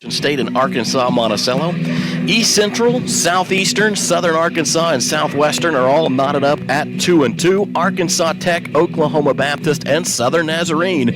State and Arkansas Monticello. East Central, Southeastern, Southern Arkansas, and Southwestern are all knotted up at 2-2. Arkansas Tech, Oklahoma Baptist, and Southern Nazarene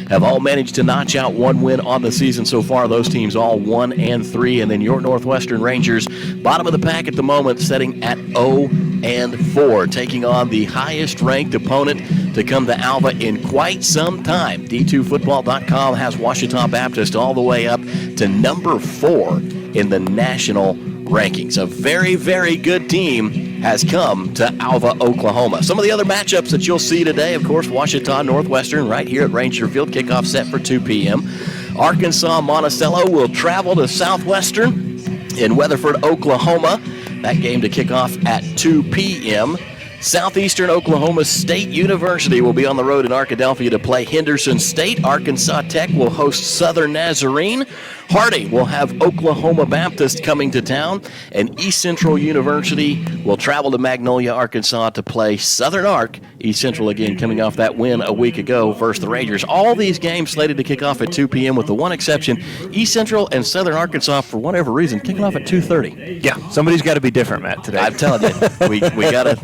have all managed to notch out one win on the season so far. Those teams all 1-3, and then your Northwestern Rangers, bottom of the pack at the moment, sitting at 0-4, taking on the highest-ranked opponent to come to Alva in quite some time. D2Football.com has Ouachita Baptist all the way up to number 4 in the national rankings. A very, very good team has come to Alva, Oklahoma. Some of the other matchups that you'll see today, of course, Ouachita Northwestern right here at Ranger Field. Kickoff set for 2 p.m. Arkansas Monticello will travel to Southwestern in Weatherford, Oklahoma. That game to kick off at 2 p.m. Southeastern Oklahoma State University will be on the road in Arkadelphia to play Henderson State. Arkansas Tech will host Southern Nazarene. Harding will have Oklahoma Baptist coming to town. And East Central University will travel to Magnolia, Arkansas to play Southern Ark. East Central, again, coming off that win a week ago versus the Rangers. All these games slated to kick off at 2 p.m. with the one exception. East Central and Southern Arkansas, for whatever reason, kicking off at 2:30. Yeah, somebody's got to be different, Matt, today. I'm telling you, we got to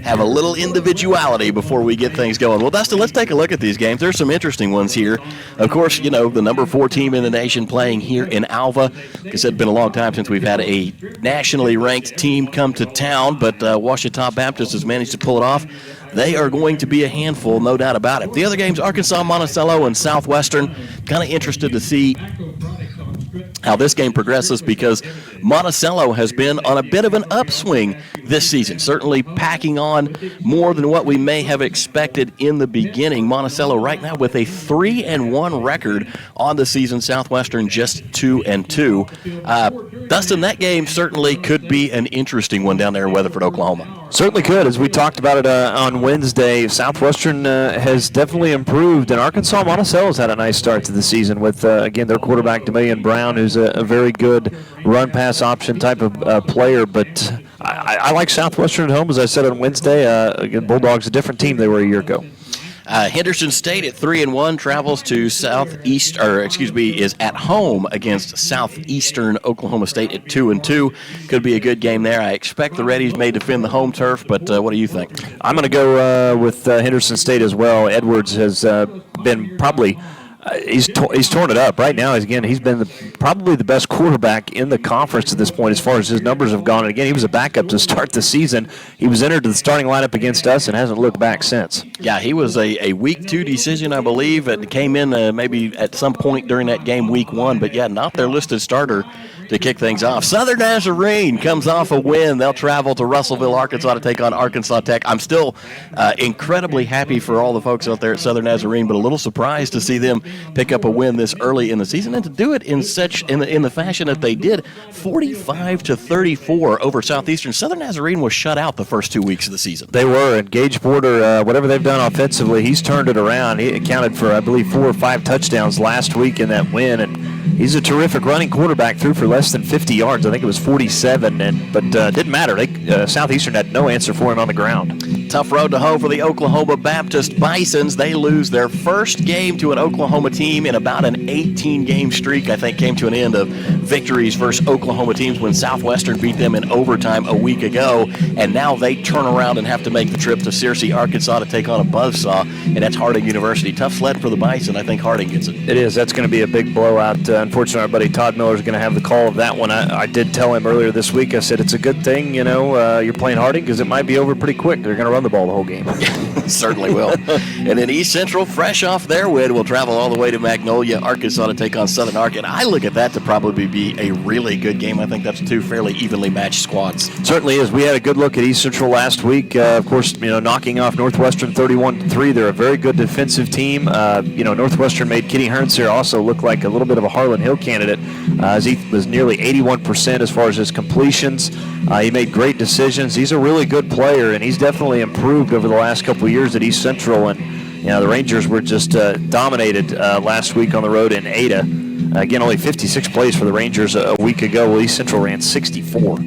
have a little individuality before we get things going. Well, Dustin, let's take a look at these games. There's some interesting ones here. Of course, you know, the number 4 team in the nation playing here in Alva. Like I said, it's been a long time since we've had a nationally ranked team come to town, but Ouachita Baptist has managed to pull it off. They are going to be a handful, no doubt about it. The other games, Arkansas, Monticello, and Southwestern, kind of interested to see how this game progresses because Monticello has been on a bit of an upswing this season, certainly packing on more than what we may have expected in the beginning. Monticello right now with a 3-1 record on the season, Southwestern just 2-2. Dustin, that game certainly could be an interesting one down there in Weatherford, Oklahoma. Certainly could. As we talked about it on Wednesday, Southwestern has definitely improved, and Arkansas Monticello has had a nice start to the season with, again, their quarterback, Demillion Brown, who's a very good run-pass option type of player. But I like Southwestern at home, as I said on Wednesday. Again, Bulldogs, a different team they were a year ago. Henderson State at 3-1 travels to is at home against Southeastern Oklahoma State at 2-2. Could be a good game there. I expect the Reddies may defend the home turf, but what do you think? I'm going to go with Henderson State as well. Edwards has been probably he's torn it up right now. He's been probably the best quarterback in the conference at this point as far as his numbers have gone. And again, he was a backup to start the season. He was entered to the starting lineup against us and hasn't looked back since. Yeah, he was a week 2 decision, I believe. It came in maybe at some point during that game, week 1. But yeah, not their listed starter to kick things off. Southern Nazarene comes off a win. They'll travel to Russellville, Arkansas to take on Arkansas Tech. I'm still incredibly happy for all the folks out there at Southern Nazarene, but a little surprised to see them pick up a win this early in the season and to do it in the fashion that they did, 45-34 over Southeastern. Southern Nazarene was shut out the first 2 weeks of the season. They were, and Gage Porter, whatever they've done offensively, he's turned it around. He accounted for, I believe, 4 or 5 touchdowns last week in that win, and he's a terrific running quarterback, threw for less than 50 yards. I think it was 47, but didn't matter. Southeastern had no answer for him on the ground. Tough road to hoe for the Oklahoma Baptist Bisons. They lose their first game to an Oklahoma team in about an 18-game streak. I think came to an end of victories versus Oklahoma teams when Southwestern beat them in overtime a week ago, and now they turn around and have to make the trip to Searcy, Arkansas to take on a buzzsaw, and that's Harding University. Tough sled for the Bison. I think Harding gets it. It is. That's going to be a big blowout. Unfortunately, our buddy Todd Miller is going to have the call of that one. I did tell him earlier this week, I said it's a good thing, you're playing Harding because it might be over pretty quick. They're going to run the ball the whole game. Certainly will. And then East Central, fresh off their win, will travel all the way to Magnolia, Arkansas to take on Southern Ark. And I look at that to probably be a really good game. I think that's 2 fairly evenly matched squads. Certainly is. We had a good look at East Central last week. Of course, knocking off Northwestern 31-3. They're a very good defensive team. Northwestern made Kitty Hearns here also look like a little bit of a Harlan Hill candidate, as he was nearly 81% as far as his completions. He made great decisions. He's a really good player, and he's definitely improved over the last couple of years at East Central. And the Rangers were just dominated last week on the road in Ada. Again, only 56 plays for the Rangers a week ago. Well, East Central ran 64.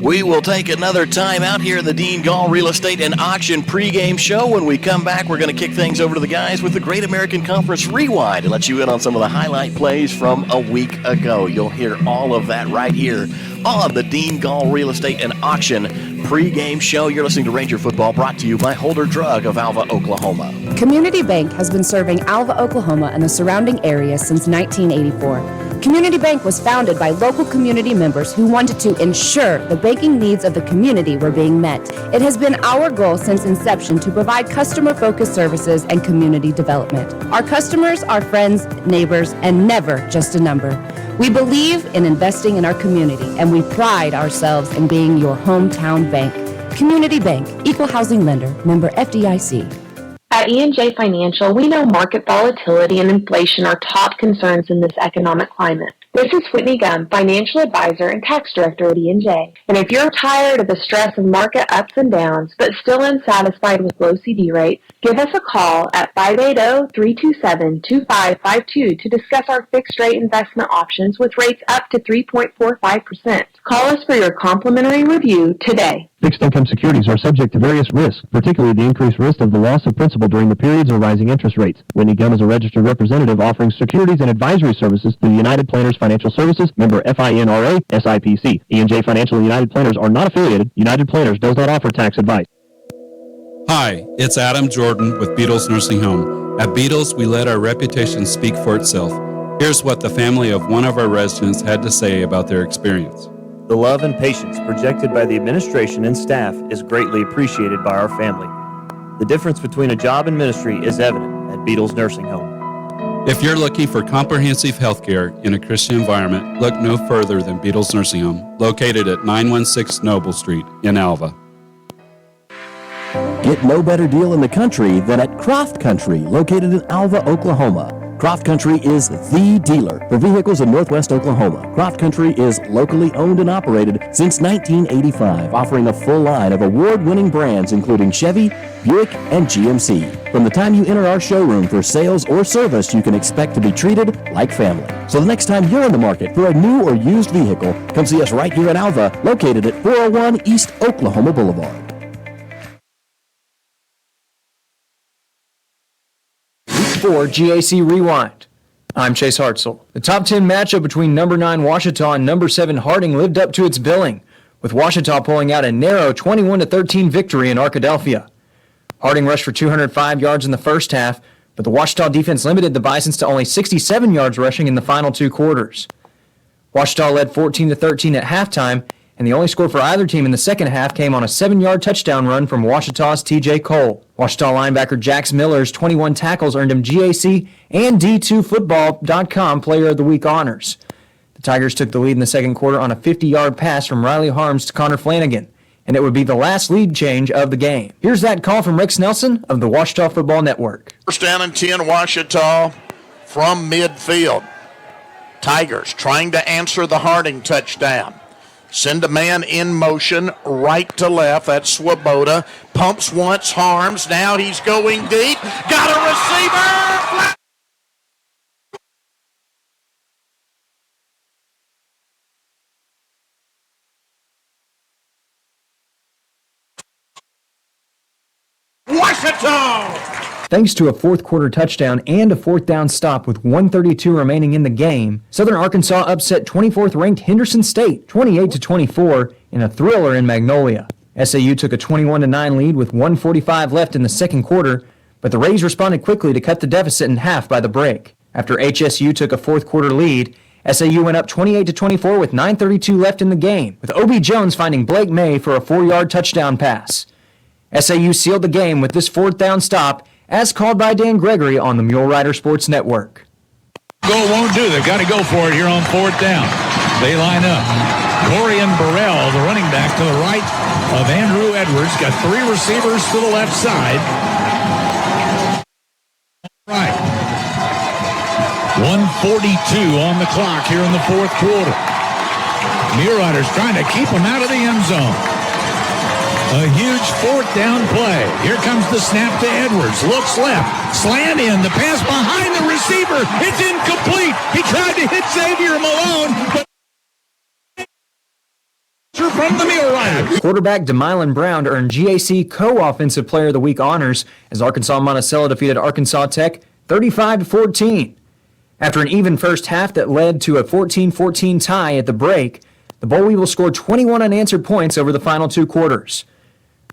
We will take another time out here at the Dean Gall Real Estate and Auction pregame show. When we come back, we're going to kick things over to the guys with the Great American Conference Rewind to let you in on some of the highlight plays from a week ago. You'll hear all of that right here on the Dean Gall Real Estate and Auction pregame show. You're listening to Ranger Football, brought to you by Holder Drug of Alva, Oklahoma. Community Bank has been serving Alva, Oklahoma and the surrounding area since 1984. Community Bank was founded by local community members who wanted to ensure the banking needs of the community were being met. It has been our goal since inception to provide customer-focused services and community development. Our customers are friends, neighbors, and never just a number. We believe in investing in our community, and we pride ourselves in being your hometown bank. Community Bank, Equal Housing Lender, member FDIC. At E&J Financial, we know market volatility and inflation are top concerns in this economic climate. This is Whitney Gum, Financial Advisor and Tax Director at E&J. And if you're tired of the stress of market ups and downs, but still unsatisfied with low CD rates, give us a call at 580-327-2552 to discuss our fixed-rate investment options with rates up to 3.45%. Call us for your complimentary review today. Fixed income securities are subject to various risks, particularly the increased risk of the loss of principal during the periods of rising interest rates. Whitney Gum is a registered representative offering securities and advisory services through United Planners Financial Services, member FINRA, SIPC. E&J Financial and United Planners are not affiliated. United Planners does not offer tax advice. Hi, it's Adam Jordan with Beatles Nursing Home. At Beatles, we let our reputation speak for itself. Here's what the family of one of our residents had to say about their experience. The love and patience projected by the administration and staff is greatly appreciated by our family. The difference between a job and ministry is evident at Beatles Nursing Home. If you're looking for comprehensive health care in a Christian environment, look no further than Beatles Nursing Home, located at 916 Noble Street in Alva. Get no better deal in the country than at Croft Country, located in Alva, Oklahoma. Croft Country is the dealer for vehicles in Northwest Oklahoma. Croft Country is locally owned and operated since 1985, offering a full line of award-winning brands including Chevy, Buick, and GMC. From the time you enter our showroom for sales or service, you can expect to be treated like family. So the next time you're in the market for a new or used vehicle, come see us right here in Alva, located at 401 East Oklahoma Boulevard. For GAC Rewind. I'm Chase Hartzell. The top 10 matchup between number 9 Ouachita and number 7 Harding lived up to its billing, with Ouachita pulling out a narrow 21-13 victory in Arkadelphia. Harding rushed for 205 yards in the first half, but the Ouachita defense limited the Bisons to only 67 yards rushing in the final two quarters. Ouachita led 14-13 at halftime, and the only score for either team in the second half came on a 7-yard touchdown run from Ouachita's T.J. Cole. Ouachita linebacker Jax Miller's 21 tackles earned him GAC and D2Football.com Player of the Week honors. The Tigers took the lead in the second quarter on a 50-yard pass from Riley Harms to Connor Flanagan, and it would be the last lead change of the game. Here's that call from Rick Snelson of the Ouachita Football Network. First down and 10, Ouachita from midfield. Tigers trying to answer the Harding touchdown. Send a man in motion, right to left. That's Swoboda. Pumps once, Harms. Now he's going deep. Got a receiver. Ouachita! Thanks to a fourth quarter touchdown and a fourth down stop with 1:32 remaining in the game, Southern Arkansas upset 24th ranked Henderson State 28-24 in a thriller in Magnolia. SAU took a 21-9 lead with 1:45 left in the second quarter, but the Rays responded quickly to cut the deficit in half by the break. After HSU took a fourth quarter lead, SAU went up 28-24 with 9:32 left in the game, with O.B. Jones finding Blake May for a 4-yard touchdown pass. SAU sealed the game with this fourth down stop, as called by Dan Gregory on the Mule Rider Sports Network. Goal won't do. They've got to go for it here on fourth down. They line up. Corian Burrell, the running back, to the right of Andrew Edwards. Got three receivers to the left side. Right. 1:42 on the clock here in the fourth quarter. Mule Riders trying to keep them out of the end zone. A huge fourth down play. Here comes the snap to Edwards. Looks left. Slant in. The pass behind the receiver. It's incomplete. He tried to hit Xavier Malone, but from the Mule Riders. Quarterback DeMylan Brown earned GAC Co-Offensive Player of the Week honors as Arkansas Monticello defeated Arkansas Tech 35-14. After an even first half that led to a 14-14 tie at the break, the Boll Weevils scored 21 unanswered points over the final two quarters.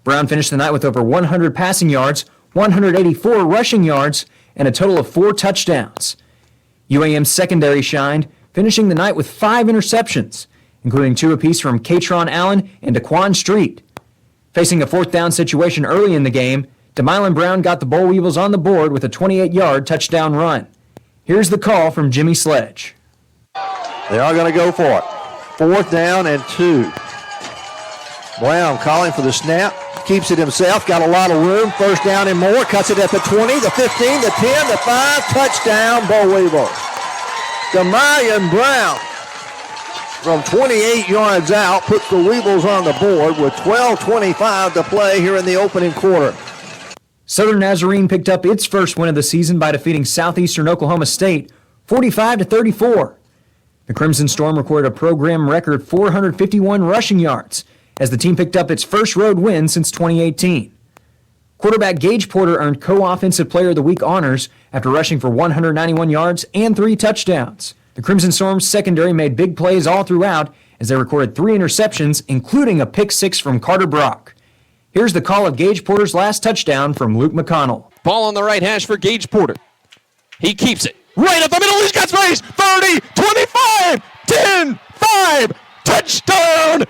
Brown finished the night with over 100 passing yards, 184 rushing yards, and a total of 4 touchdowns. UAM's secondary shined, finishing the night with 5 interceptions, including 2 apiece from Katron Allen and Daquan Street. Facing a 4th down situation early in the game, DeMylan Brown got the Boll Weevils on the board with a 28-yard touchdown run. Here's the call from Jimmy Sledge. They are going to go for it. 4th down and 2. Brown calling for the snap. Keeps it himself. Got a lot of room. 1st down and more. Cuts it at the 20, the 15, the 10, the 5. Touchdown, Boll Weevils. DeMylan Brown from 28 yards out puts the Weevils on the board with 12:25 to play here in the opening quarter. Southern Nazarene picked up its first win of the season by defeating Southeastern Oklahoma State 45-34. The Crimson Storm recorded a program record 451 rushing yards as the team picked up its first road win since 2018. Quarterback Gage Porter earned Co-Offensive Player of the Week honors after rushing for 191 yards and 3 touchdowns. The Crimson Storm's secondary made big plays all throughout as they recorded 3 interceptions, including a pick-6 from Carter Brock. Here's the call of Gage Porter's last touchdown from Luke McConnell. Ball on the right hash for Gage Porter. He keeps it right up the middle. He's got space. 30, 25, 10, 5. Touchdown!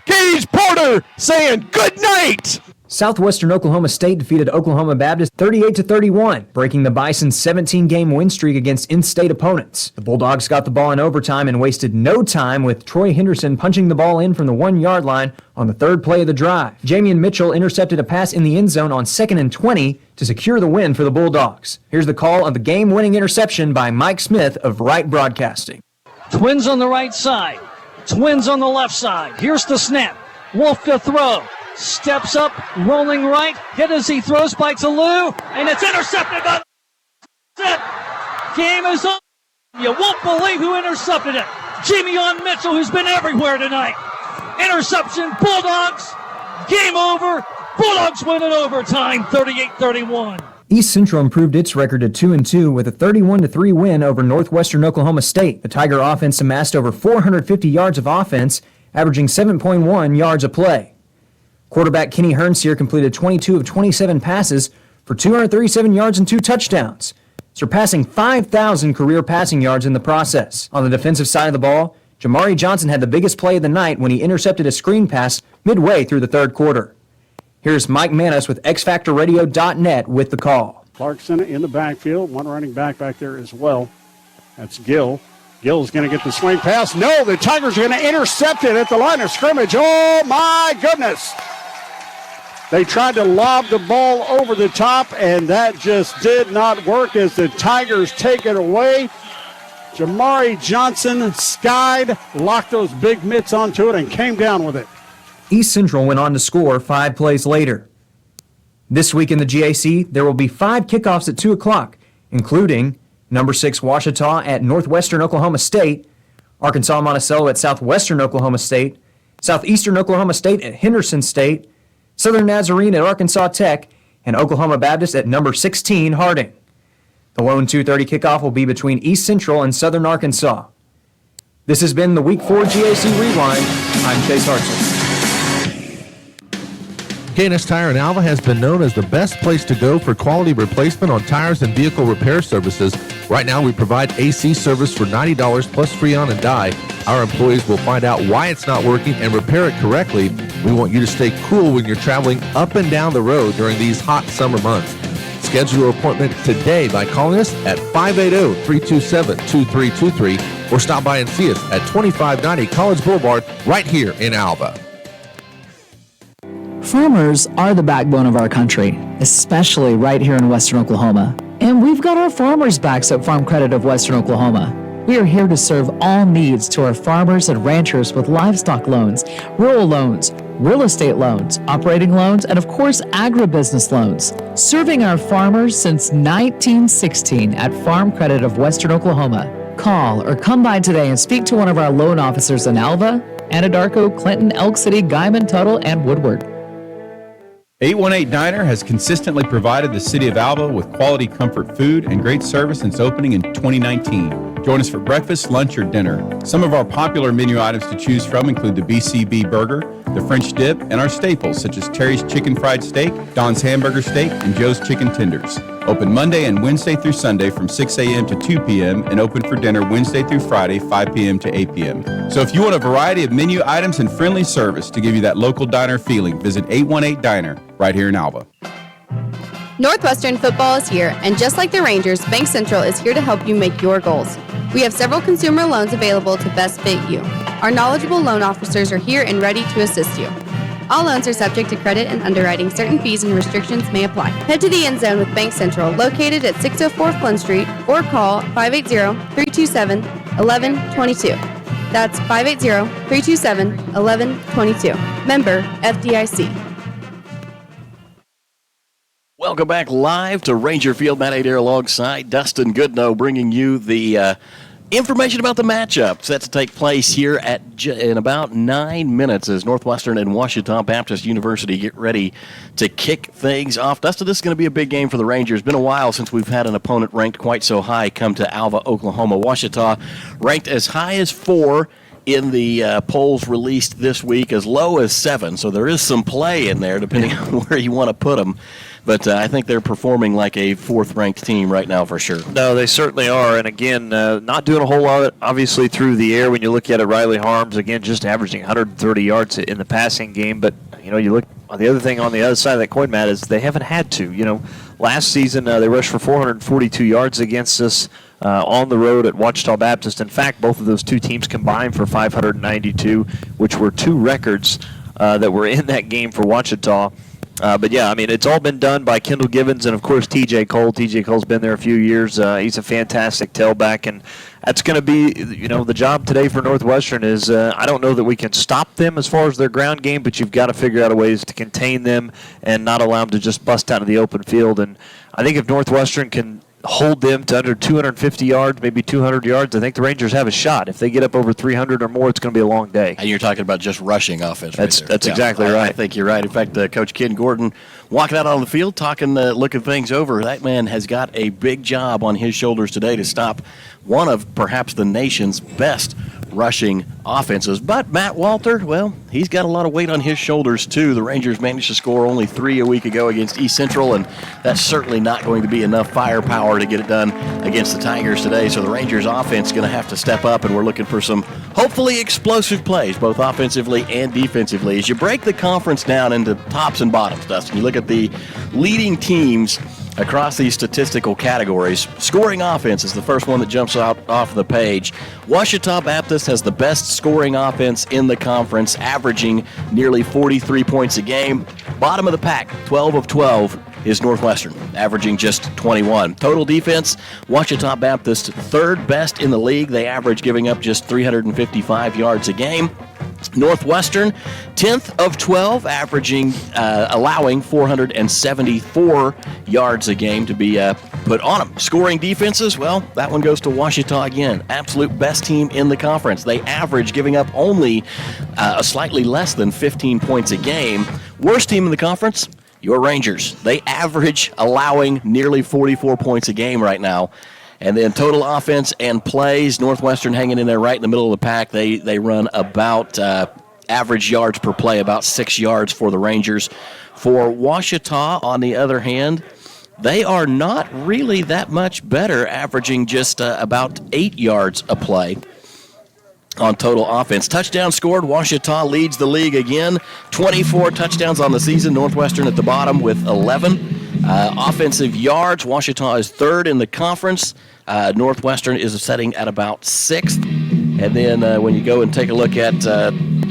Gage Porter saying good night. Southwestern Oklahoma State defeated Oklahoma Baptist 38-31, breaking the Bison's 17-game win streak against in-state opponents. The Bulldogs got the ball in overtime and wasted no time with Troy Henderson punching the ball in from the 1-yard line on the 3rd play of the drive. Jamian Mitchell intercepted a pass in the end zone on 2nd and 20 to secure the win for the Bulldogs. Here's the call of the game-winning interception by Mike Smith of Wright Broadcasting. Twins on the right side. Twins on the left side. Here's the snap. Wolf to throw. Steps up, rolling right. Hit as he throws by Toulouse. And it's intercepted by the game is on. You won't believe who intercepted it. Jamian Mitchell, who's been everywhere tonight. Interception, Bulldogs. Game over. Bulldogs win in overtime, 38-31. East Central improved its record to 2-2 with a 31-3 win over Northwestern Oklahoma State. The Tiger offense amassed over 450 yards of offense, averaging 7.1 yards a play. Quarterback Kenny Hernseer completed 22 of 27 passes for 237 yards and 2 touchdowns, surpassing 5,000 career passing yards in the process. On the defensive side of the ball, Jamari Johnson had the biggest play of the night when he intercepted a screen pass midway through the 3rd quarter. Here's Mike Manis with XFactorRadio.net with the call. Clarkson in the backfield, one running back there as well. That's Gill. Gill's going to get the swing pass. No, the Tigers are going to intercept it at the line of scrimmage. Oh, my goodness. They tried to lob the ball over the top, and that just did not work as the Tigers take it away. Jamari Johnson skied, locked those big mitts onto it, and came down with it. East Central went on to score 5 plays later. This week in the GAC, there will be 5 kickoffs at 2 o'clock, including number 6 Ouachita at Northwestern Oklahoma State, Arkansas Monticello at Southwestern Oklahoma State, Southeastern Oklahoma State at Henderson State, Southern Nazarene at Arkansas Tech, and Oklahoma Baptist at number 16 Harding. The lone 2:30 kickoff will be between East Central and Southern Arkansas. This has been the Week 4 GAC Rewind. I'm Chase Hartzell. K&S Tire in Alva has been known as the best place to go for quality replacement on tires and vehicle repair services. Right now, we provide AC service for $90 plus free on and die. Our employees will find out why it's not working and repair it correctly. We want you to stay cool when you're traveling up and down the road during these hot summer months. Schedule your appointment today by calling us at 580-327-2323 or stop by and see us at 2590 College Boulevard right here in Alva. Farmers are the backbone of our country, especially right here in Western Oklahoma. And we've got our farmers' backs at Farm Credit of Western Oklahoma. We are here to serve all needs to our farmers and ranchers with livestock loans, rural loans, real estate loans, operating loans, and of course, agribusiness loans. Serving our farmers since 1916 at Farm Credit of Western Oklahoma. Call or come by today and speak to one of our loan officers in Alva Anadarko, Clinton, Elk City, Guyman, Tuttle, and Woodward. 818 Diner has consistently provided the city of Alva with quality comfort food and great service since opening in 2019. Join us for breakfast, lunch, or dinner. Some of our popular menu items to choose from include the BCB burger, the French dip, and our staples such as Terry's Chicken Fried Steak, Don's Hamburger Steak, and Joe's Chicken Tenders. Open Monday and Wednesday through Sunday from 6 a.m. to 2 p.m. and open for dinner Wednesday through Friday, 5 p.m. to 8 p.m. So if you want a variety of menu items and friendly service to give you that local diner feeling, visit 818 Diner right here in Alva. Northwestern football is here, and just like the Rangers, Bank Central is here to help you make your goals. We have several consumer loans available to best fit you. Our knowledgeable loan officers are here and ready to assist you. All loans are subject to credit and underwriting. Certain fees and restrictions may apply. Head to the end zone with Bank Central, located at 604 Flynn Street, or call 580-327-1122. That's 580-327-1122. Member FDIC. Welcome back live to Ranger Field. Matt Adair alongside Dustin Goodnow, bringing you the information about the matchup set to take place here in about 9 minutes as Northwestern and Ouachita Baptist University get ready to kick things off. Dustin, this is going to be a big game for the Rangers. It's been a while since we've had an opponent ranked quite so high come to Alva, Oklahoma. Ouachita ranked as high as 4 in the polls released this week, as low as 7. So there is some play in there depending on where you want to put them. But I think they're performing like a 4th-ranked team right now for sure. No, they certainly are. And, again, not doing a whole lot, obviously, through the air. When you look at it, Riley Harms, again, just averaging 130 yards in the passing game. But, you look on the other thing on the other side of that coin, Matt, is they haven't had to. Last season they rushed for 442 yards against us on the road at Ouachita Baptist. In fact, both of those two teams combined for 592, which were 2 records that were in that game for Ouachita. But, yeah, it's all been done by Kendall Givens and, of course, T.J. Cole. T.J. Cole's been there a few years. He's a fantastic tailback, and that's going to be, the job today for Northwestern is I don't know that we can stop them as far as their ground game, but you've got to figure out ways to contain them and not allow them to just bust out of the open field. And I think if Northwestern can hold them to under 250 yards, maybe 200 yards, I think the Rangers have a shot. If they get up over 300 or more, it's going to be a long day. And you're talking about just rushing offense. That's exactly right. I think you're right. In fact, Coach Ken Gordon walking out on the field, looking things over. That man has got a big job on his shoulders today to stop one of perhaps the nation's best rushing offenses. But Matt Walter, well, he's got a lot of weight on his shoulders too. The Rangers managed to score only 3 a week ago against East Central, and that's certainly not going to be enough firepower to get it done against the Tigers today. So the Rangers offense is going to have to step up, and we're looking for some hopefully explosive plays, both offensively and defensively. As you break the conference down into tops and bottoms, Dustin, you look at the leading teams across these statistical categories. Scoring offense is the first one that jumps out off the page. Ouachita Baptist has the best scoring offense in the conference, averaging nearly 43 points a game. Bottom of the pack, 12 of 12, is Northwestern, averaging just 21. Total defense, Ouachita Baptist, 3rd best in the league. They average giving up just 355 yards a game. Northwestern, 10th of 12, allowing 474 yards a game to be put on them. Scoring defenses, well, that one goes to Ouachita again. Absolute best team in the conference. They average giving up only a slightly less than 15 points a game. Worst team in the conference, your Rangers. They average allowing nearly 44 points a game right now. And then total offense and plays, Northwestern hanging in there right in the middle of the pack. They run about average yards per play, about 6 yards for the Rangers. For Ouachita, on the other hand, they are not really that much better, averaging just about 8 yards a play on total offense. Touchdown scored, Ouachita leads the league again. 24 touchdowns on the season, Northwestern at the bottom with 11. Offensive yards, Ouachita is 3rd in the conference. Northwestern is setting at about 6th. And then when you go and take a look at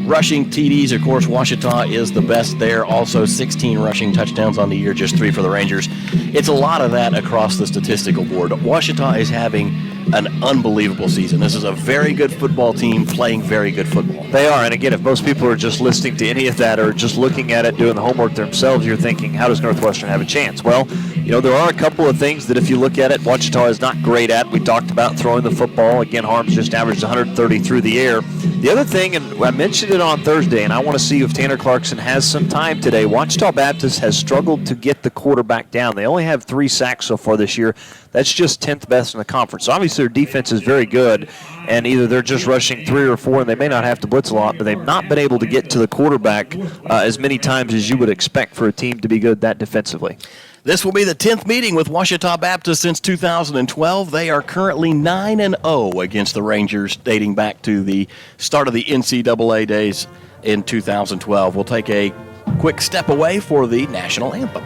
rushing TDs, of course, Ouachita is the best there. Also 16 rushing touchdowns on the year, just 3 for the Rangers. It's a lot of that across the statistical board. Ouachita is having an unbelievable season. This is a very good football team playing very good football. They are, and again, if most people are just listening to any of that or just looking at it, doing the homework themselves, you're thinking, how does Northwestern have a chance? Well, there are a couple of things that if you look at it, Ouachita is not great at. We talked about throwing the football. Again, Harms just averaged 130 through the air. The other thing, and I mentioned it on Thursday, and I want to see if Tanner Clarkson has some time today. Ouachita Baptist has struggled to get the quarterback down. They only have 3 sacks so far this year. That's just 10th best in the conference. So obviously their defense is very good, and either they're just rushing 3 or 4, and they may not have to blitz a lot, but they've not been able to get to the quarterback as many times as you would expect for a team to be good that defensively. This will be the 10th meeting with Ouachita Baptist since 2012. They are currently 9-0 against the Rangers, dating back to the start of the NCAA days in 2012. We'll take a quick step away for the national anthem.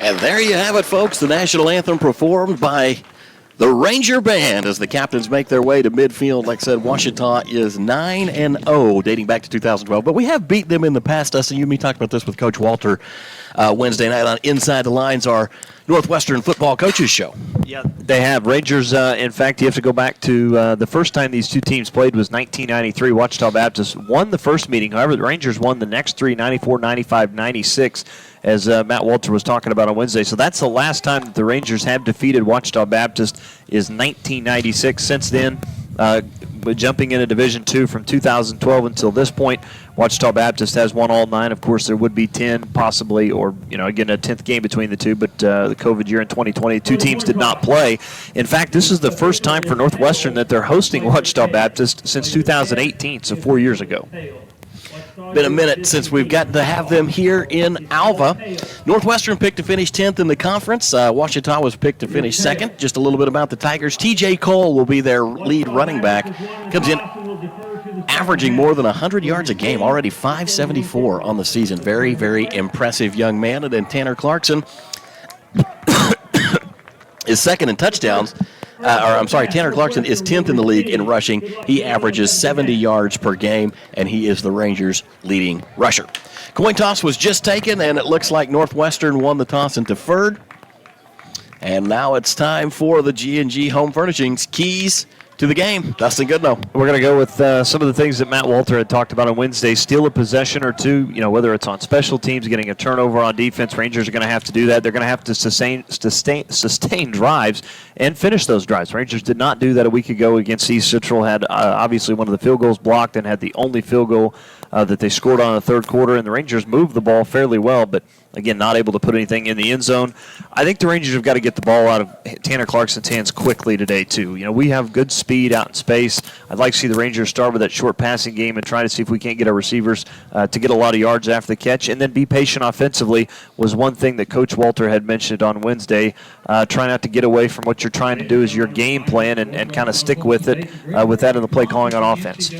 And there you have it, folks. The national anthem performed by the Ranger Band as the captains make their way to midfield. Like I said, Ouachita is 9-0 dating back to 2012. But we have beat them in the past. Dustin, you and me talked about this with Coach Walter Wednesday night on Inside the Lines, our Northwestern football coaches show. Yeah, they have. Rangers, in fact, you have to go back to the first time these two teams played was 1993. Ouachita Baptist won the first meeting. However, the Rangers won the next 3, 94, 95, 96, as Matt Walter was talking about on Wednesday. So that's the last time that the Rangers have defeated Ouachita Baptist is 1996. Since then, jumping into Division II from 2012 until this point, Ouachita Baptist has won all 9. Of course, there would be 10 possibly, or, again, a 10th game between the two, but the COVID year in 2020, 2 teams did not play. In fact, this is the first time for Northwestern that they're hosting Ouachita Baptist since 2018, so 4 years ago. Been a minute since we've got to have them here in Alva. Northwestern picked to finish 10th in the conference. Ouachita was picked to finish 2nd. Just a little bit about the Tigers. T.J. Cole will be their lead running back. Comes in averaging more than 100 yards a game, already 574 on the season. Very, very impressive young man. And then Tanner Clarkson is second in touchdowns. Tanner Clarkson is 10th in the league in rushing. He averages 70 yards per game, and he is the Rangers' leading rusher. Coin toss was just taken, and it looks like Northwestern won the toss and deferred. And now it's time for the G&G Home Furnishings keys to the game. Dustin Goodnow. We're going to go with some of the things that Matt Walter had talked about on Wednesday. Steal a possession or two, whether it's on special teams, getting a turnover on defense. Rangers are going to have to do that. They're going to have to sustain drives and finish those drives. Rangers did not do that a week ago against East Central. Had obviously one of the field goals blocked and had the only field goal that they scored on in the third quarter. And the Rangers moved the ball fairly well, but again, not able to put anything in the end zone. I think the Rangers have got to get the ball out of Tanner Clarkson's hands quickly today, too. We have good speed out in space. I'd like to see the Rangers start with that short passing game and try to see if we can't get our receivers to get a lot of yards after the catch. And then be patient offensively was one thing that Coach Walter had mentioned on Wednesday. Try not to get away from what you're trying to do as your game plan and kind of stick with it with that in the play calling on offense.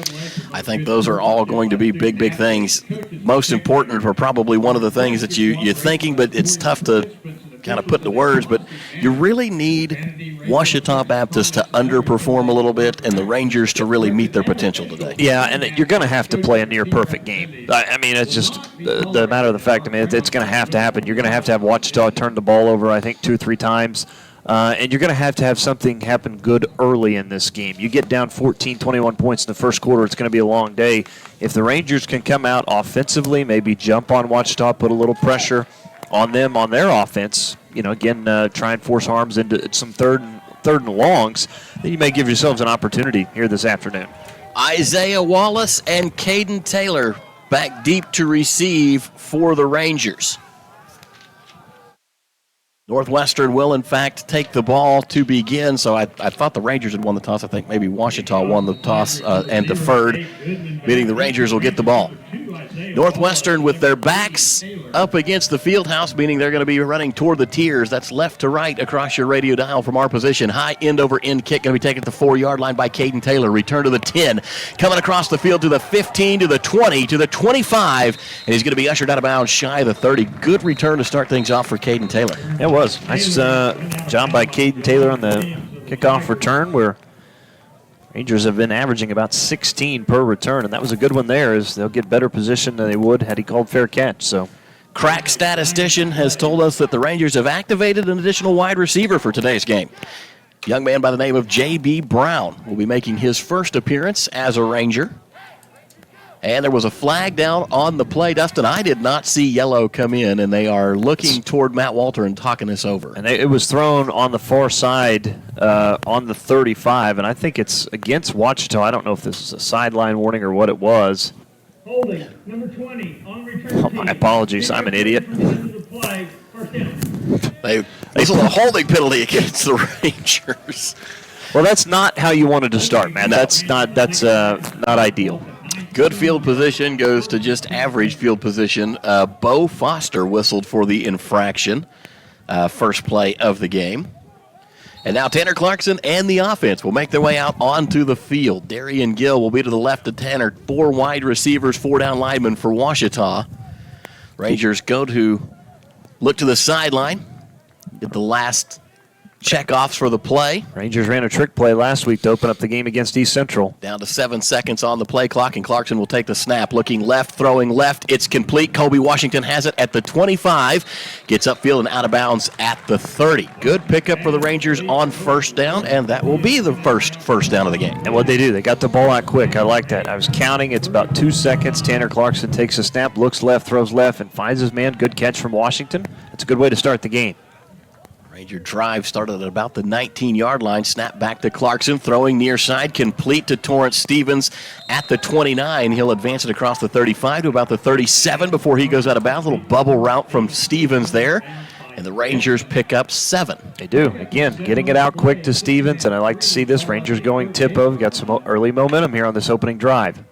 I think those are all going to be big, big things. Most important, or probably one of the things that you're thinking, but it's tough to kind of put into words, but you really need Ouachita Baptist to underperform a little bit and the Rangers to really meet their potential today. Yeah, and you're going to have to play a near-perfect game. I mean, it's just the matter of the fact, it's going to have to happen. You're going to have Ouachita turn the ball over, I think, 2 or 3 times. And you're going to have something happen good early in this game. You get down 14, 21 points in the first quarter, it's going to be a long day. If the Rangers can come out offensively, maybe jump on Ouachita, put a little pressure on them on their offense, again, try and force harms into some third and longs, then you may give yourselves an opportunity here this afternoon. Isaiah Wallace and Caden Taylor back deep to receive for the Rangers. Northwestern will, in fact, take the ball to begin. So I thought the Rangers had won the toss. I think maybe Ouachita won the toss and deferred, meaning the Rangers will get the ball. Northwestern with their backs up against the field house, meaning they're going to be running toward the tiers. That's left to right across your radio dial from our position. High end-over-end kick going to be taken to the 4-yard line by Caden Taylor. Return to the 10. Coming across the field to the 15, to the 20, to the 25. And he's going to be ushered out of bounds shy of the 30. Good return to start things off for Caden Taylor. It was. Nice job by Caden Taylor on the kickoff return, where Rangers have been averaging about 16 per return, and that was a good one there, as they'll get better position than they would had he called fair catch. So, Crack statistician has told us that the Rangers have activated an additional wide receiver for today's game. Young man by the name of J.B. Brown will be making his first appearance as a Ranger. And there was a flag down on the play. Dustin, I did not see yellow come in, and they are looking toward Matt Walter and talking this over. And it was thrown on the far side on the 35, and I think it's against Ouachita. I don't know if this is a sideline warning or what it was. Holding, number 20, on return. Oh, my apologies. I'm an idiot. They saw a holding penalty against the Rangers. Well, that's not how you wanted to start, man. No. That's not ideal. Good field position goes to just average field position. Bo Foster whistled for the infraction, first play of the game. And now Tanner Clarkson and the offense will make their way out onto the field. Darian Gill will be to the left of Tanner. 4 wide receivers, 4 down linemen for Ouachita. Rangers go to look to the sideline, get the last checkoffs for the play. Rangers ran a trick play last week to open up the game against East Central. Down to 7 seconds on the play clock, and Clarkson will take the snap. Looking left, throwing left. It's complete. Kobe Washington has it at the 25. Gets upfield and out of bounds at the 30. Good pickup for the Rangers on first down, and that will be the first down of the game. And what they do, they got the ball out quick. I like that. I was counting. It's about 2 seconds. Tanner Clarkson takes a snap, looks left, throws left, and finds his man. Good catch from Washington. That's a good way to start the game. Ranger drive started at about the 19-yard line. Snap back to Clarkson, throwing near side, complete to Torrance Stevens at the 29. He'll advance it across the 35 to about the 37 before he goes out of bounds. A little bubble route from Stevens there. And the Rangers pick up 7. They do. Again, getting it out quick to Stevens, and I like to see this. Rangers going tip-o. Got some early momentum here on this opening drive.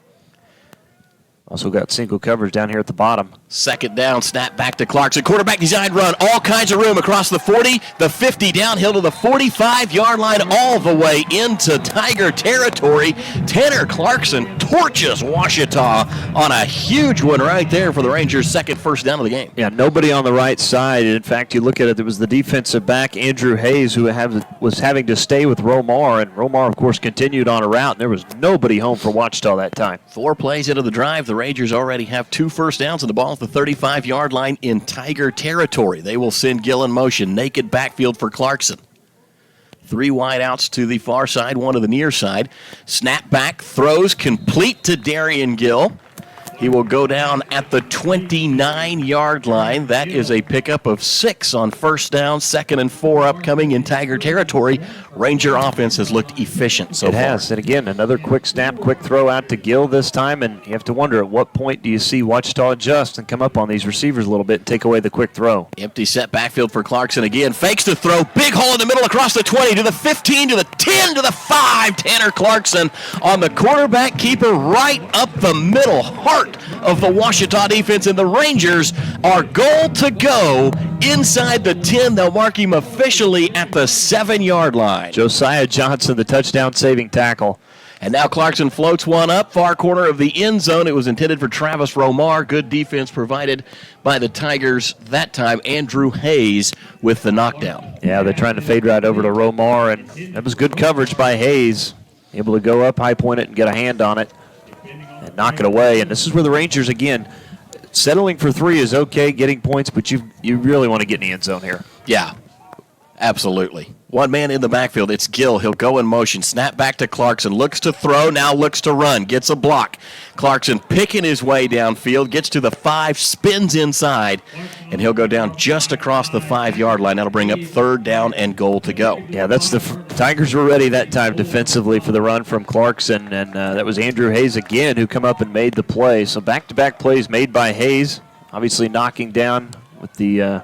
Also got single coverage down here at the bottom. Second down, snap back to Clarkson. Quarterback design run, all kinds of room across the 40, the 50, downhill to the 45-yard line, all the way into Tiger territory. Tanner Clarkson torches Ouachita on a huge one right there for the Rangers' second first down of the game. Yeah, nobody on the right side. In fact, you look at it, it was the defensive back, Andrew Hayes, who was having to stay with Romar, and Romar, of course, continued on a route, and there was nobody home for Ouachita that time. 4 plays into the drive, the Rangers already have 2 first downs, and the ball at the 35-yard line in Tiger territory. They will send Gill in motion. Naked backfield for Clarkson. 3 wide outs to the far side, 1 to the near side. Snap back, throws complete to Darian Gill. He will go down at the 29-yard line. That is a pickup of 6 on first down, 2nd and 4 upcoming in Tiger territory. Ranger offense has looked efficient so far. It has. And again, another quick snap, quick throw out to Gill this time. And you have to wonder, at what point do you see Ouachita adjust and come up on these receivers a little bit and take away the quick throw? Empty set backfield for Clarkson again. Fakes to throw. Big hole in the middle across the 20 to the 15 to the 10 to the 5. Tanner Clarkson on the quarterback keeper right up the middle. Heart of the Ouachita defense, and the Rangers are goal to go inside the 10. They'll mark him officially at the 7-yard line. Josiah Johnson, the touchdown-saving tackle. And now Clarkson floats one up, far corner of the end zone. It was intended for Travis Romar. Good defense provided by the Tigers that time. Andrew Hayes with the knockdown. Yeah, they're trying to fade right over to Romar, and that was good coverage by Hayes. Able to go up, high point it, and get a hand on it. And knock it away. And this is where the Rangers, again, settling for 3 is okay, getting points, but you really want to get in the end zone here. Yeah. Absolutely. One man in the backfield. It's Gill. He'll go in motion. Snap back to Clarkson. Looks to throw. Now looks to run. Gets a block. Clarkson picking his way downfield. Gets to the 5. Spins inside. And he'll go down just across the 5-yard line. That'll bring up 3rd down and goal to go. Yeah, that's the Tigers were ready that time defensively for the run from Clarkson. And that was Andrew Hayes again who come up and made the play. So back-to-back plays made by Hayes. Obviously knocking down with the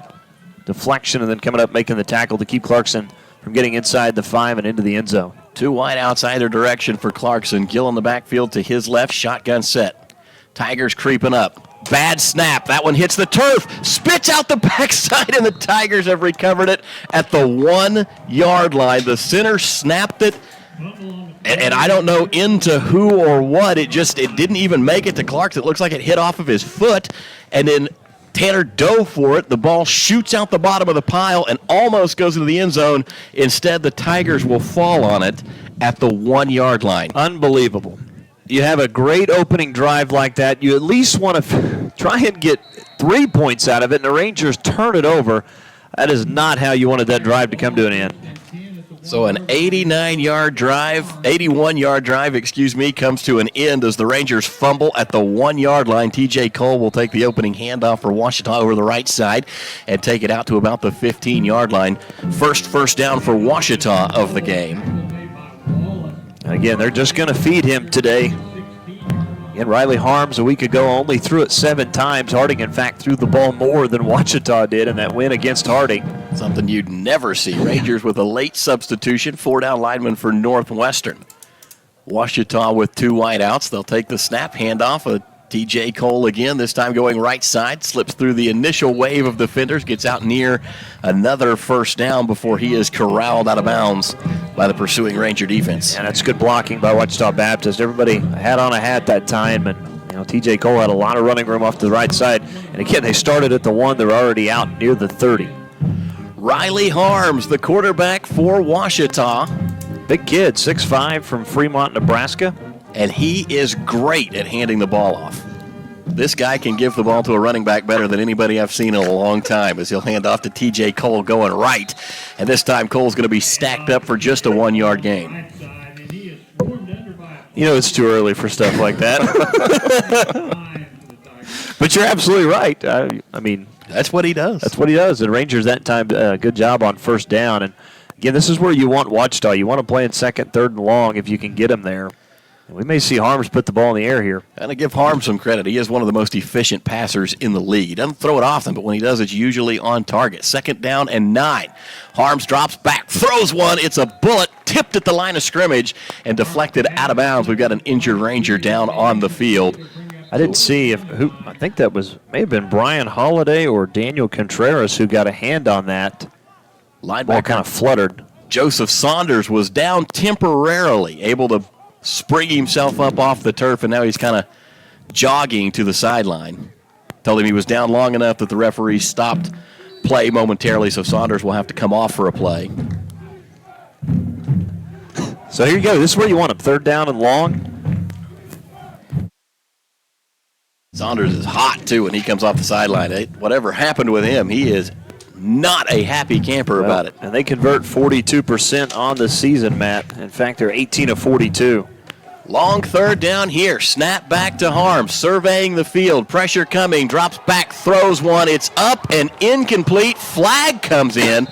deflection and then coming up making the tackle to keep Clarkson from getting inside the 5 and into the end zone. 2 wide outside their direction for Clarkson. Gill in the backfield to his left. Shotgun set. Tigers creeping up. Bad snap. That one hits the turf. Spits out the backside, and the Tigers have recovered it at the 1-yard line. The center snapped it, and I don't know into who or what. It didn't even make it to Clarkson. It looks like it hit off of his foot, and then Tanner dove for it. The ball shoots out the bottom of the pile and almost goes into the end zone. Instead, the Tigers will fall on it at the 1-yard line. Unbelievable. You have a great opening drive like that. You at least want to try and get 3 points out of it, and the Rangers turn it over. That is not how you wanted that drive to come to an end. So an 81-yard drive, comes to an end as the Rangers fumble at the 1-yard line. TJ Cole will take the opening handoff for Ouachita over the right side and take it out to about the 15-yard line. First down for Ouachita of the game. Again, they're just going to feed him today. Again, Riley Harms a week ago only threw it 7 times. Harding, in fact, threw the ball more than Ouachita did in that win against Harding. Something you'd never see. Rangers with a late substitution, 4-down lineman for Northwestern. Ouachita with 2 wideouts. They'll take the snap, handoff. TJ Cole again, this time going right side, slips through the initial wave of defenders, gets out near another first down before he is corralled out of bounds by the pursuing Ranger defense. And that's good blocking by Ouachita Baptist. Everybody had on a hat that time, and TJ Cole had a lot of running room off to the right side. And again, they started at the 1. They're already out near the 30. Riley Harms, the quarterback for Ouachita. Big kid, 6'5", from Fremont, Nebraska. And he is great at handing the ball off. This guy can give the ball to a running back better than anybody I've seen in a long time, as he'll hand off to TJ Cole going right. And this time Cole's going to be stacked up for just a 1-yard gain. It's too early for stuff like that. But you're absolutely right. I mean, that's what he does. That's what he does. And Rangers that time, good job on first down. And again, this is where you want Ouachita. You want to play in 2nd, 3rd, and long if you can get them there. We may see Harms put the ball in the air here. And to give Harms some credit, he is one of the most efficient passers in the league. He doesn't throw it often, but when he does, it's usually on target. 2nd down and 9. Harms drops back, throws one. It's a bullet, tipped at the line of scrimmage, and deflected out of bounds. We've got an injured Ranger down on the field. I didn't see I think that may have been Brian Holiday or Daniel Contreras who got a hand on that. Linebacker ball kind of fluttered. Joseph Saunders was down temporarily, able to spring himself up off the turf, and now he's kind of jogging to the sideline. Told him he was down long enough that the referee stopped play momentarily, so Saunders will have to come off for a play. So here you go. This is where you want him. 3rd down and long. Saunders is hot, too, when he comes off the sideline. Whatever happened with him, he is not a happy camper about it. And they convert 42% on the season, Matt. In fact, they're 18 of 42. Long 3rd down here. Snap back to Harms. Surveying the field. Pressure coming. Drops back. Throws one. It's up and incomplete. Flag comes in.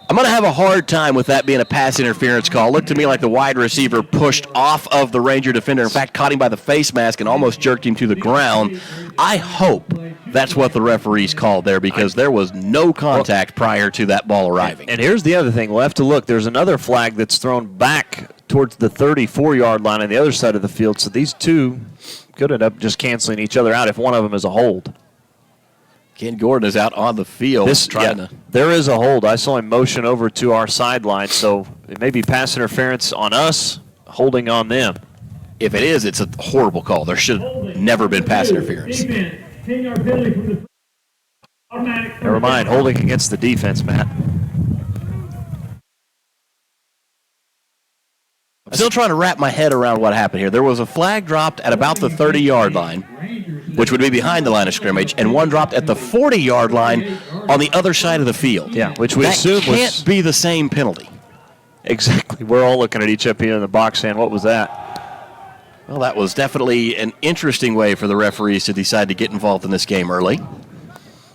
I'm going to have a hard time with that being a pass interference call. Looked to me like the wide receiver pushed off of the Ranger defender. In fact, caught him by the face mask and almost jerked him to the ground. I hope that's what the referees called there, because there was no contact prior to that ball arriving. And here's the other thing. We'll have to look. There's another flag that's thrown back towards the 34-yard line on the other side of the field. So these two could end up just canceling each other out if one of them is a hold. Ken Gordon is out on the field There is a hold. I saw him motion over to our sideline, so it may be pass interference on us, holding on them. If it is, it's a horrible call. There should have never been pass interference. Never mind, holding against the defense, Matt. I'm still trying to wrap my head around what happened here. There was a flag dropped at about the 30-yard line, which would be behind the line of scrimmage, and one dropped at the 40-yard line on the other side of the field. Yeah, which we that assume can't be the same penalty. Exactly. We're all looking at each other here in the box saying, what was that? Well, that was definitely an interesting way for the referees to decide to get involved in this game early.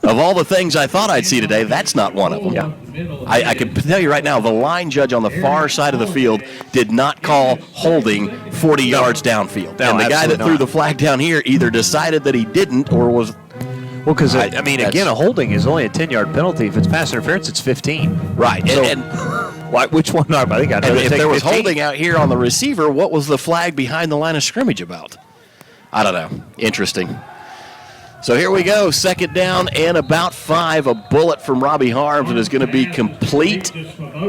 Of all the things I thought I'd see today, that's not one of them. Yeah. I can tell you right now, the line judge on the far side of the field did not call holding 40 yards downfield. No, and the guy that absolutely threw not. the flag down here either decided that he didn't or was... Well, because, I mean, again, a holding is only a 10-yard penalty. If it's pass interference, it's 15. Right. So, and which one? I think I'd and if take there was 15. holding out here on the receiver, what was the flag behind the line of scrimmage about? I don't know. Interesting. So here we go, second down and about 5. A bullet from Robbie Harms, and is going to be complete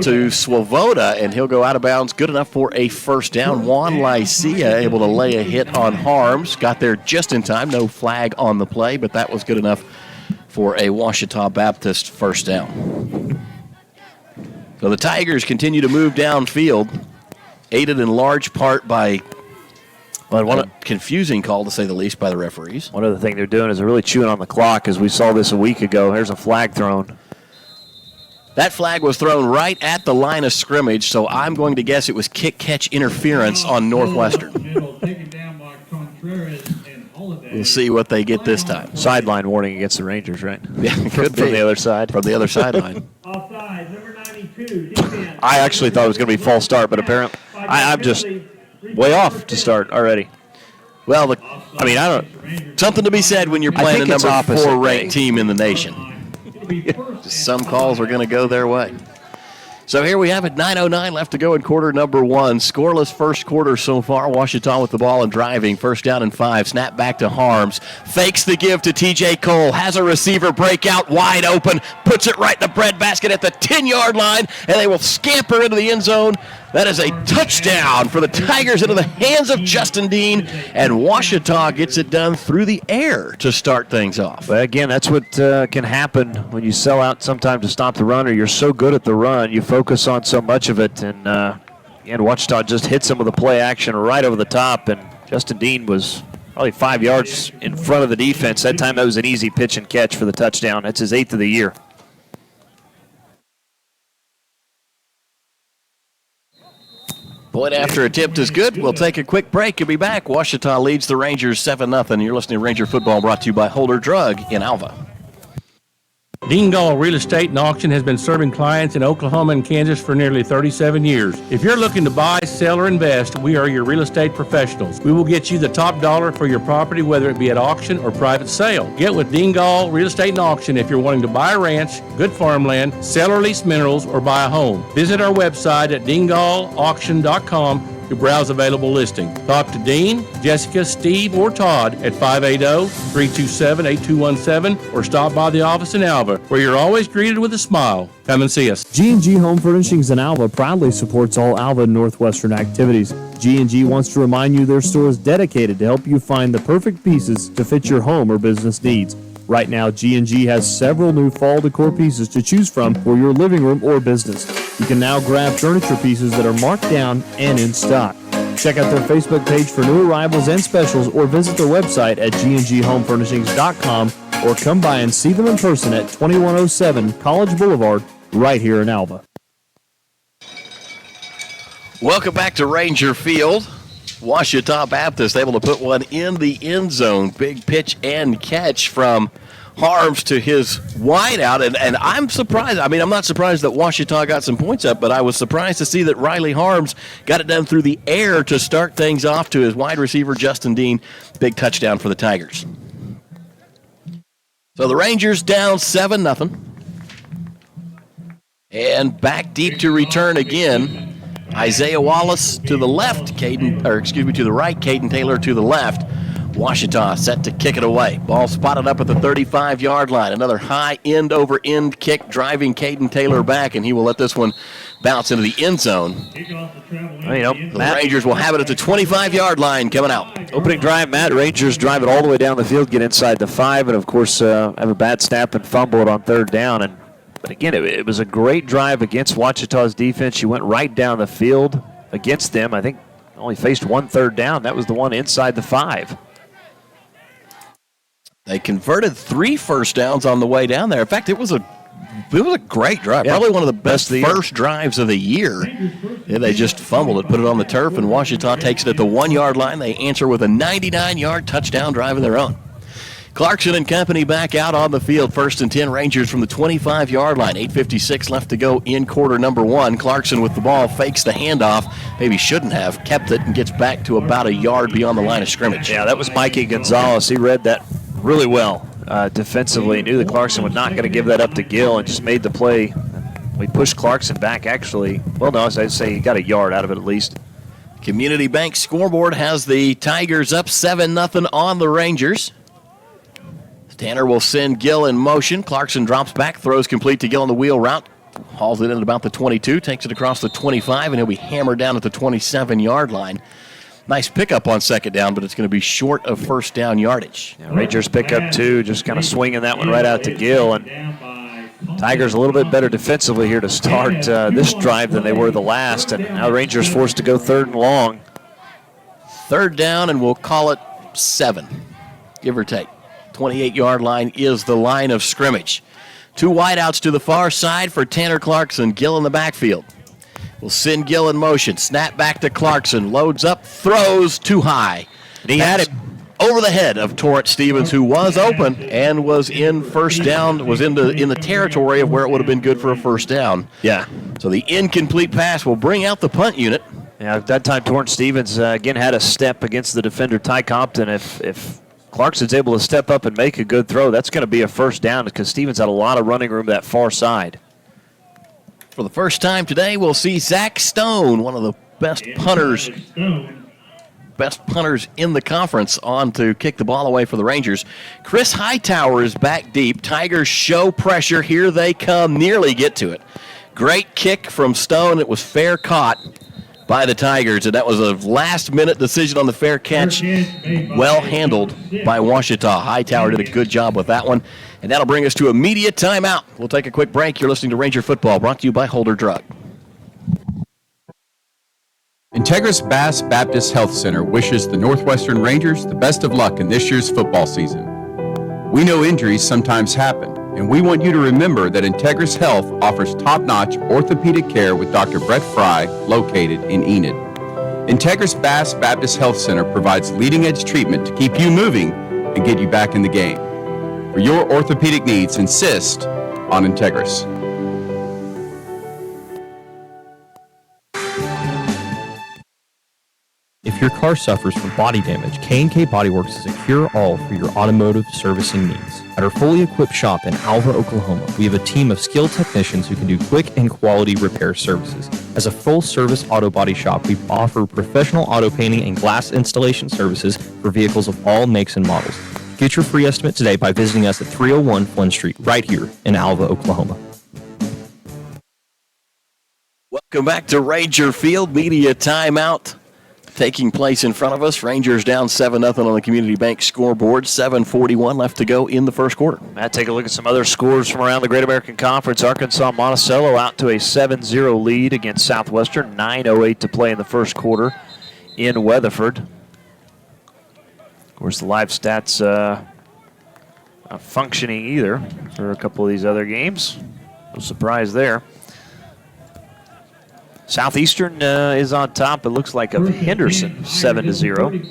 to Swoboda, and he'll go out of bounds. Good enough for a first down. Juan Lycia able to lay a hit on Harms. Got there just in time. No flag on the play, but that was good enough for a Ouachita Baptist first down. So the Tigers continue to move downfield, aided in large part by a confusing call, to say the least, by the referees. One other thing they're doing is they're really chewing on the clock, as we saw this a week ago. There's a flag thrown. That flag was thrown right at the line of scrimmage, so I'm going to guess it was kick-catch interference on Northwestern. We'll see what they get this time. Sideline warning against the Rangers, right? Yeah, from the other side. From the other sideline. Offside, number 92, defense. I actually thought it was going to be false start, but apparently I'm just way off to start already. Well, I don't. Something to be said when you're playing a number 4 ranked team in the nation. Just some calls are going to go their way. So here we have it, 9:09 left to go in quarter number 1. Scoreless first quarter so far. Ouachita with the ball and driving. First down and 5. Snap back to Harms. Fakes the give to TJ Cole. Has a receiver breakout wide open. Puts it right in the breadbasket at the 10-yard line. And they will scamper into the end zone. That is a touchdown for the Tigers into the hands of Justin Dean. And Ouachita gets it done through the air to start things off. But again, that's what can happen when you sell out sometimes to stop the run, or you're so good at the run, you focus on so much of it. And Ouachita just hits him with a play action right over the top. And Justin Dean was probably 5 yards in front of the defense. That time that was an easy pitch and catch for the touchdown. That's his 8th of the year. Point after attempt is good. We'll take a quick break and be back. Ouachita leads the Rangers 7-0. You're listening to Ranger Football, brought to you by Holder Drug in Alva. Dean Gall Real Estate and Auction has been serving clients in Oklahoma and Kansas for nearly 37 years. If you're looking to buy, sell, or invest, we are your real estate professionals. We will get you the top dollar for your property, whether it be at auction or private sale. Get with Dean Gall Real Estate and Auction if you're wanting to buy a ranch, good farmland, sell or lease minerals, or buy a home. Visit our website at deangallauction.com to browse available listings. Talk to Dean, Jessica, Steve, or Todd at 580-327-8217 or stop by the office in Alva, where you're always greeted with a smile. Come and see us. G&G Home Furnishings in Alva proudly supports all Alva and Northwestern activities. G&G wants to remind you their store is dedicated to help you find the perfect pieces to fit your home or business needs. Right now, G&G has several new fall decor pieces to choose from for your living room or business. You can now grab furniture pieces that are marked down and in stock. Check out their Facebook page for new arrivals and specials, or visit their website at gnghomefurnishings.com, or come by and see them in person at 2107 College Boulevard, right here in Alva. Welcome back to Ranger Field. Ouachita Baptist able to put one in the end zone. Big pitch and catch from Harms to his wideout. And I'm surprised. I mean, I'm not surprised that Ouachita got some points up, but I was surprised to see that Riley Harms got it done through the air to start things off to his wide receiver, Justin Dean. Big touchdown for the Tigers. So the Rangers down 7-0. And back deep to return again. Isaiah Wallace to the left, to the right, Caden Taylor to the left. Ouachita set to kick it away. Ball spotted up at the 35-yard line. Another high end-over-end kick driving Caden Taylor back, and he will let this one bounce into the end zone. The Rangers will have it at the 25-yard line coming out. Opening drive, Matt. Rangers drive it all the way down the field, get inside the 5, and, of course, have a bad snap and fumble it on third down. But again, it was a great drive against Ouachita's defense. You went right down the field against them. I think only faced one third down. That was the one inside the 5. They converted 3 first downs on the way down there. In fact, it was a It was a great drive. Yeah. Probably one of the best of the first drives of the year. And they just fumbled it, put it on the turf, and Ouachita takes it at the 1-yard line. They answer with a 99-yard touchdown drive of their own. Clarkson and company back out on the field. 1st and 10, Rangers from the 25-yard line. 8:56 left to go in quarter number 1. Clarkson with the ball, fakes the handoff. Maybe shouldn't have, kept it, and gets back to about a yard beyond the line of scrimmage. Yeah, that was Mikey Gonzalez. He read that really well defensively. He knew that Clarkson was not going to give that up to Gill and just made the play. We pushed Clarkson back, actually. Well, no, I'd say he got a yard out of it at least. Community Bank scoreboard has the Tigers up 7-0 on the Rangers. Tanner will send Gill in motion. Clarkson drops back, throws complete to Gill on the wheel route. Hauls it in at about the 22, takes it across the 25, and he'll be hammered down at the 27-yard line. Nice pickup on second down, but it's going to be short of first down yardage. Yeah, Rangers pick up 2, just kind of swinging that one right out to Gill. And Tigers a little bit better defensively here to start this drive than they were the last. And now Rangers forced to go 3rd and long. 3rd down, and we'll call it 7, give or take. 28-yard line is the line of scrimmage. 2 wideouts to the far side for Tanner Clarkson. Gill in the backfield. We'll send Gill in motion. Snap back to Clarkson. Loads up, throws too high. And he had it over the head of Torrance Stevens, who was open and was in first down, was in the territory of where it would have been good for a first down. Yeah. So the incomplete pass will bring out the punt unit. Yeah, at that time, Torrance Stevens, again, had a step against the defender, Ty Compton. If Clarkson's able to step up and make a good throw, that's going to be a first down because Stevens had a lot of running room that far side. For the first time today, we'll see Zach Stone, one of the best punters in the conference, on to kick the ball away for the Rangers. Chris Hightower is back deep. Tigers show pressure. Here they come. Nearly get to it. Great kick from Stone. It was fair caught by the Tigers, and that was a last-minute decision on the fair catch. Well handled by Ouachita. Hightower did a good job with that one, and that'll bring us to immediate timeout. We'll take a quick break. You're listening to Ranger Football, brought to you by Holder Drug. Integris Bass Baptist Health Center wishes the Northwestern Rangers the best of luck in this year's football season. We know injuries sometimes happen, and we want you to remember that Integris Health offers top-notch orthopedic care with Dr. Brett Fry, located in Enid. Integris Bass Baptist Health Center provides leading-edge treatment to keep you moving and get you back in the game. For your orthopedic needs, insist on Integris. If your car suffers from body damage, K&K Body Works is a cure-all for your automotive servicing needs. At our fully equipped shop in Alva, Oklahoma, we have a team of skilled technicians who can do quick and quality repair services. As a full-service auto body shop, we offer professional auto painting and glass installation services for vehicles of all makes and models. Get your free estimate today by visiting us at 301 Flynn Street, right here in Alva, Oklahoma. Welcome back to Ranger Field. Media timeout taking place in front of us. Rangers down 7-0 on the Community Bank scoreboard. 7:41 left to go in the first quarter. Matt, take a look at some other scores from around the Great American Conference. Arkansas Monticello out to a 7-0 lead against Southwestern. 9:08 to play in the first quarter in Weatherford. Of course, the live stats not functioning either for a couple of these other games. No surprise there. Southeastern is on top, it looks like, of Henderson, 7-0.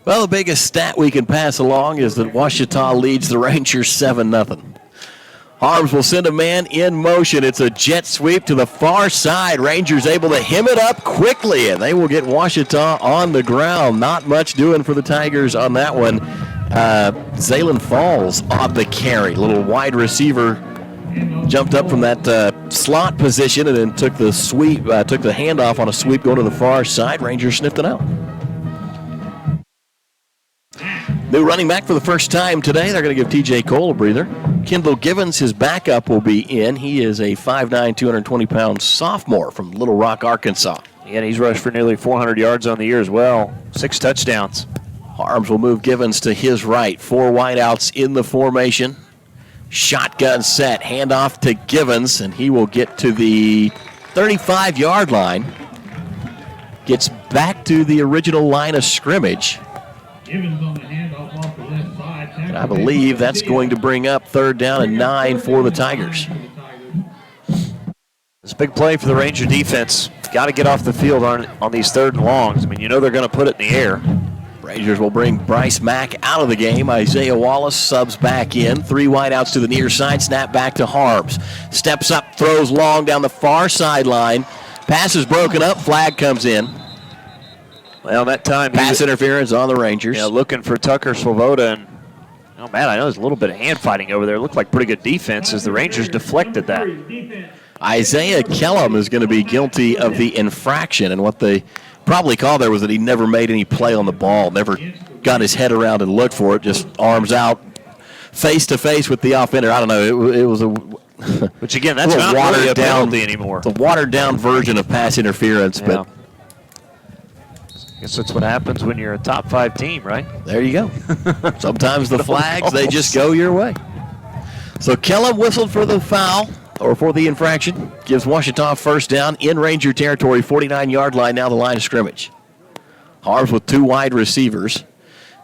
Well, the biggest stat we can pass along is that Ouachita leads the Rangers 7-0. Harms will send a man in motion. It's a jet sweep to the far side. Rangers able to hem it up quickly, and they will get Ouachita on the ground. Not much doing for the Tigers on that one. Zaylen Falls on the carry. Little wide receiver jumped up from that slot position and then took the sweep, took the handoff on a sweep going to the far side. Rangers sniffed it out. New running back for the first time today. They're going to give T.J. Cole a breather. Kendall Givens, his backup, will be in. He is a 5'9", 220-pound sophomore from Little Rock, Arkansas. Yeah, he's rushed for nearly 400 yards on the year as well. 6 touchdowns. Harms will move Givens to his right. 4 wideouts in the formation. Shotgun set. Handoff to Givens, and he will get to the 35-yard line. Gets back to the original line of scrimmage. Givens on the handoff off the left side. And I believe that's going to bring up 3rd down and 9 for the Tigers. It's a big play for the Ranger defense. Got to get off the field on these 3rd and longs. I mean, you know they're going to put it in the air. Rangers will bring Bryce Mack out of the game. Isaiah Wallace subs back in. 3 wideouts to the near side. Snap back to Harms. Steps up, throws long down the far sideline. Pass is broken up. Flag comes in. Well, that time pass interference on the Rangers. Yeah, looking for Tucker Swoboda. And, oh, man, I know there's a little bit of hand fighting over there. It looked like pretty good defense as the Rangers deflected that. Isaiah Kellum is going to be guilty of the infraction, and what they probably called there was that he never made any play on the ball, never got his head around and looked for it, just arms out, face-to-face with the offender. I don't know, it was a... Which, again, that's not really a penalty anymore. The watered-down version of pass interference, yeah. But... I guess that's what happens when you're a top 5 team, right? There you go. Sometimes the flags, they just go your way. So Kellum whistled for the foul, or for the infraction, gives Ouachita 1st down in Ranger territory, 49-yard line, now the line of scrimmage. Harms with 2 wide receivers.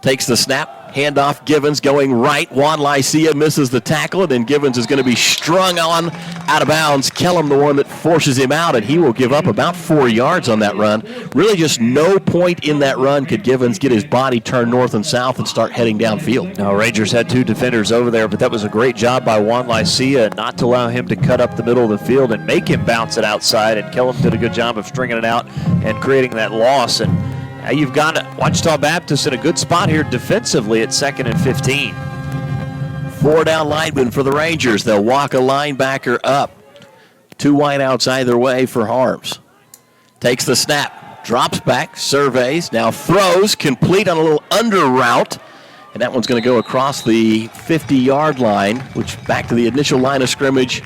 Takes the snap, handoff, Givens going right. Juan Lycia misses the tackle, and then Givens is going to be strung on out of bounds. Kellum the one that forces him out, and he will give up about 4 yards on that run. Really just no point in that run could Givens get his body turned north and south and start heading downfield. No, Rangers had 2 defenders over there, but that was a great job by Juan Lycia not to allow him to cut up the middle of the field and make him bounce it outside, and Kellum did a good job of stringing it out and creating that loss. And you've got Ouachita Baptist in a good spot here defensively at 2nd and 15. 4 down linemen for the Rangers. They'll walk a linebacker up. 2 wideouts either way for Harms. Takes the snap, drops back, surveys, now throws, complete on a little under route. And that one's going to go across the 50-yard line, which back to the initial line of scrimmage,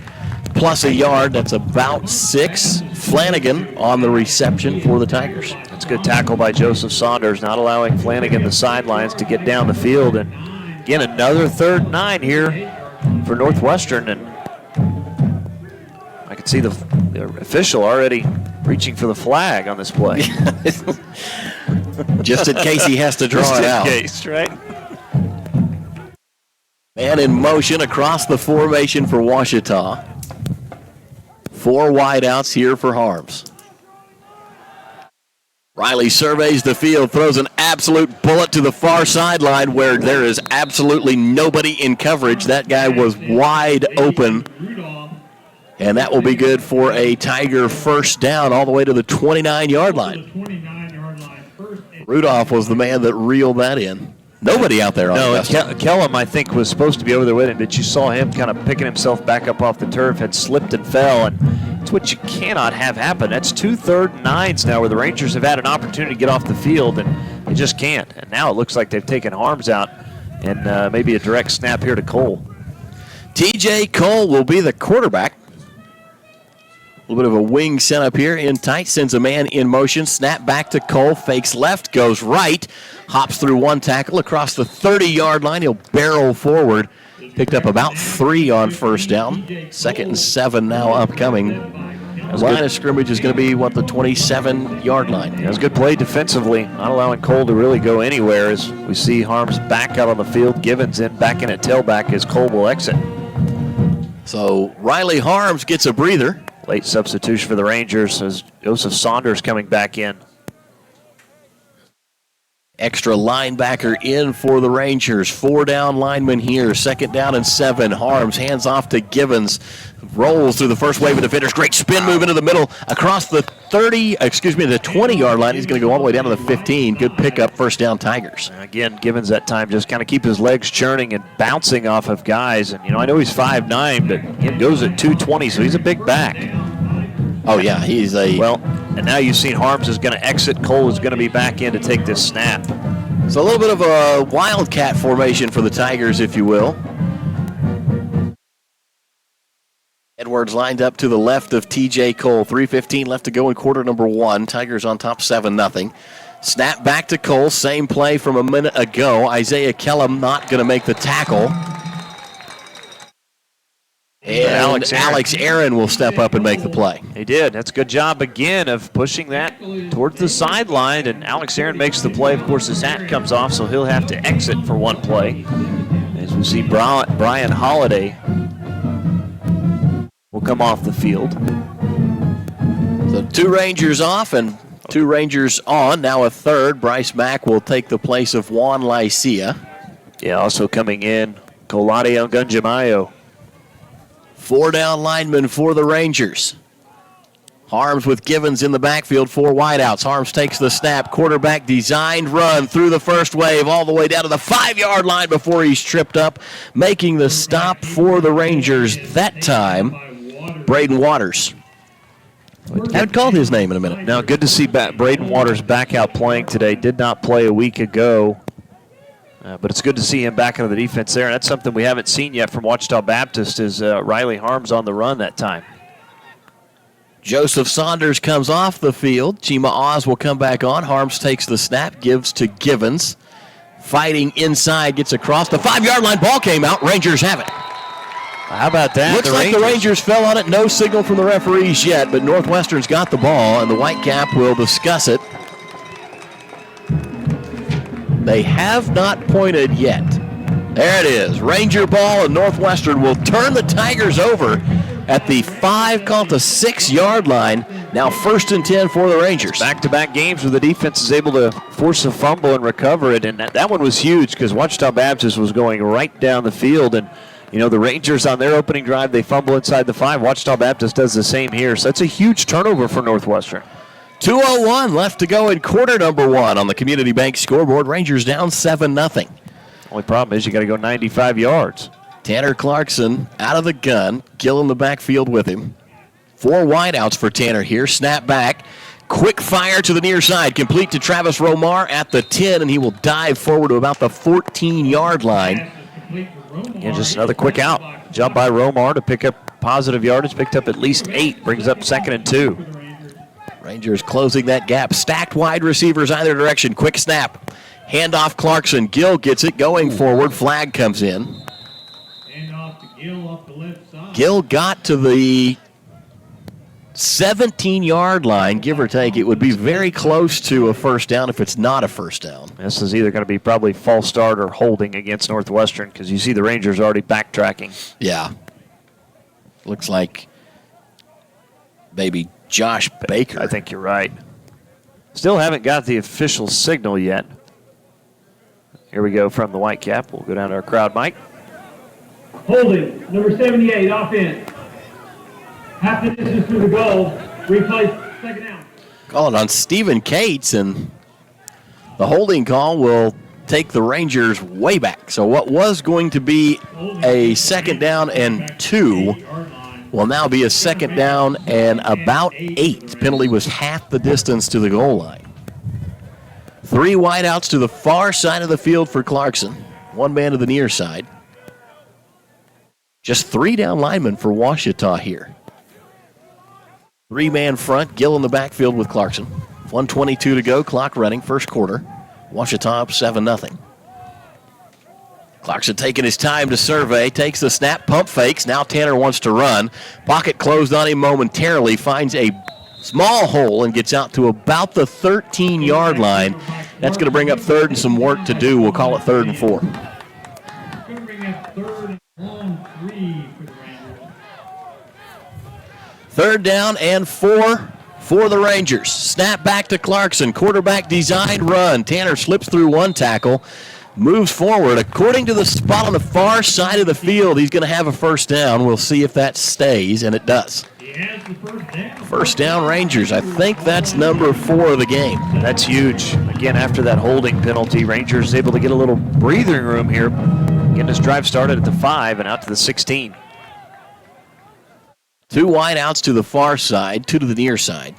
plus a yard. That's about 6. Flanagan on the reception for the Tigers. That's a good tackle by Joseph Saunders, not allowing Flanagan the sidelines to get down the field. And again, another 3rd and 9 here for Northwestern. And I can see the official already reaching for the flag on this play. Just in case he has to draw it out. Just in case, right? Man in motion across the formation for Ouachita. 4 wideouts here for Harms. Riley surveys the field, throws an absolute bullet to the far sideline where there is absolutely nobody in coverage. That guy was wide open. And that will be good for a Tiger 1st down all the way to the 29-yard line. Rudolph was the man that reeled that in. Nobody out there on the Kellum, I think, was supposed to be over there with him, but you saw him kind of picking himself back up off the turf, had slipped and fell, and it's what you cannot have happen. That's 2 3rd and 9s now where the Rangers have had an opportunity to get off the field, and they just can't. And now it looks like they've taken Harms out, and maybe a direct snap here to Cole. TJ Cole will be the quarterback. A little bit of a wing set up here in tight, sends a man in motion, snap back to Cole, fakes left, goes right, hops through 1 tackle across the 30-yard line. He'll barrel forward, picked up about 3 on 1st down. 2nd and 7 now upcoming. The line of scrimmage is going to be, the 27-yard line. It was a good play defensively, not allowing Cole to really go anywhere as we see Harms back out on the field. Givens back in at tailback as Cole will exit. So Riley Harms gets a breather. Late substitution for the Rangers as Joseph Saunders coming back in. Extra linebacker in for the Rangers. 4 down linemen here. 2nd down and 7. Harms hands off to Givens. Rolls through the first wave of defenders. Great spin move into the middle across the 20-yard line. He's going to go all the way down to the 15. Good pickup, 1st down Tigers. Again, Givens that time just kind of keep his legs churning and bouncing off of guys. And, I know he's 5'9", but he goes at 220, so he's a big back. Oh, yeah, he's a... Well, and now you've seen Harms is going to exit. Cole is going to be back in to take this snap. So a little bit of a wildcat formation for the Tigers, if you will. Edwards lined up to the left of TJ Cole. 3:15 left to go in quarter number 1. Tigers on top 7-0. Snap back to Cole. Same play from a minute ago. Isaiah Kellum not going to make the tackle. And Alex Aaron will step up and make the play. He did. That's a good job again of pushing that towards the sideline. And Alex Aaron makes the play. Of course, his hat comes off, so he'll have to exit for 1 play. So you see Brian Holiday will come off the field. So 2 Rangers off and 2 Rangers on. Now a third. Bryce Mack will take the place of Juan Lycia. Yeah, also coming in, Kolade Ongunjamayo. 4 down linemen for the Rangers. Harms with Givens in the backfield, 4 wideouts. Harms takes the snap. Quarterback designed run through the first wave all the way down to the 5-yard line before he's tripped up, making the stop for the Rangers that time, Braden Waters. Haven't called his name in a minute. Now, good to see Braden Waters back out playing today. Did not play a week ago, but it's good to see him back into the defense there. And that's something we haven't seen yet from Ouachita Baptist is Riley Harms on the run that time. Joseph Saunders comes off the field. Chima Oz will come back on. Harms takes the snap, gives to Givens. Fighting inside, gets across the 5-yard line. Ball came out. Rangers have it. How about that? Looks like the Rangers fell on it. No signal from the referees yet, but Northwestern's got the ball, and the Whitecap will discuss it. They have not pointed yet. There it is. Ranger ball, and Northwestern will turn the Tigers over at the 6-yard line. Now 1st and 10 for the Rangers. Back-to-back games where the defense is able to force a fumble and recover it, and that one was huge because Ouachita Baptist was going right down the field, and the Rangers on their opening drive, they fumble inside the 5. Ouachita Baptist does the same here, so that's a huge turnover for Northwestern. 2:01 left to go in quarter number 1 on the Community Bank scoreboard. Rangers down 7-0. Only problem is you got to go 95 yards. Tanner Clarkson out of the gun. Gill in the backfield with him. 4 wideouts for Tanner here. Snap back. Quick fire to the near side. Complete to Travis Romar at the 10, and he will dive forward to about the 14-yard line. Yeah, just another quick out. Jump by Romar to pick up positive yardage. Picked up at least 8. Brings up 2nd and 2. Rangers closing that gap. Stacked wide receivers either direction. Quick snap. Handoff Clarkson. Gill gets it going forward. Flag comes in. Gill got to the 17-yard line, give or take. It would be very close to a first down if it's not a first down. This is either going to be probably false start or holding against Northwestern because you see the Rangers already backtracking. Yeah. Looks like maybe Josh Baker. I think you're right. Still haven't got the official signal yet. Here we go from the Whitecap. We'll go down to our crowd mic. Holding, number 78, offense. Half the distance to the goal. Replace 2nd down. Call it on Stephen Cates, and the holding call will take the Rangers way back. So what was going to be a 2nd down and 2 will now be a 2nd down and about 8. Penalty was half the distance to the goal line. 3 wideouts to the far side of the field for Clarkson. 1 man to the near side. Just 3 down linemen for Ouachita here. 3-man front, Gill in the backfield with Clarkson. 1:22 to go, clock running, first quarter. Ouachita up 7-0. Clarkson taking his time to survey, takes the snap, pump fakes. Now Tanner wants to run. Pocket closed on him momentarily, finds a small hole and gets out to about the 13-yard line. That's going to bring up 3rd and some work to do. We'll call it 3rd and 4. Going to bring up 3rd and long 3 for the Rangers. 3rd down and 4 for the Rangers. Snap back to Clarkson. Quarterback designed run. Tanner slips through 1 tackle, moves forward. According to the spot on the far side of the field, he's going to have a first down. We'll see if that stays, and it does. First down Rangers. I think that's number 4 of the game. That's huge. Again, after that holding penalty, Rangers able to get a little breathing room here. Getting this drive started at the 5 and out to the 16. 2 wideouts to the far side, 2 to the near side.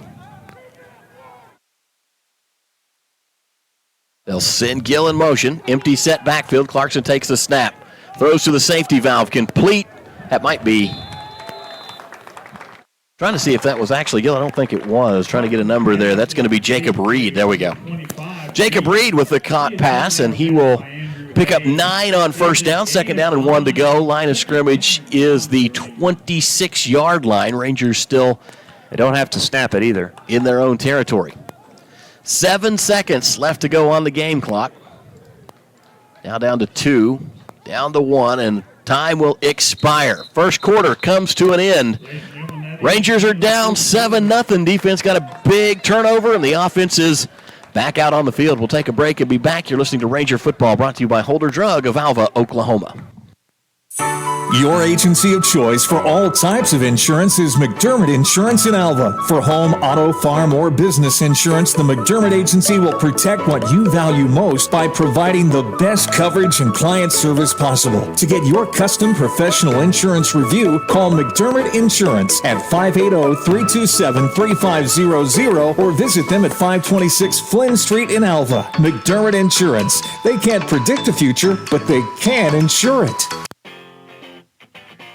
They'll send Gill in motion. Empty set backfield. Clarkson takes the snap. Throws to the safety valve. Complete. That might be. Trying to see if that was actually Gill. I don't think it was. Trying to get a number there. That's going to be Jacob Reed. There we go. Jacob Reed with the caught pass, and he will pick up 9 on first down. 2nd down and 1 to go. Line of scrimmage is the 26-yard line. Rangers still. They don't have to snap it either. In their own territory. 7 seconds left to go on the game clock. Now down to 2. Down to 1, and time will expire. First quarter comes to an end. Rangers are down 7-0. Defense got a big turnover, and the offense is back out on the field. We'll take a break and be back. You're listening to Ranger Football, brought to you by Holder Drug of Alva, Oklahoma. Your agency of choice for all types of insurance is McDermott Insurance in Alva. For home, auto, farm, or business insurance, the McDermott Agency will protect what you value most by providing the best coverage and client service possible. To get your custom professional insurance review, call McDermott Insurance at 580-327-3500 or visit them at 526 Flynn Street in Alva. McDermott Insurance. They can't predict the future, but they can insure it.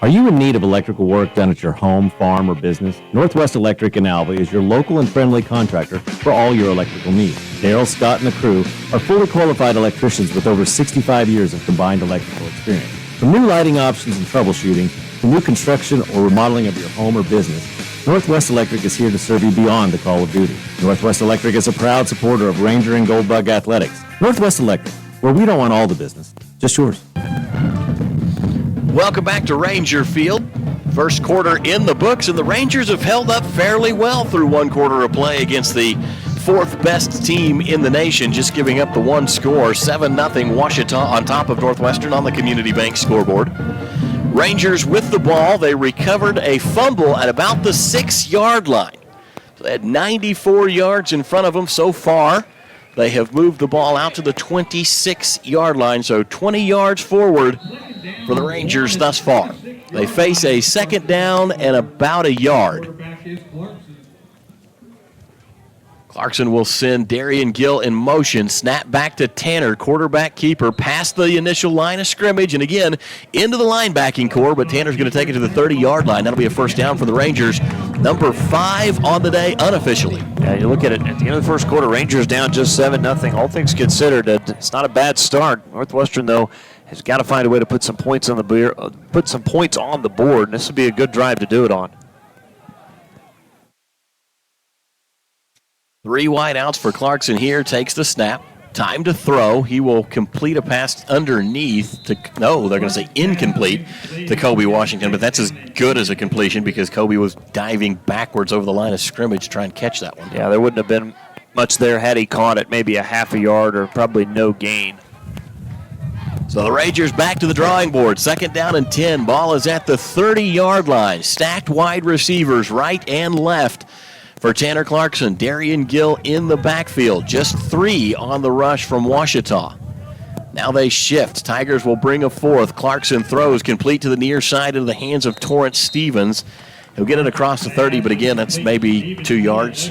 Are you in need of electrical work done at your home, farm, or business? Northwest Electric in Alva is your local and friendly contractor for all your electrical needs. Daryl, Scott, and the crew are fully qualified electricians with over 65 years of combined electrical experience. From new lighting options and troubleshooting to new construction or remodeling of your home or business, Northwest Electric is here to serve you beyond the call of duty. Northwest Electric is a proud supporter of Ranger and Goldbug athletics. Northwest Electric, where we don't want all the business, just yours. Welcome back to Ranger Field. First quarter in the books, and the Rangers have held up fairly well through one quarter of play against the fourth best team in the nation, just giving up the one score, 7-0 Ouachita on top of Northwestern on the Community Bank scoreboard. Rangers with the ball, they recovered a fumble at about the 6-yard line. So they had 94 yards in front of them so far. They have moved the ball out to the 26-yard line, so 20 yards forward for the Rangers thus far. They face a second down and about a yard. Clarkson will send Darian Gill in motion. Snap back to Tanner, quarterback keeper, past the initial line of scrimmage, and again into the linebacking core, but Tanner's going to take it to the 30-yard line. That'll be a first down for the Rangers. Number 5 on the day unofficially. Yeah, you look at it, at the end of the first quarter, Rangers down just 7-0. All things considered, it's not a bad start. Northwestern, though, has got to find a way to put some points on the board, and this would be a good drive to do it on. 3 wide outs for Clarkson here. Takes the snap. Time to throw. He will complete a pass underneath to, no, they're going to say incomplete to Kobe Washington, but that's as good as a completion because Kobe was diving backwards over the line of scrimmage to try and catch that one. Yeah, there wouldn't have been much there had he caught it, maybe a half a yard or probably no gain. So the Rangers back to the drawing board. Second down and 10. Ball is at the 30-yard line. Stacked wide receivers right and left for Tanner Clarkson. Darian Gill in the backfield. Just 3 on the rush from Ouachita. Now they shift. Tigers will bring a fourth. Clarkson throws complete to the near side into the hands of Torrance Stevens. He'll get it across the 30, but again, that's maybe 2 yards.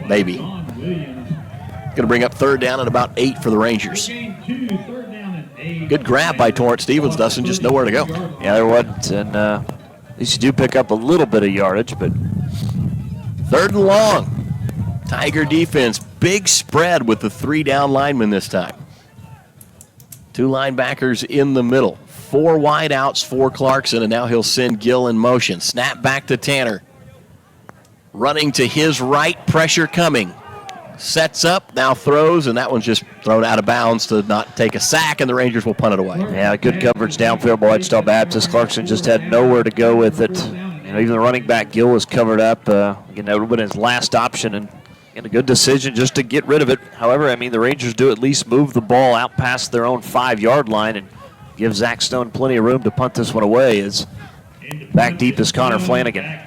Maybe. Going to bring up third down and about 8 for the Rangers. Good grab by Torrance Stevens, Dustin, just nowhere to go. Yeah, there wasn't, and at least you do pick up a little bit of yardage, but... Third and long. Tiger defense, big spread with the 3 down linemen this time. 2 linebackers in the middle. 4 wide outs for Clarkson, and now he'll send Gill in motion. Snap back to Tanner. Running to his right, pressure coming. Sets up, now throws, and that one's just thrown out of bounds to not take a sack, and the Rangers will punt it away. Yeah, good coverage downfield by Ouachita Baptist. Clarkson just had nowhere to go with it. Even the running back, Gill, was covered up. Again, that would have been his last option, and a good decision just to get rid of it. However, I mean, the Rangers do at least move the ball out past their own 5-yard line and give Zach Stone plenty of room to punt this one away. As back deep is Connor Flanagan.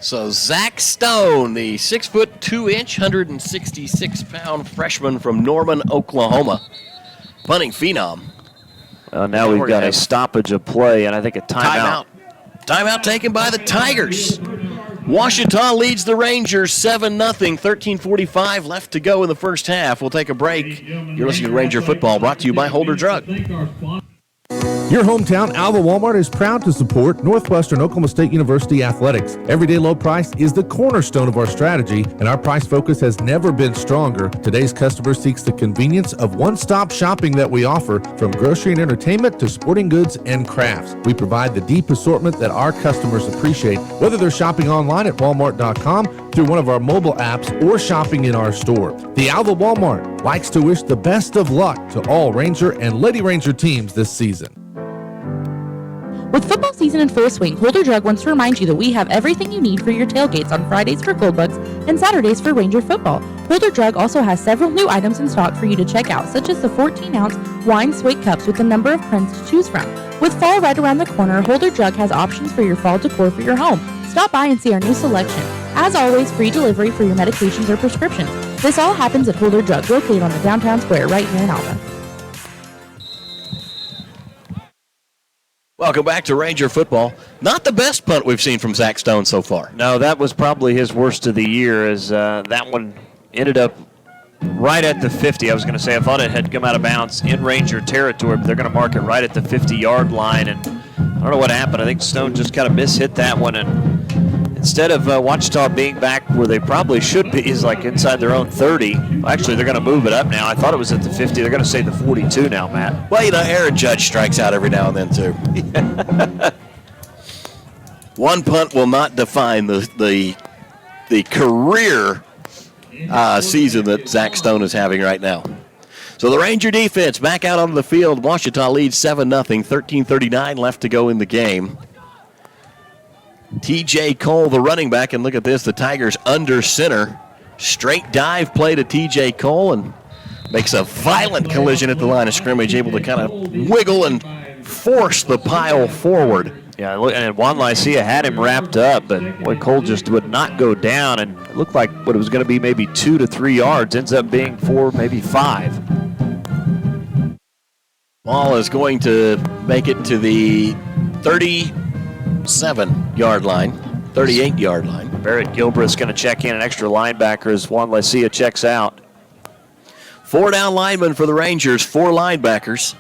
So Zach Stone, the 6'2", 166-pound freshman from Norman, Oklahoma, punting phenom. Now we've got a stoppage of play, and I think a timeout. Timeout taken by the Tigers. Ouachita leads the Rangers 7-0, 13:45 left to go in the first half. We'll take a break. You're listening to Ranger Football, brought to you by Holder Drug. Your hometown Alva Walmart is proud to support Northwestern Oklahoma State University athletics. Everyday low price is the cornerstone of our strategy, and our price focus has never been stronger. Today's customer seeks the convenience of one-stop shopping that we offer, from grocery and entertainment to sporting goods and crafts. We provide the deep assortment that our customers appreciate, whether they're shopping online at walmart.com, through one of our mobile apps, or shopping in our store. The Alva Walmart, likes to wish the best of luck to all Ranger and Lady Ranger teams this season. With football season in full swing, Holder Drug wants to remind you that we have everything you need for your tailgates on Fridays for Goldbugs and Saturdays for Ranger football. Holder Drug also has several new items in stock for you to check out, such as the 14-ounce wine swig cups with a number of prints to choose from. With fall right around the corner, Holder Drug has options for your fall decor for your home. Stop by and see our new selection. As always, free delivery for your medications or prescriptions. This all happens at Holder Drug, located on the downtown square right here in Alva. Welcome back to Ranger football. Not the best punt we've seen from Zach Stone so far. No, that was probably his worst of the year, as that one ended up right at the 50. I was going to say, I thought it had come out of bounds in Ranger territory, but they're going to mark it right at the 50-yard line. And I don't know what happened. I think Stone just kind of mishit that one. And instead of Ouachita being back where they probably should be, is like inside their own 30. Actually, they're going to move it up now. I thought it was at the 50. They're going to say the 42 now, Matt. Well, Aaron Judge strikes out every now and then, too. One punt will not define the career season that Zach Stone is having right now. So the Ranger defense back out onto the field. Ouachita leads 7-0, 13:39 left to go in the game. T.J. Cole, the running back, and look at this, the Tigers under center. Straight dive play to T.J. Cole and makes a violent collision at the line of scrimmage, able to kind of wiggle and force the pile forward. Yeah, and Juan Lycia had him wrapped up, but Cole just would not go down, and it looked like what it was going to be maybe 2 to 3 yards ends up being 4, maybe 5. Ball is going to make it to the 37-yard line, 38-yard line. Barrett Gilbreth's going to check in, an extra linebacker as Juan Lycia checks out. 4 down linemen for the Rangers, 4 linebackers.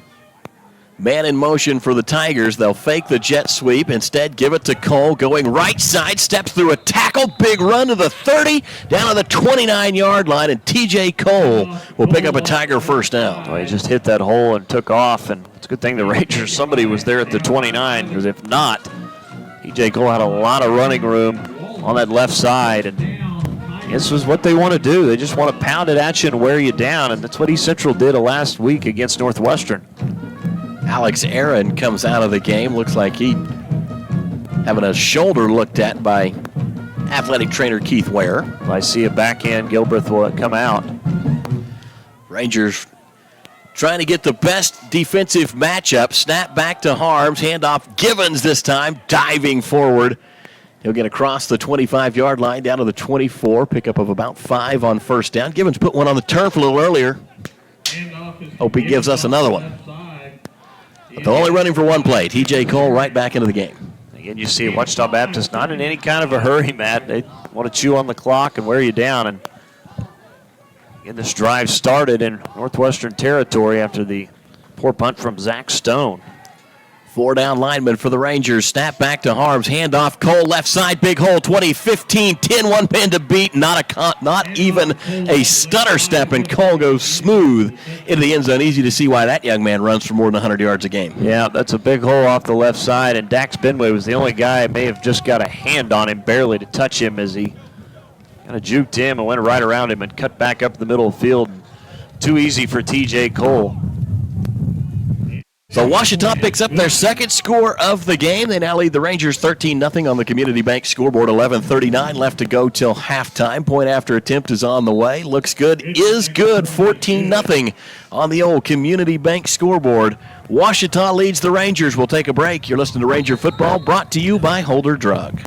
Man in motion for the Tigers. They'll fake the jet sweep. Instead, give it to Cole. Going right side, steps through a tackle. Big run to the 30, down to the 29-yard line, and T.J. Cole will pick up a Tiger first down. Well, he just hit that hole and took off, and it's a good thing the Rangers, somebody was there at the 29, because if not, T.J. Cole had a lot of running room on that left side, and this was what they want to do. They just want to pound it at you and wear you down, and that's what East Central did last week against Northwestern. Alex Aaron comes out of the game. Looks like he having a shoulder looked at by athletic trainer Keith Ware. I see a backhand. Gilbreth will come out. Rangers trying to get the best defensive matchup. Snap back to Harms. Handoff Givens this time, diving forward. He'll get across the 25-yard line down to the 24. Pickup of about 5 on first down. Givens put one on the turf a little earlier. Hope he gives us another one. But they're only running for one play. T.J. Cole right back into the game. Again, you see Ouachita Baptist not in any kind of a hurry, Matt. They want to chew on the clock and wear you down. And again, this drive started in Northwestern territory after the poor punt from Zach Stone. 4 down lineman for the Rangers. Snap back to Harms. Handoff Cole left side. Big hole. 20, 15, 10. One man to beat. Not even a stutter step. And Cole goes smooth into the end zone. Easy to see why that young man runs for more than 100 yards a game. Yeah, that's a big hole off the left side. And Dax Benway was the only guy who may have just got a hand on him barely to touch him as he kind of juked him and went right around him and cut back up the middle of the field. Too easy for T.J. Cole. So Ouachita picks up their second score of the game. They now lead the Rangers 13-0 on the Community Bank scoreboard. 11:39 left to go till halftime. Point after attempt is on the way. Looks good, is good. 14-0 on the old Community Bank scoreboard. Ouachita leads the Rangers. We'll take a break. You're listening to Ranger Football, brought to you by Holder Drug.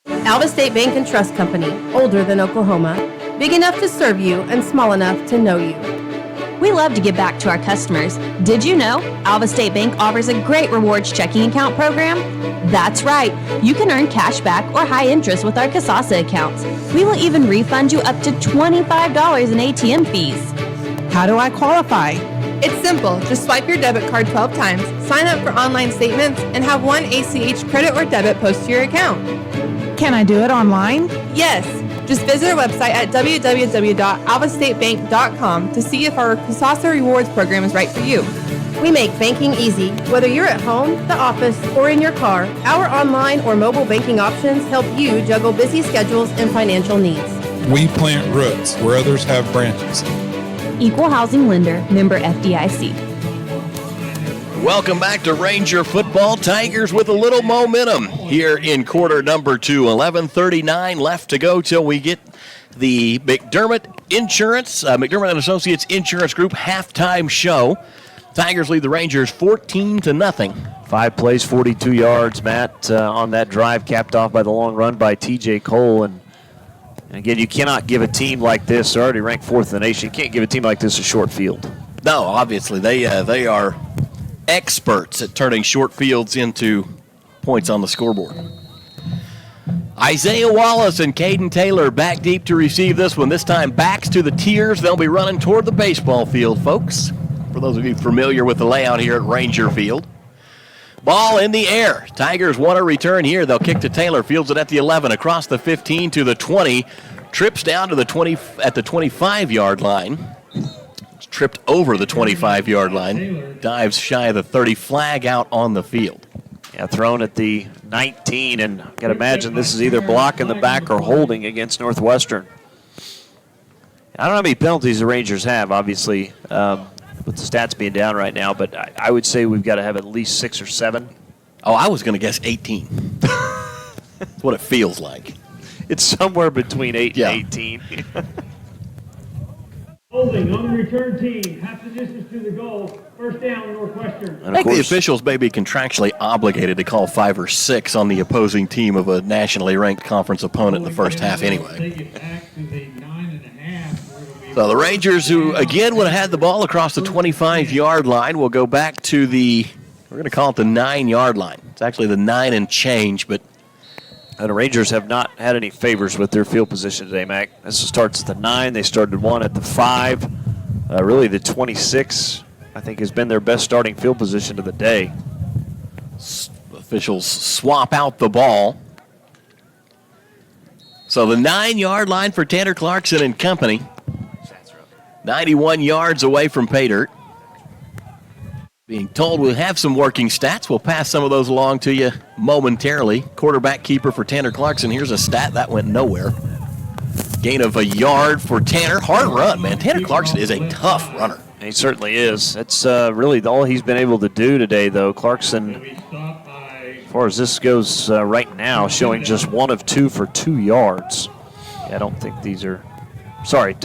Alva State Bank and Trust Company, older than Oklahoma, big enough to serve you and small enough to know you. We love to give back to our customers. Did you know Alva State Bank offers a great rewards checking account program? That's right. You can earn cash back or high interest with our Kasasa accounts. We will even refund you up to $25 in ATM fees. How do I qualify? It's simple. Just swipe your debit card 12 times, sign up for online statements, and have one ACH credit or debit post to your account. Can I do it online? Yes. Just visit our website at www.alvastatebank.com to see if our Kasasa Rewards program is right for you. We make banking easy. Whether you're at home, the office, or in your car, our online or mobile banking options help you juggle busy schedules and financial needs. We plant roots where others have branches. Equal housing lender, member FDIC. Welcome back to Ranger football. Tigers with a little momentum here in quarter number 2. 11:39 left to go till we get the McDermott and Associates Insurance Group halftime show. Tigers lead the Rangers 14-0. 5 plays, 42 yards, Matt, on that drive, capped off by the long run by T.J. Cole. And again, you cannot give a team like this, they're already ranked 4th in the nation, you can't give a team like this a short field. No, obviously. They are experts at turning short fields into points on the scoreboard. Isaiah Wallace and Caden Taylor back deep to receive this one. This time backs to the tiers. They'll be running toward the baseball field, folks. For those of you familiar with the layout here at Ranger Field. Ball in the air. Tigers want a return here. They'll kick to Taylor. Fields it at the 11, across the 15 to the 20. Trips down to the 20 at the 25-yard line. Tripped over the 25-yard line. Dives shy of the 30. Flag out on the field. Yeah, thrown at the 19, and I can imagine this is either block in the back or holding against Northwestern. I don't know how many penalties the Rangers have, obviously, with the stats being down right now, but I would say we've got to have at least 6 or 7. Oh, I was going to guess 18. That's what it feels like. It's somewhere between 8 and 18. Holding on the return team, half the distance to the goal, first down, Northwestern. I think the officials may be contractually obligated to call 5 or 6 on the opposing team of a nationally ranked conference opponent in the first half anyway. So the Rangers, who again would have had the ball across the 25-yard line, will go back to we're going to call it the 9-yard line. It's actually the 9 and change, but the Rangers have not had any favors with their field position today, Mac. This starts at the 9. They started one at the 5. Really, the 26, I think, has been their best starting field position of the day. Officials swap out the ball. So the 9-yard line for Tanner Clarkson and company. 91 yards away from pay dirt. Being told we'll have some working stats. We'll pass some of those along to you momentarily. Quarterback keeper for Tanner Clarkson. Here's a stat that went nowhere. Gain of a yard for Tanner. Hard run, man. Tanner Clarkson is a tough runner. He certainly is. That's really all he's been able to do today, though. Clarkson, as far as this goes right now, showing just 1 of 2 for 2 yards. Yeah, I don't think these are... Sorry,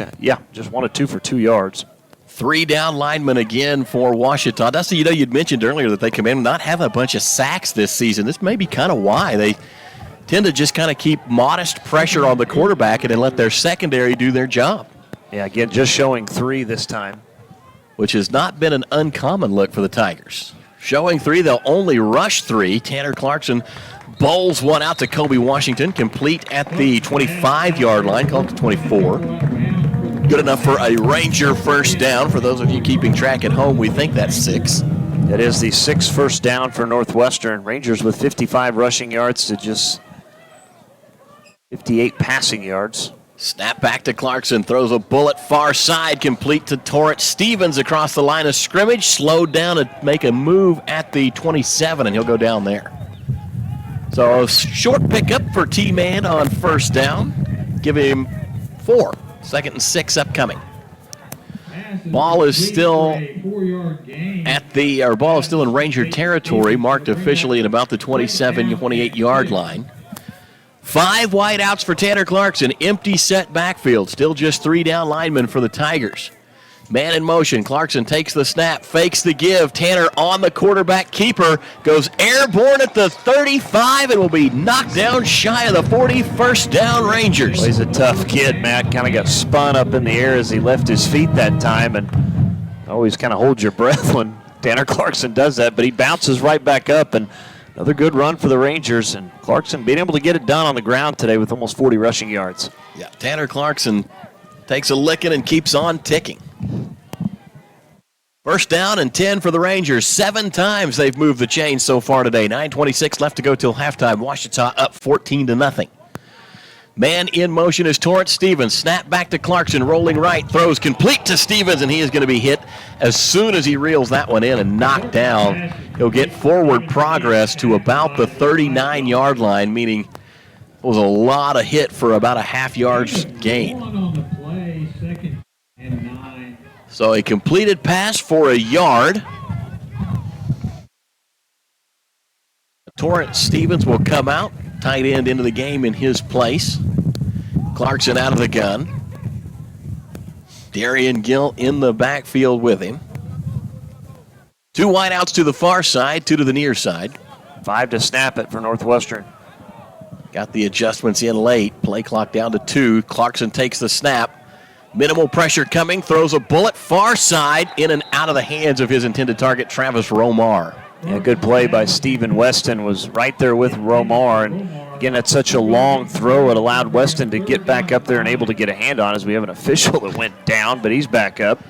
just 1 of 2 for 2 yards. 3 down linemen again for Ouachita. That's you'd mentioned earlier that they come in not having a bunch of sacks this season. This may be kind of why they tend to just kind of keep modest pressure on the quarterback and then let their secondary do their job. Yeah, again, just showing 3 this time, which has not been an uncommon look for the Tigers. Showing 3, they'll only rush 3. Tanner Clarkson bowls one out to Kobe Washington, complete at the 25-yard line, called to 24. Good enough for a Ranger first down. For those of you keeping track at home, we think that's 6. That is the 6th first down for Northwestern. Rangers with 55 rushing yards to just 58 passing yards. Snap back to Clarkson, throws a bullet far side, complete to Torrance Stevens across the line of scrimmage, slowed down to make a move at the 27, and he'll go down there. So a short pickup for T-Man on first down. Give him 4. 2nd and 6 upcoming. Ball is still in Ranger territory, marked officially at about the 27-28-yard line. 5 wideouts for Tanner Clarkson. Empty set backfield. Still just 3 down linemen for the Tigers. Man in motion. Clarkson takes the snap, fakes the give. Tanner on the quarterback keeper. Goes airborne at the 35 and will be knocked down shy of the 40. First down, Rangers. Well, he's a tough kid, Matt. Kind of got spun up in the air as he left his feet that time. And always kind of hold your breath when Tanner Clarkson does that. But he bounces right back up. And another good run for the Rangers. And Clarkson being able to get it done on the ground today with almost 40 rushing yards. Yeah, Tanner Clarkson takes a licking and keeps on ticking. First down and 10 for the Rangers. 7 times they've moved the chains so far today. 9:26 left to go till halftime. Ouachita up 14-0. Man in motion is Torrance Stevens. Snap back to Clarkson, rolling right. Throws complete to Stevens, and he is going to be hit as soon as he reels that one in and knocked down. He'll get forward progress to about the 39-yard line, meaning was a lot of hit for about a half yard's gain. On the play, 2nd and 9. So a completed pass for a yard. Torrance Stevens will come out, tight end into the game in his place. Clarkson out of the gun. Darian Gill in the backfield with him. 2 wideouts to the far side, 2 to the near side. 5 to snap it for Northwestern. Got the adjustments in late. Play clock down to 2. Clarkson takes the snap. Minimal pressure coming. Throws a bullet far side in and out of the hands of his intended target, Travis Romar. Yeah, good play by Stephen Weston. Was right there with Romar. And again, that's such a long throw. It allowed Weston to get back up there and able to get a hand on, as we have an official that went down, but he's back up.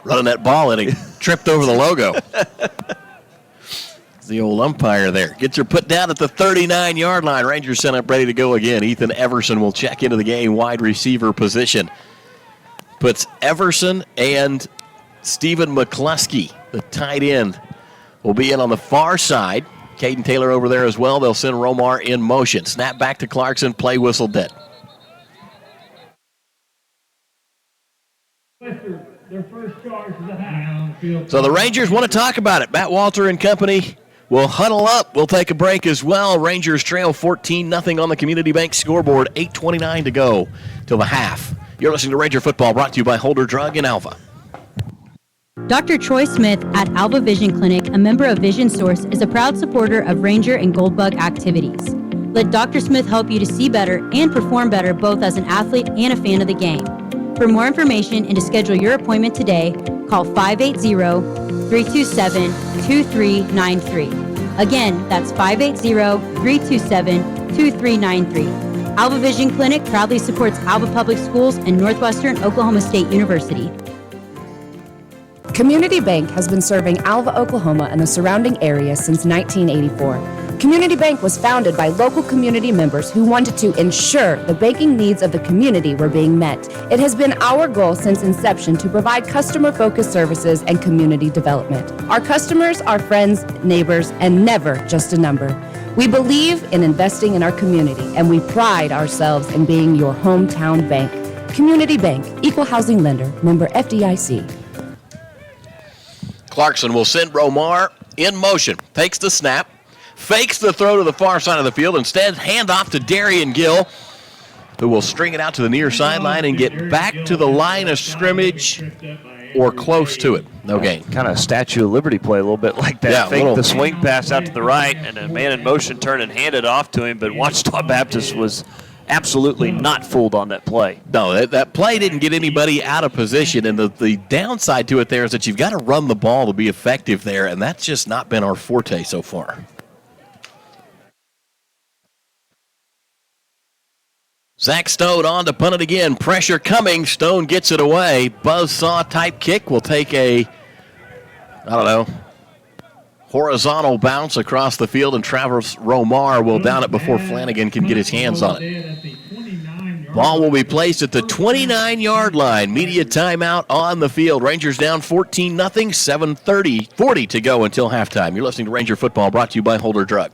Running that ball and he tripped over the logo. It's the old umpire there. Gets her put down at the 39-yard line. Rangers set up ready to go again. Ethan Everson will check into the game, wide receiver position. Puts Everson and Stephen McCluskey, the tight end, will be in on the far side. Caden Taylor over there as well. They'll send Romar in motion. Snap back to Clarkson. Play whistle dead. Their first charge is a half. So the Rangers want to talk about it. Matt Walter and company will huddle up. We'll take a break as well. Rangers trail 14-0 on the Community Bank scoreboard. 8:29 to go till the half. You're listening to Ranger Football, brought to you by Holder Drug in Alva. Dr. Troy Smith at Alva Vision Clinic, a member of Vision Source, is a proud supporter of Ranger and Goldbug activities. Let Dr. Smith help you to see better and perform better both as an athlete and a fan of the game. For more information and to schedule your appointment today, call 580-327-2393. Again, that's 580-327-2393. Alva Vision Clinic proudly supports Alva Public Schools and Northwestern Oklahoma State University. Community Bank has been serving Alva, Oklahoma and the surrounding area since 1984. Community Bank was founded by local community members who wanted to ensure the banking needs of the community were being met. It has been our goal since inception to provide customer-focused services and community development. Our customers are friends, neighbors, and never just a number. We believe in investing in our community, and we pride ourselves in being your hometown bank. Community Bank, Equal Housing Lender, member FDIC. Clarkson will send Romar in motion. Takes the snap. Fakes the throw to the far side of the field. Instead, hand off to Darian Gill, who will string it out to the near sideline and get back to the line of scrimmage or close to it. No gain. Kind of Statue of Liberty play, a little bit like that. Yeah, Fake the swing pass out to the right, and a man in motion turned and handed off to him, but Ouachita Baptist was absolutely not fooled on that play. No, that play didn't get anybody out of position, and the downside to it there is that you've got to run the ball to be effective there, and that's just not been our forte so far. Zach Stone on to punt it again. Pressure coming. Stone gets it away. Buzzsaw type kick will take a, horizontal bounce across the field, and Travis Romar will down it before Flanagan can get his hands on it. Ball will be placed at the 29-yard line. Media timeout on the field. Rangers down 14-0, 7:40 to go until halftime. You're listening to Ranger Football, brought to you by Holder Drug.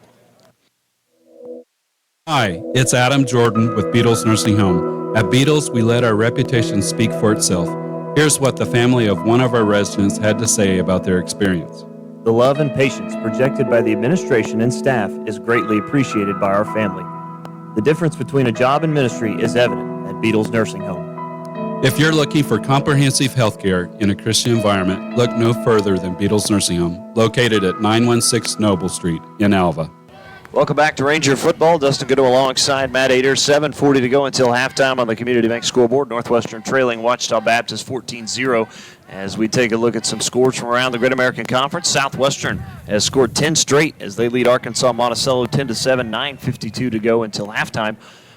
Hi, it's Adam Jordan with Beatles Nursing Home. At Beatles, we let our reputation speak for itself. Here's what the family of one of our residents had to say about their experience. The love and patience projected by the administration and staff is greatly appreciated by our family. The difference between a job and ministry is evident at Beatles Nursing Home. If you're looking for comprehensive health care in a Christian environment, look no further than Beatles Nursing Home, located at 916 Noble Street in Alva. Welcome back to Ranger Football. Dustin Goodo alongside Matt Ader. 7:40 to go until halftime on the Community Bank scoreboard. Northwestern trailing Ouachita Baptist 14-0. As we take a look at some scores from around the Great American Conference, Southwestern has scored 10 straight as they lead Arkansas Monticello 10-7, 9:52 to go until halftime.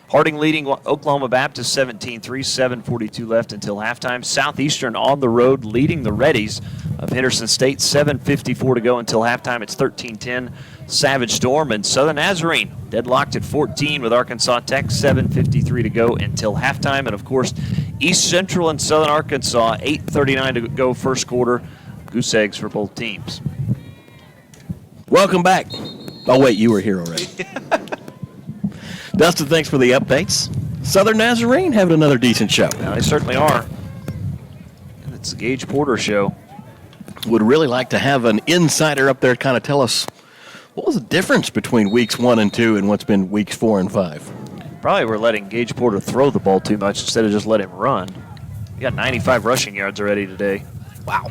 Harding leading Oklahoma Baptist 17-3, 7:42 left until halftime. Southeastern on the road leading the Reddies of Henderson State, 7:54 to go until halftime. It's 13-10. Savage Storm and Southern Nazarene deadlocked at 14 with Arkansas Tech, 7:53 to go until halftime. And, of course, East Central and Southern Arkansas, 8:39 to go first quarter. Goose eggs for both teams. Welcome back. Oh, wait, you were here already. Dustin, thanks for the updates. Southern Nazarene having another decent show. Yeah, they certainly are. And it's the Gage Porter show. Would really like to have an insider up there kind of tell us what was the difference between weeks 1 and 2 and what's been weeks 4 and 5. Probably we're letting Gage Porter throw the ball too much instead of just let him run. He got 95 rushing yards already today. Wow.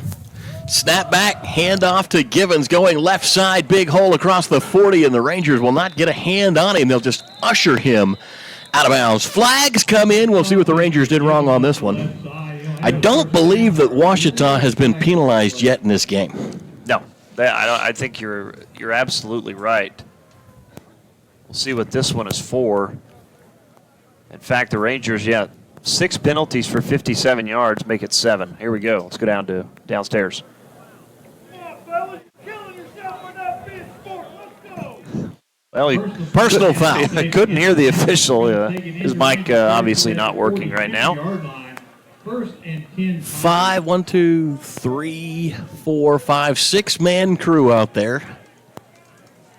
Snap back, handoff to Givens, going left side, big hole across the 40, and the Rangers will not get a hand on him. They'll just usher him out of bounds. Flags come in. We'll see what the Rangers did wrong on this one. I don't believe that Ouachita has been penalized yet in this game. No, I think you're absolutely right. We'll see what this one is for. In fact, the Rangers, 6 penalties for 57 yards, make it 7. Here we go. Let's go downstairs. Well, personal foul. I couldn't hear the official. His mic obviously not working right now. 5, 1, 2, 3, 4, 5, 6-man crew out there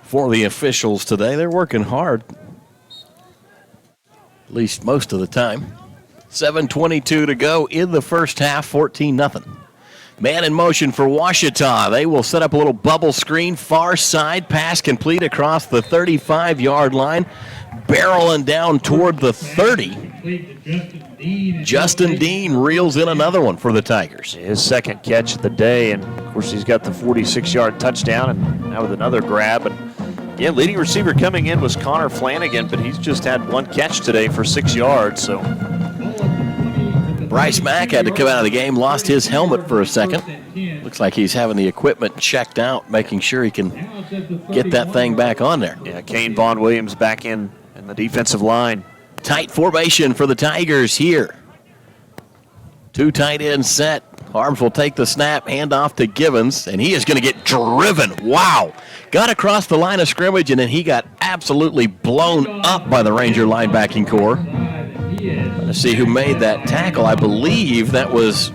for the officials today. They're working hard, at least most of the time. 7:22 to go in the first half, 14-0. Man in motion for Ouachita. They will set up a little bubble screen, far side, pass complete across the 35-yard line, barreling down toward the 30. Justin Dean reels in another one for the Tigers. His second catch of the day, and of course he's got the 46-yard touchdown, and now with another grab. And leading receiver coming in was Connor Flanagan, but he's just had one catch today for 6 yards. So Bryce Mack had to come out of the game, lost his helmet for a second. Looks like he's having the equipment checked out, making sure he can get that thing back on there. Yeah, Kane Vaughn Williams back in the defensive line. Tight formation for the Tigers here. 2 tight ends set. Harms will take the snap, hand off to Givens, and he is going to get driven. Wow. Got across the line of scrimmage, and then he got absolutely blown up by the Ranger linebacking core. Let's see who made that tackle. I believe that was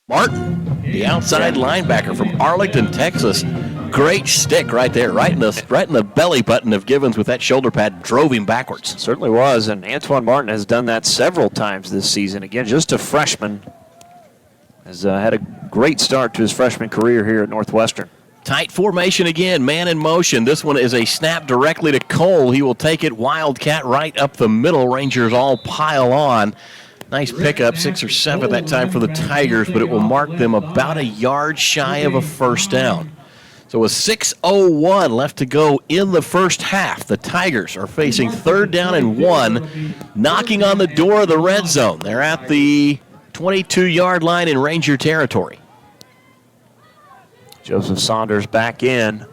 Martin, the outside linebacker from Arlington, Texas. Great stick right there, right in the belly button of Givens with that shoulder pad, drove him backwards. Certainly was, and Antoine Martin has done that several times this season. Again, just a freshman. Has had a great start to his freshman career here at Northwestern. Tight formation again, man in motion. This one is a snap directly to Cole. He will take it, Wildcat right up the middle. Rangers all pile on. Nice pickup, 6 or 7 that time for the Tigers, but it will mark them about a yard shy of a first down. So with 6:01 left to go in the first half, the Tigers are facing 3rd down and 1, knocking on the door of the red zone. They're at the 22-yard line in Ranger territory. Joseph Saunders back in.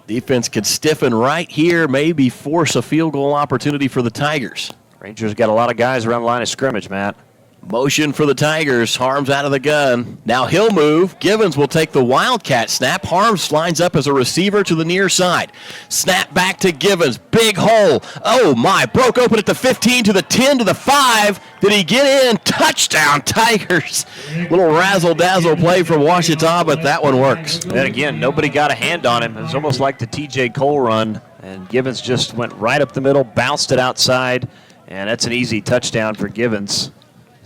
Defense could stiffen right here, maybe force a field goal opportunity for the Tigers. Rangers got a lot of guys around the line of scrimmage, Matt. Motion for the Tigers. Harms out of the gun. Now he'll move. Givens will take the Wildcat snap. Harms lines up as a receiver to the near side. Snap back to Givens. Big hole. Oh, my. Broke open at the 15 to the 10 to the 5. Did he get in? Touchdown, Tigers. Little razzle-dazzle play from Ouachita, but that one works. And again, nobody got a hand on him. It was almost like the T.J. Cole run. And Givens just went right up the middle, bounced it outside. And that's an easy touchdown for Givens.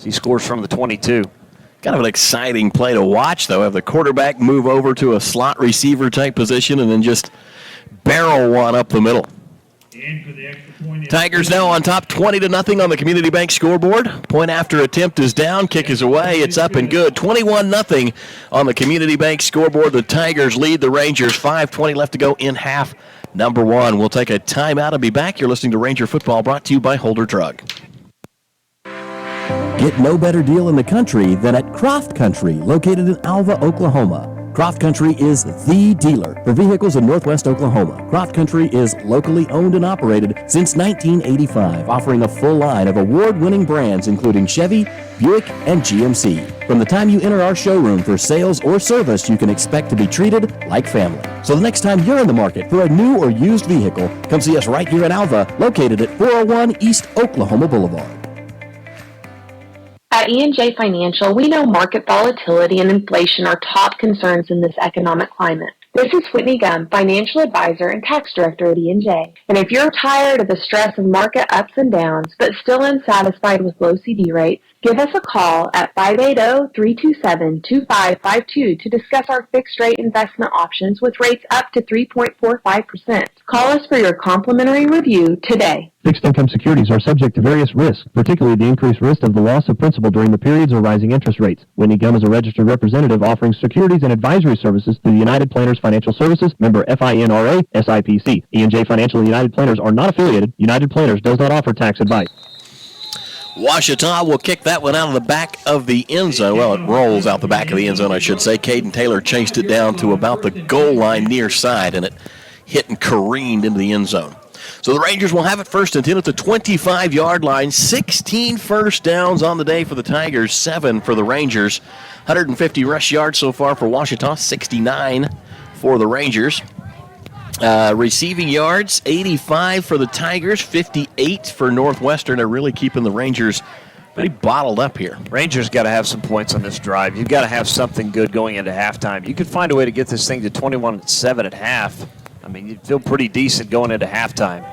He scores from the 22. Kind of an exciting play to watch, though. Have the quarterback move over to a slot receiver type position and then just barrel one up the middle. Tigers now on top 20-0 on the Community Bank scoreboard. Point after attempt is down. Kick is away. It's up and good. 21-0 on the Community Bank scoreboard. The Tigers lead the Rangers. 5:20 left to go in half number 1. We'll take a timeout and be back. You're listening to Ranger Football, brought to you by Holder Drug. Get no better deal in the country than at Croft Country, located in Alva, Oklahoma. Croft Country is the dealer for vehicles in Northwest Oklahoma. Croft Country is locally owned and operated since 1985, offering a full line of award-winning brands including Chevy, Buick, and GMC. From the time you enter our showroom for sales or service, you can expect to be treated like family. So the next time you're in the market for a new or used vehicle, come see us right here in Alva, located at 401 East Oklahoma Boulevard. At E&J Financial, we know market volatility and inflation are top concerns in this economic climate. This is Whitney Gum, Financial Advisor and Tax Director at E&J. And if you're tired of the stress of market ups and downs, but still unsatisfied with low CD rates, give us a call at 580-327-2552 to discuss our fixed-rate investment options with rates up to 3.45%. Call us for your complimentary review today. Fixed income securities are subject to various risks, particularly the increased risk of the loss of principal during the periods of rising interest rates. Whitney Gum is a registered representative offering securities and advisory services through the United Planners Financial Services, member FINRA, SIPC. E&J Financial and United Planners are not affiliated. United Planners does not offer tax advice. Ouachita will kick that one out of the back of the end zone. Well, it rolls out the back of the end zone, I should say. Caden Taylor chased it down to about the goal line near side, and it hit and careened into the end zone. So the Rangers will have it first and 10 at the 25-yard line. 16 first downs on the day for the Tigers, 7 for the Rangers. 150 rush yards so far for Ouachita, 69 for the Rangers. Receiving yards, 85 for the Tigers, 58 for Northwestern. They're really keeping the Rangers pretty bottled up here. Rangers got to have some points on this drive. You've got to have something good going into halftime. You could find a way to get this thing to 21-7 at half. I mean, you'd feel pretty decent going into halftime.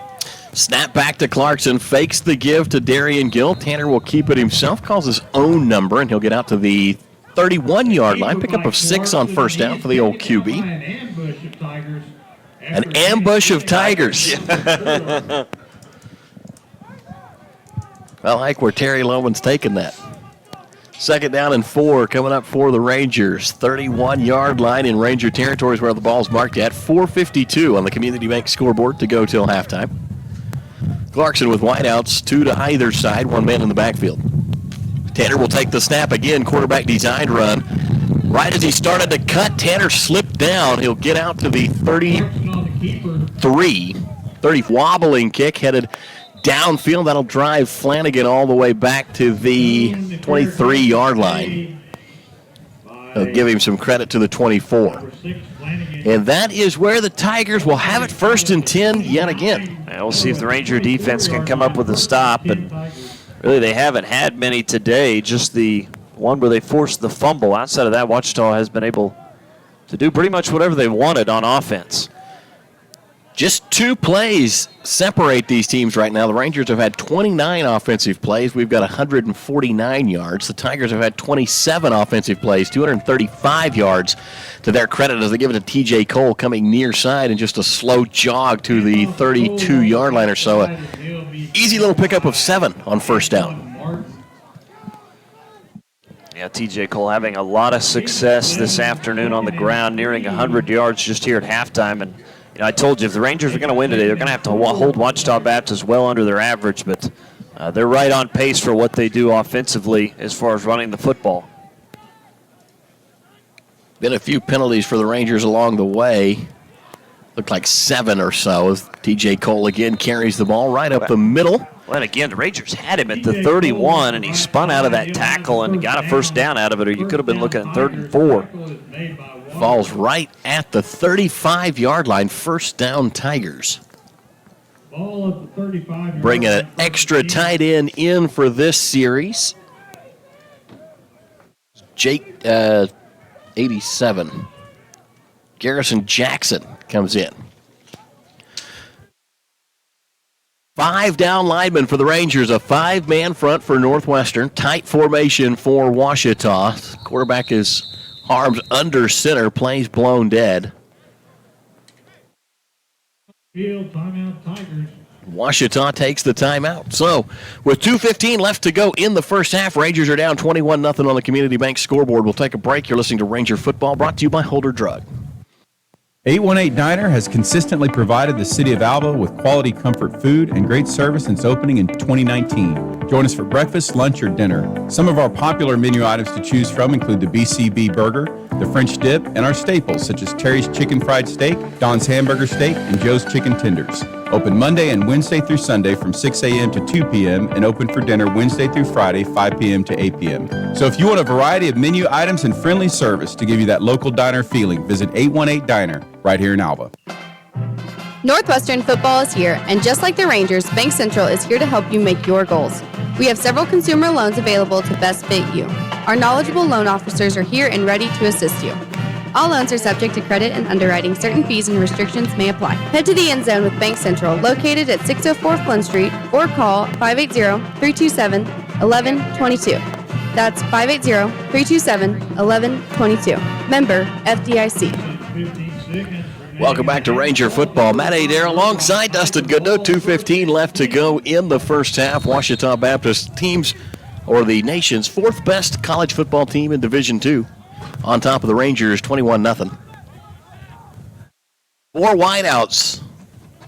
Snap back to Clarkson, fakes the give to Darian Gill. Tanner will keep it himself, calls his own number, and he'll get out to the 31-yard line. Pickup of 6 on first down for the old QB. An ambush of Tigers. I like where Terry Loman's taking that. Second down and 4 coming up for the Rangers. 31-yard line in Ranger territory is where the ball's marked at. 4:52 on the Community Bank scoreboard to go till halftime. Clarkson with wideouts, 2 to either side, 1 man in the backfield. Tanner will take the snap again, quarterback designed run. Right as he started to cut, Tanner slipped down. He'll get out to the 30 wobbling kick headed downfield. That'll drive Flanagan all the way back to the 23-yard line. I'll give him some credit to the 24. And that is where the Tigers will have it first and 10 yet again. And we'll see if the Ranger defense can come up with a stop. And really, they haven't had many today, just the one where they forced the fumble. Outside of that, Ouachita has been able to do pretty much whatever they wanted on offense. Just 2 plays separate these teams right now. The Rangers have had 29 offensive plays. We've got 149 yards. The Tigers have had 27 offensive plays, 235 yards to their credit as they give it to T.J. Cole coming near side and just a slow jog to the 32-yard line or so. An easy little pickup of 7 on first down. Yeah, T.J. Cole having a lot of success this afternoon on the ground, nearing 100 yards just here at halftime. And you know, I told you, if the Rangers are going to win today, they're going to have to hold Ouachita Baptist well under their average, but they're right on pace for what they do offensively as far as running the football. Been a few penalties for the Rangers along the way. Looked like 7 or so. T.J. Cole again carries the ball right up the middle. Well, and again, the Rangers had him at the 31, and he spun out of that tackle and got a first down out of it, or you could have been looking at 3rd and 4. Falls right at the 35-yard line. First down, Tigers. Bringing an extra tight end in for this series. Jake, 87. Garrison Jackson comes in. 5 down linemen for the Rangers. A 5-man front for Northwestern. Tight formation for Ouachita. Quarterback is arms under center, plays blown dead. Field timeout Tigers. Ouachita takes the timeout. So, with 2:15 left to go in the first half, Rangers are down 21-0 on the Community Bank scoreboard. We'll take a break. You're listening to Ranger Football, brought to you by Holder Drug. 818 Diner has consistently provided the city of Alva with quality comfort food and great service since opening in 2019. Join us for breakfast, lunch, or dinner. Some of our popular menu items to choose from include the BCB burger, the French dip, and our staples such as Terry's Chicken Fried Steak, Don's Hamburger Steak, and Joe's Chicken Tenders. Open Monday and Wednesday through Sunday from 6 a.m. to 2 p.m. and open for dinner Wednesday through Friday, 5 p.m. to 8 p.m. So if you want a variety of menu items and friendly service to give you that local diner feeling, visit 818 Diner right here in Alva. Northwestern football is here, and just like the Rangers, Bank Central is here to help you make your goals. We have several consumer loans available to best fit you. Our knowledgeable loan officers are here and ready to assist you. All loans are subject to credit and underwriting. Certain fees and restrictions may apply. Head to the end zone with Bank Central, located at 604 Flynn Street, or call 580-327-1122. That's 580-327-1122. Member FDIC. Welcome back to Ranger Football. Matt Adair alongside Dustin Goodnow. 2:15 left to go in the first half. Ouachita Baptist teams, or the nation's fourth best college football team in Division II, on top of the Rangers, 21-0. 4 wideouts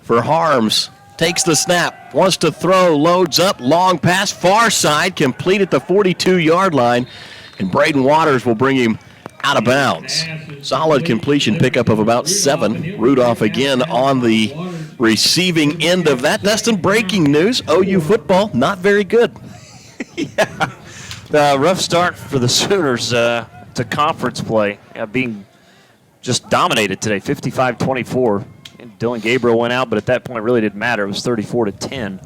for Harms. Takes the snap, wants to throw, loads up, long pass, far side, complete at the 42-yard line, and Braden Waters will bring him out of bounds. Solid completion pickup of about 7. Rudolph again on the receiving end of that. Dustin, breaking news, OU football not very good. Yeah, rough start for the Sooners to conference play, being just dominated today, 55-24. And Dylan Gabriel went out, but at that point it really didn't matter. It was 34-10.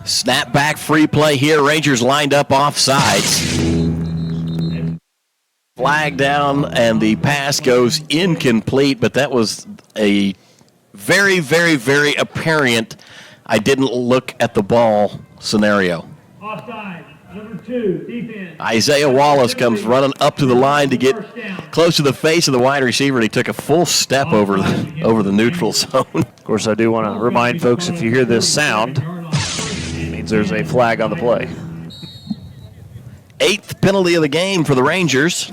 Snap back, free play here. Rangers lined up offsides. Flag down, and the pass goes incomplete, but that was a very, very, very apparent I didn't look at the ball scenario. Offside, number 2, defense. Isaiah Wallace comes running up to the line to get close to the face of the wide receiver, and he took a full step over the neutral zone. Of course, I do want to remind folks, if you hear this sound, it means there's a flag on the play. 8th penalty of the game for the Rangers.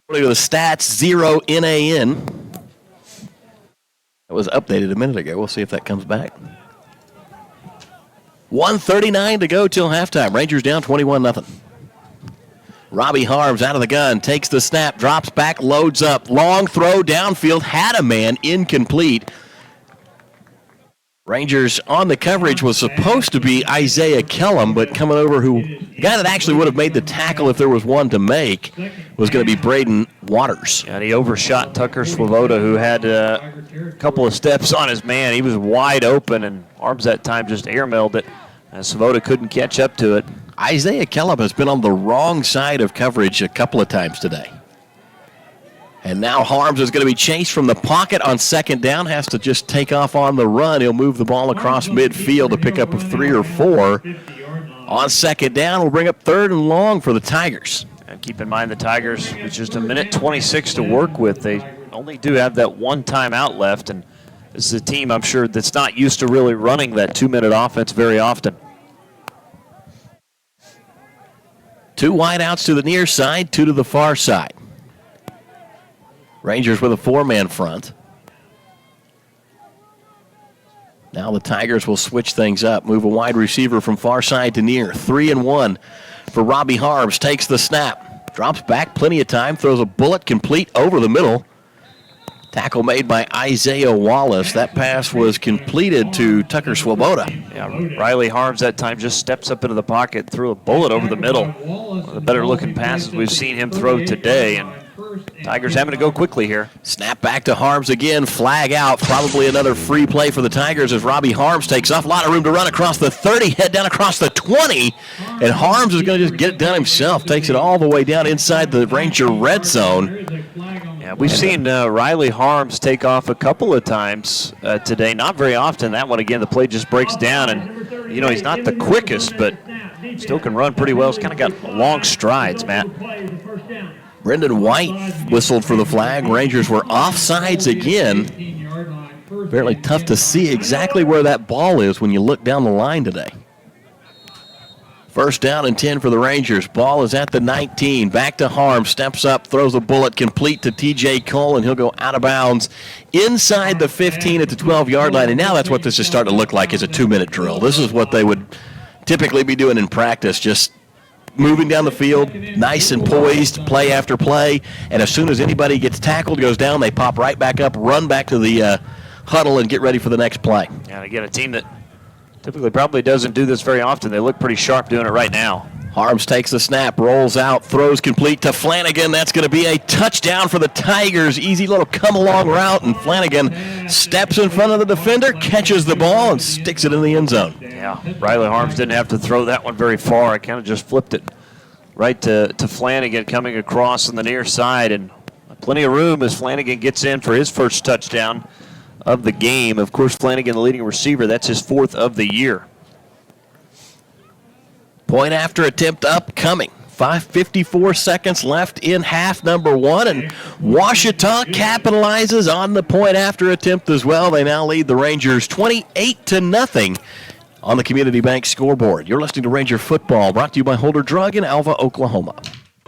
According to the stats, 0 NAN. That was updated a minute ago. We'll see if that comes back. 1:39 to go till halftime. Rangers down 21-0. Robbie Harms out of the gun, takes the snap, drops back, loads up. Long throw downfield, had a man, incomplete. Rangers on the coverage was supposed to be Isaiah Kellum, but coming over, the guy that actually would have made the tackle if there was one to make, was going to be Braden Waters. And he overshot Tucker Swoboda, who had a couple of steps on his man. He was wide open, and Arms that time just airmailed it. And Swoboda couldn't catch up to it. Isaiah Kellum has been on the wrong side of coverage a couple of times today. And now Harms is going to be chased from the pocket on second down, has to just take off on the run. He'll move the ball across midfield to pick up a 3 or 4. On second down, we'll bring up 3rd and long for the Tigers. And keep in mind the Tigers, with just a minute 26 to work with, they only do have that one timeout left. And this is a team, I'm sure, that's not used to really running that 2-minute offense very often. 2 wideouts to the near side, 2 to the far side. Rangers with a 4-man front. Now the Tigers will switch things up, move a wide receiver from far side to near. 3 and 1 for Robbie Harms. Takes the snap, drops back, plenty of time, throws a bullet complete over the middle. Tackle made by Isaiah Wallace. That pass was completed to Tucker Swoboda. Yeah, Riley Harms that time just steps up into the pocket, threw a bullet over the middle. One of the better-looking passes we've seen him throw today, and Tigers having to go quickly here. Snap back to Harms again, flag out. Probably another free play for the Tigers as Robbie Harms takes off. A lot of room to run across the 30, head down across the 20, and Harms is going to just get it done himself. Takes it all the way down inside the Ranger red zone. Yeah, we've seen Riley Harms take off a couple of times today. Not very often. That one, again, the play just breaks down, and, you know, he's not the quickest, but still can run pretty well. He's kind of got long strides, Matt. Brendan White whistled for the flag. Rangers were offsides again. Fairly tough to see exactly where that ball is when you look down the line today. 1st down and 10 for the Rangers. Ball is at the 19. Back to Harms. Steps up, throws a bullet complete to T.J. Cole, and he'll go out of bounds inside the 15 at the 12-yard line. And now that's what this is starting to look like, is a 2-minute drill. This is what they would typically be doing in practice, just moving down the field, nice and poised, play after play. And as soon as anybody gets tackled, goes down, they pop right back up, run back to the huddle, and get ready for the next play. And again, a team that typically probably doesn't do this very often. They look pretty sharp doing it right now. Harms takes the snap, rolls out, throws complete to Flanagan. That's going to be a touchdown for the Tigers. Easy little come-along route, and Flanagan steps in front of the defender, catches the ball, and sticks it in the end zone. Yeah, Riley Harms didn't have to throw that one very far. I kind of just flipped it right to Flanagan coming across on the near side, and Plenty of room as Flanagan gets in for his first touchdown of the game. Of course, Flanagan, the leading receiver, that's his 4th of the year. Point after attempt upcoming. 5:54 seconds left in half number 1, and Ouachita capitalizes on the point after attempt as well. They now lead the Rangers 28-0 on the Community Bank scoreboard. You're listening to Ranger Football, brought to you by Holder Drug in Alva, Oklahoma.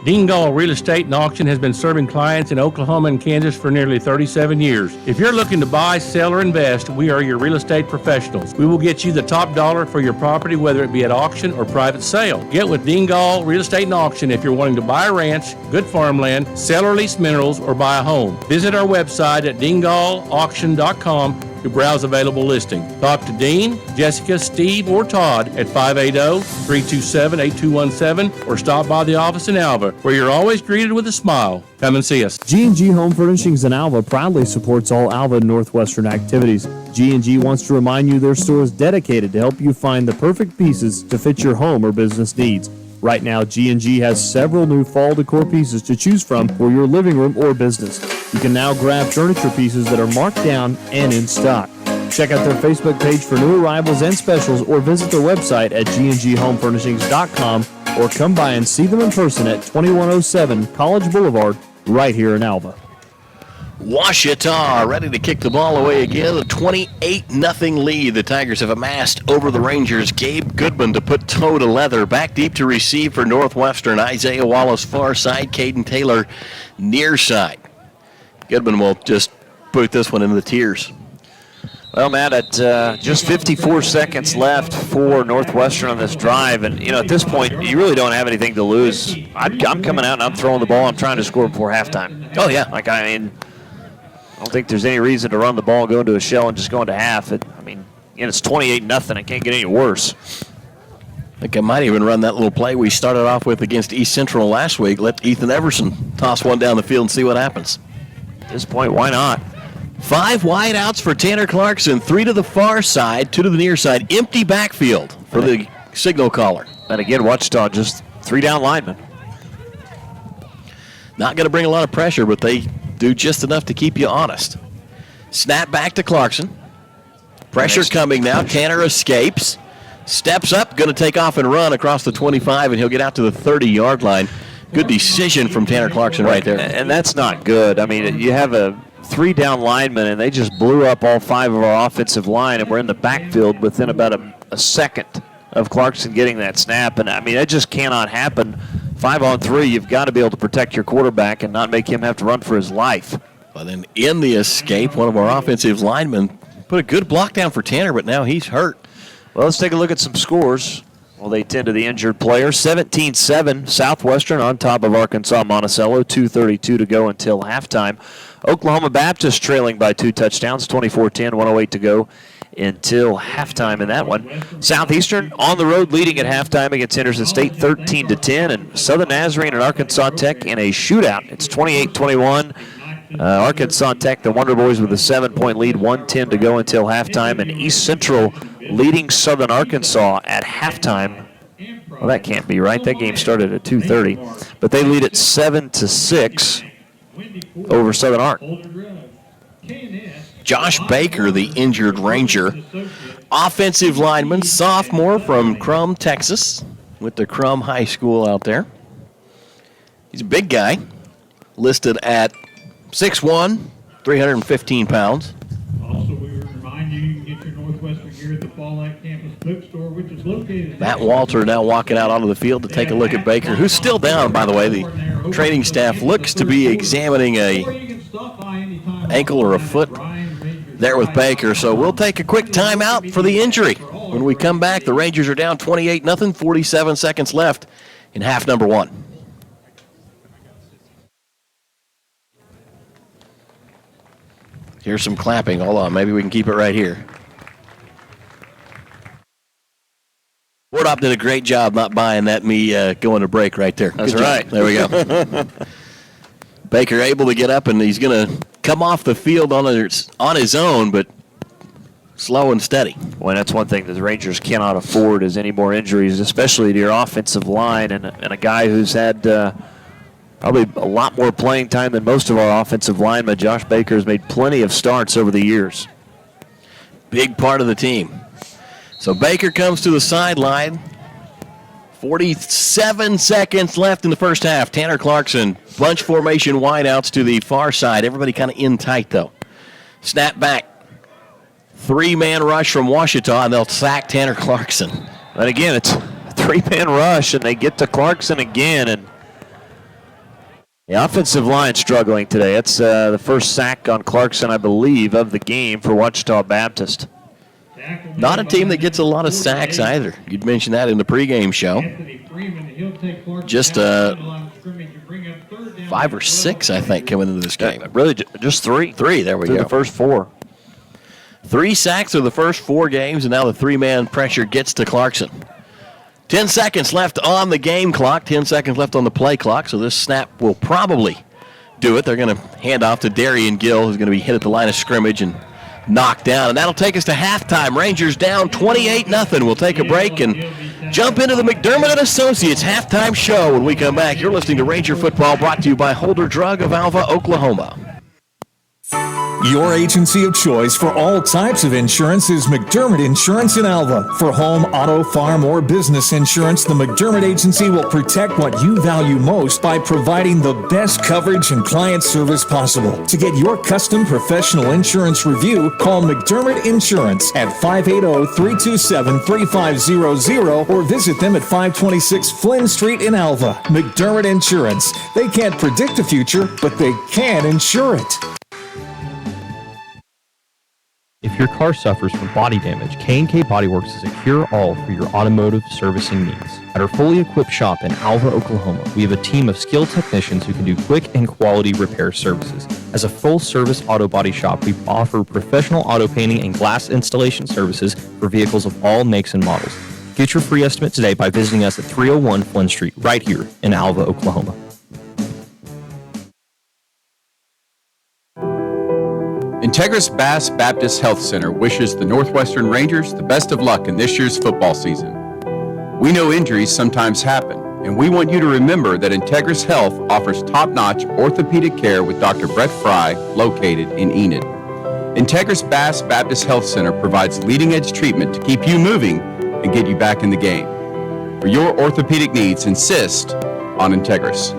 Dingall Real Estate and Auction has been serving clients in Oklahoma and Kansas for nearly 37 years. If you're looking to buy, sell, or invest, we are your real estate professionals. We will get you the top dollar for your property, whether it be at auction or private sale. Get with Dingall Real Estate and Auction if you're wanting to buy a ranch, good farmland, sell or lease minerals, or buy a home. Visit our website at dingallauction.com to browse available listings. Talk to Dean, Jessica, Steve, or Todd at 580-327-8217 or stop by the office in Alva, where you're always greeted with a smile. Come and see us. G&G Home Furnishings in Alva proudly supports all Alva and Northwestern activities. G&G wants to remind you their store is dedicated to help you find the perfect pieces to fit your home or business needs. Right now, G&G has several new fall decor pieces to choose from for your living room or business. You can now grab furniture pieces that are marked down and in stock. Check out their Facebook page for new arrivals and specials, or visit their website at gnghomefurnishings.com, or come by and see them in person at 2107 College Boulevard, right here in Alva. Ouachita ready to kick the ball away again. A 28-0 lead the Tigers have amassed over the Rangers. Gabe Goodman to put toe to leather. Back deep to receive for Northwestern. Isaiah Wallace far side. Caden Taylor near side. Goodman will just put this one into the tiers. Well, Matt, at just 54 seconds left for Northwestern on this drive, and at this point, you really don't have anything to lose. I'm coming out and I'm throwing the ball. I'm trying to score before halftime. Oh yeah, I don't think there's any reason to run the ball, go into a shell, and just go into half. It's 28-0. It can't get any worse. I think I might even run that little play we started off with against East Central last week. Let Ethan Everson toss one down the field and see what happens. At this point, why not? 5 wide outs for Tanner Clarkson, 3 to the far side, 2 to the near side. Empty backfield for the signal caller. And again, Ouachita just 3 down linemen. Not going to bring a lot of pressure, but they do just enough to keep you honest. Snap back to Clarkson. Pressure coming now. Tanner escapes. Steps up, going to take off and run across the 25, and he'll get out to the 30-yard line. Good decision from Tanner Clarkson right there. And that's not good. You have a 3 down linemen, and they just blew up all 5 of our offensive line, and we're in the backfield within about a second of Clarkson getting that snap. And, that just cannot happen. 5-on-3, you've got to be able to protect your quarterback and not make him have to run for his life. Well, then in the escape, one of our offensive linemen put a good block down for Tanner, but now he's hurt. Well, let's take a look at some scores. Well, they tend to the injured player. 17-7, Southwestern on top of Arkansas Monticello. 2:32 to go until halftime. Oklahoma Baptist trailing by 2 touchdowns, 24-10, 1:08 to go until halftime in that one. Southeastern on the road leading at halftime against Henderson State, 13-10, and Southern Nazarene and Arkansas Tech in a shootout. It's 28-21. Arkansas Tech, the Wonder Boys, with a 7-point lead, 1:10 to go until halftime, and East Central leading Southern Arkansas at halftime. Well, that can't be right. That game started at 2:30, but they lead at 7-6 over Southern Ark. Josh Baker, the injured Ranger, offensive lineman, sophomore from Crum, Texas, went to Crum High School out there. He's a big guy, listed at 6'1", 315 pounds. Also, we would remind you can get your Northwestern gear at the Fall Light Campus Bookstore, which is located... Matt Walter now walking out onto the field to take a look at Baker, who's still down, by the way. The training staff looks to be examining a ankle or a foot there with Baker. So we'll take a quick timeout for the injury. When we come back, the Rangers are down 28-0, 47 seconds left in half number 1. Here's some clapping. Hold on. Maybe we can keep it right here. Wardop did a great job not buying that me going to break right there. That's Good right. job. There we go. Baker able to get up, and he's going to come off the field on his own, but slow and steady. Well, that's one thing that the Rangers cannot afford is any more injuries, especially to your offensive line and a guy who's had Probably a lot more playing time than most of our offensive linemen. Josh Baker has made plenty of starts over the years. Big part of the team. So Baker comes to the sideline. 47 seconds left in the first half. Tanner Clarkson, bunch formation wideouts to the far side. Everybody kind of in tight, though. Snap back. 3-man rush from Ouachita, and they'll sack Tanner Clarkson. And again, it's a 3-man rush, and they get to Clarkson again, and the offensive line struggling today. That's the first sack on Clarkson, I believe, of the game for Ouachita Baptist. Not a team that gets a lot of sacks either. You'd mentioned that in the pregame show. Just 5 or 6, I think, coming into this game. Really, just 3. 3, there we go. The first 4. 3 sacks of the first 4 games, and now the 3-man pressure gets to Clarkson. 10 seconds left on the game clock, 10 seconds left on the play clock, so this snap will probably do it. They're going to hand off to Darian Gill, who's going to be hit at the line of scrimmage and knocked down. And that'll take us to halftime. Rangers down 28-0. We'll take a break and jump into the McDermott & Associates halftime show when we come back. You're listening to Ranger Football, brought to you by Holder Drug of Alva, Oklahoma. Your agency of choice for all types of insurance is McDermott Insurance in Alva. For home, auto, farm, or business insurance, the McDermott Agency will protect what you value most by providing the best coverage and client service possible. To get your custom professional insurance review, call McDermott Insurance at 580-327-3500 or visit them at 526 Flynn Street in Alva. McDermott Insurance. They can't predict the future, but they can insure it. If your car suffers from body damage, K&K Body Works is a cure-all for your automotive servicing needs. At our fully equipped shop in Alva, Oklahoma, we have a team of skilled technicians who can do quick and quality repair services. As a full-service auto body shop, we offer professional auto painting and glass installation services for vehicles of all makes and models. Get your free estimate today by visiting us at 301 Flynn Street, right here in Alva, Oklahoma. Integris Bass Baptist Health Center wishes the Northwestern Rangers the best of luck in this year's football season. We know injuries sometimes happen, and we want you to remember that Integris Health offers top-notch orthopedic care with Dr. Brett Fry, located in Enid. Integris Bass Baptist Health Center provides leading-edge treatment to keep you moving and get you back in the game. For your orthopedic needs, insist on Integris.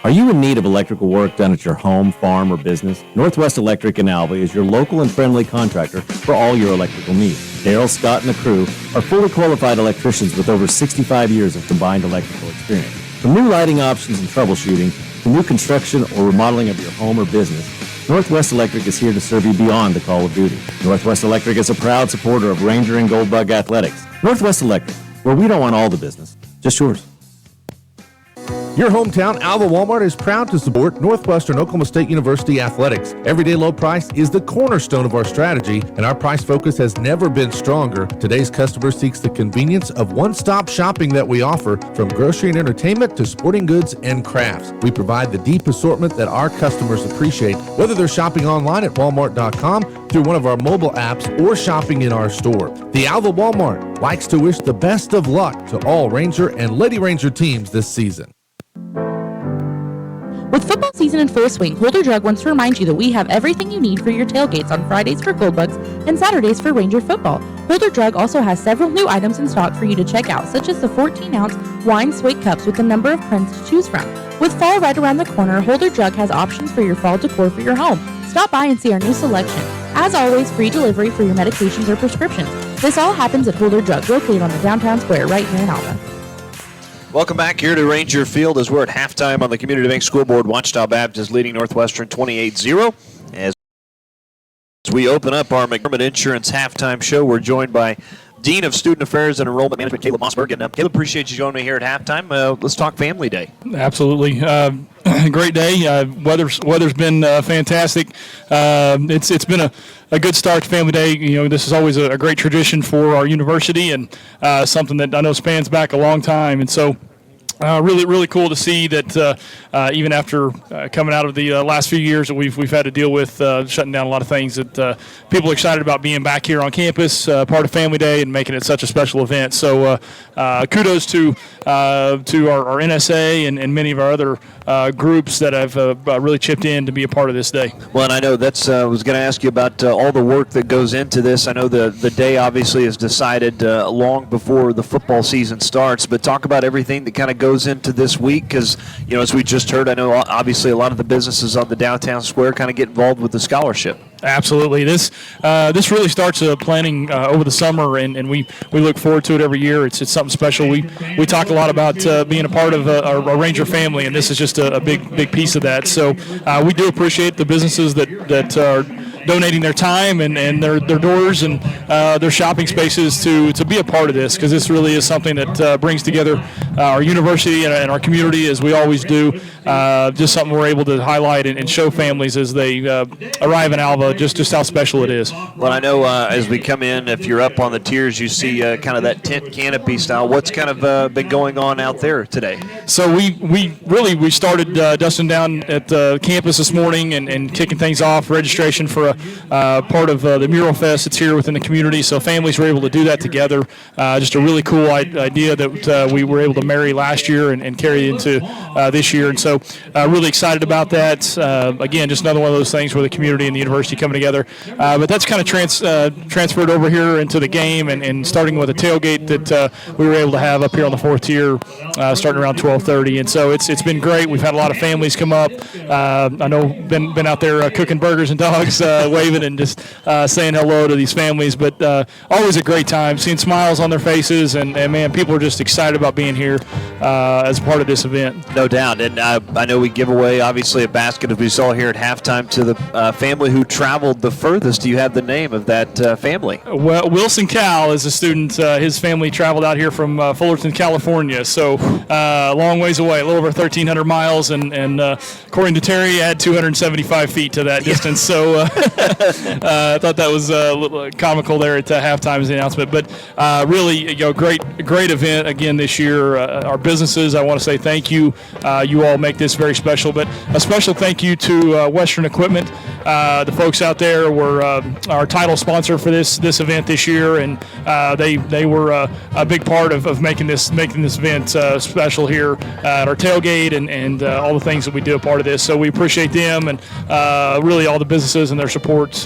Are you in need of electrical work done at your home, farm, or business? Northwest Electric in Alva is your local and friendly contractor for all your electrical needs. Daryl, Scott, and the crew are fully qualified electricians with over 65 years of combined electrical experience. From new lighting options and troubleshooting to new construction or remodeling of your home or business, Northwest Electric is here to serve you beyond the call of duty. Northwest Electric is a proud supporter of Ranger and Goldbug athletics. Northwest Electric, where we don't want all the business, just yours. Your hometown, Alva Walmart, is proud to support Northwestern Oklahoma State University athletics. Everyday low price is the cornerstone of our strategy, and our price focus has never been stronger. Today's customer seeks the convenience of one-stop shopping that we offer, from grocery and entertainment to sporting goods and crafts. We provide the deep assortment that our customers appreciate, whether they're shopping online at walmart.com, through one of our mobile apps, or shopping in our store. The Alva Walmart likes to wish the best of luck to all Ranger and Lady Ranger teams this season. With football season in full swing, Holder Drug wants to remind you that we have everything you need for your tailgates on Fridays for Goldbugs and Saturdays for Ranger football. Holder Drug also has several new items in stock for you to check out, such as the 14-ounce wine swig cups with a number of prints to choose from. With fall right around the corner, Holder Drug has options for your fall decor for your home. Stop by and see our new selection. As always, free delivery for your medications or prescriptions. This all happens at Holder Drug, located on the downtown square right here in Alva. Welcome back here to Ranger Field as we're at halftime on the Community Bank Scoreboard. Ouachita Baptist leading Northwestern 28-0. As we open up our McDermott Insurance halftime show, we're joined by Dean of Student Affairs and Enrollment Management, Caleb Mossberg. And Caleb, appreciate you joining me here at halftime. Let's talk Family Day. Absolutely. Great day. Weather's been fantastic. It's been a good start to Family Day. You know, this is always a great tradition for our university, and something that I know spans back a long time. And so Really cool to see that even after coming out of the last few years that we've had to deal with shutting down a lot of things, that people are excited about being back here on campus, part of Family Day, and making it such a special event. So kudos to our NSA and many of our other groups that have really chipped in to be a part of this day. Well, and I know that's I was going to ask you about all the work that goes into this. I know the day obviously is decided long before the football season starts, but talk about everything that kind of goes into this week, because as we just heard, I know obviously a lot of the businesses on the downtown square kind of get involved with the scholarship. Absolutely. This really starts planning over the summer, and we look forward to it every year. It's something special. We talk a lot about being a part of a Ranger family, and this is just a big piece of that. So we do appreciate the businesses that are donating their time and their doors and their shopping spaces to be a part of this, because this really is something that brings together our university and our community, as we always do. Just something we're able to highlight and show families as they arrive in Alva, just how special it is. Well, I know as we come in, if you're up on the tiers, you see kind of that tent canopy style. What's kind of been going on out there today? So we started dusting down at the campus this morning and kicking things off. Registration for a part of the Mural Fest that's here within the community, so families were able to do that together. Just a really cool idea that we were able to marry last year and carry into this year, and so really excited about that. Again, just another one of those things where the community and the university coming together. But that's kind of transferred over here into the game, and starting with a tailgate that we were able to have up here on the fourth tier starting around 12:30, and so it's been great. We've had a lot of families come up. I know been out there cooking burgers and dogs, waving and just saying hello to these families, but always a great time, seeing smiles on their faces, and man, people are just excited about being here as part of this event. No doubt, and I know we give away obviously a basket, as we saw here at halftime, to the family who traveled the furthest. Do you have the name of that family? Well, Wilson Cal is a student. His family traveled out here from Fullerton, California, so a long ways away, a little over 1,300 miles, and according to Terry, add 275 feet to that distance. So I thought that was a little comical there at halftime's announcement, but really, great event again this year. Our businesses, I want to say thank you. You all make this very special, but a special thank you to Western Equipment. The folks out there were our title sponsor for this event this year, and they were a big part of making this event special here at our tailgate and all the things that we do a part of this. So we appreciate them and really all the businesses and their support,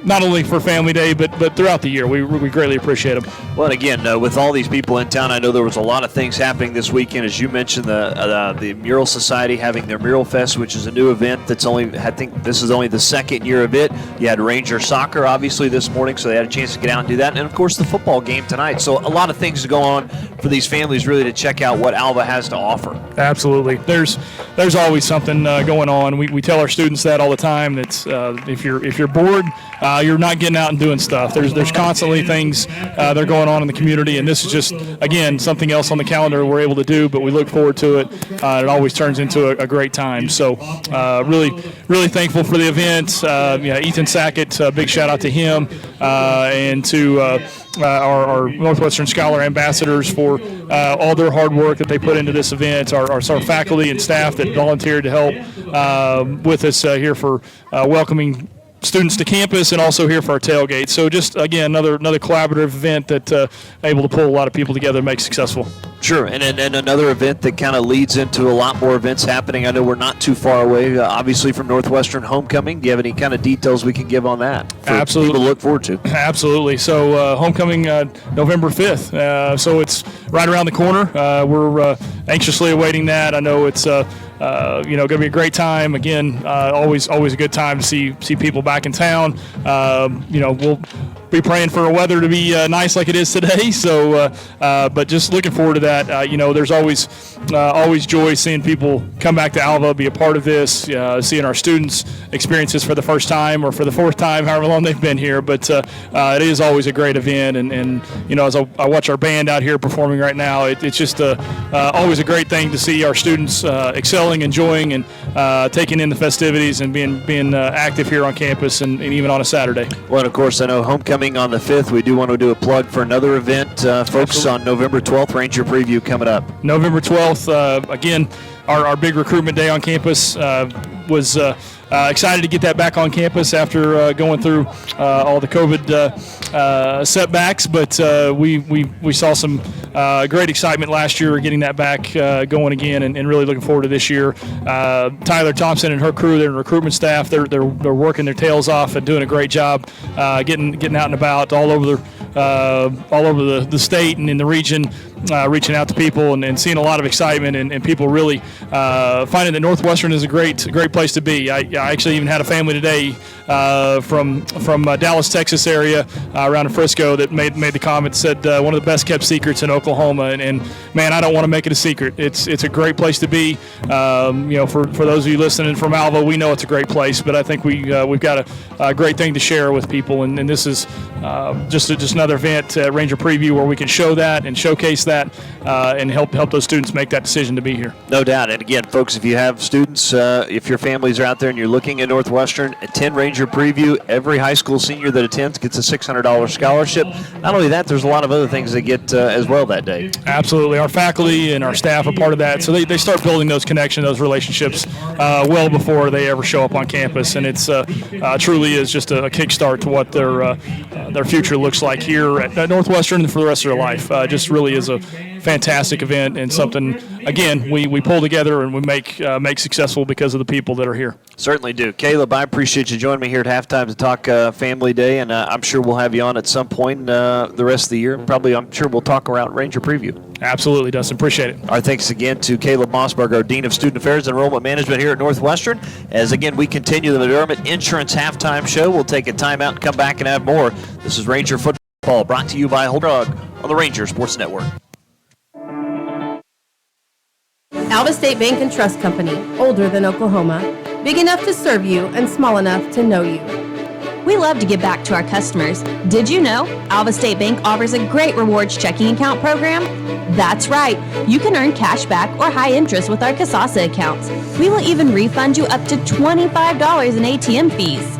not only for Family Day but throughout the year. We greatly appreciate them. Well, and again, with all these people in town, I know there was a lot of things happening this weekend. As you mentioned, the Mural Society having their Mural Fest, which is a new event that's I think this is only the second year of it. You had Ranger Soccer, obviously, this morning, so they had a chance to get out and do that. And, of course, the football game tonight. So a lot of things to go on for these families really to check out what Alva has to offer. Absolutely. There's always something going on. We tell our students that all the time, that if you're bored, you're not getting out and doing stuff. There's constantly things that are going on in the community, and this is just, again, something else on the calendar we're able to do, but we look forward to it. It always turns into a great time. So really thankful for the event. Ethan Sackett, big shout out to him and to our Northwestern Scholar ambassadors for all their hard work that they put into this event, our faculty and staff that volunteered to help with us here for welcoming students to campus, and also here for our tailgate. So just, again, another collaborative event that able to pull a lot of people together and make successful. Sure, and another event that kind of leads into a lot more events happening. I know we're not too far away, obviously, from Northwestern Homecoming. Do you have any kind of details we can give on that? Absolutely. People to look forward to. Absolutely. So Homecoming November 5th. So it's right around the corner. We're anxiously awaiting that. I know it's going to be a great time. Again, always a good time to see people back in town. We'll be praying for the weather to be nice like it is today. So, but just looking forward to that. There's always joy seeing people come back to Alva, be a part of this, seeing our students experience this for the first time or for the fourth time, however long they've been here. But it is always a great event, and as I watch our band out here performing right now, it's just always a great thing to see our students excelling, enjoying, and taking in the festivities and being active here on campus, and even on a Saturday. Well, and of course, I know Homecoming coming on the 5th. We do want to do a plug for another event, folks, Absolutely. on November 12th, Ranger Preview coming up. November 12th, again, our big recruitment day on campus was excited to get that back on campus after going through all the COVID setbacks. But we saw some great excitement last year getting that back going again, and really looking forward to this year. Tyler Thompson and her crew, their recruitment staff, they're working their tails off and doing a great job getting out and about all over the state and in the region, reaching out to people and seeing a lot of excitement and people really finding that Northwestern is a great place to be. I actually even had a family today from Dallas, Texas area around Frisco that made the comment, said one of the best kept secrets in Oklahoma, and man, I don't want to make it a secret. It's a great place to be. For those of you listening from Alva, we know it's a great place, but I think we've got a great thing to share with people, and this is just another event at Ranger Preview where we can show that and showcase that and help those students make that decision to be here. No doubt. And again, folks, if you have students, if your families are out there and you're looking at Northwestern, attend Ranger Preview. Every high school senior that attends gets a $600 scholarship. Not only that, there's a lot of other things they get as well that day. Absolutely. Our faculty and our staff are part of that. So they start building those connections, those relationships well before they ever show up on campus. And it's truly is just a kickstart to what their future looks like here at Northwestern and for the rest of their life. Just really is a fantastic event and something, again, we pull together and we make successful because of the people that are here. Certainly do. Caleb, I appreciate you joining me here at halftime to talk Family Day, and I'm sure we'll have you on at some point the rest of the year. Probably, I'm sure we'll talk around Ranger Preview. Absolutely, Dustin. Appreciate it. Our thanks again to Caleb Mossberg, our Dean of Student Affairs and Enrollment Management here at Northwestern. As, again, we continue the McDermott Insurance Halftime Show. We'll take a timeout and come back and have more. This is Ranger Football, brought to you by Whole Drug on the Ranger Sports Network. Alva State Bank and Trust Company, older than Oklahoma, big enough to serve you and small enough to know you. We love to give back to our customers. Did you know Alva State Bank offers a great rewards checking account program? That's right. You can earn cash back or high interest with our Casasa accounts. We will even refund you up to $25 in ATM fees.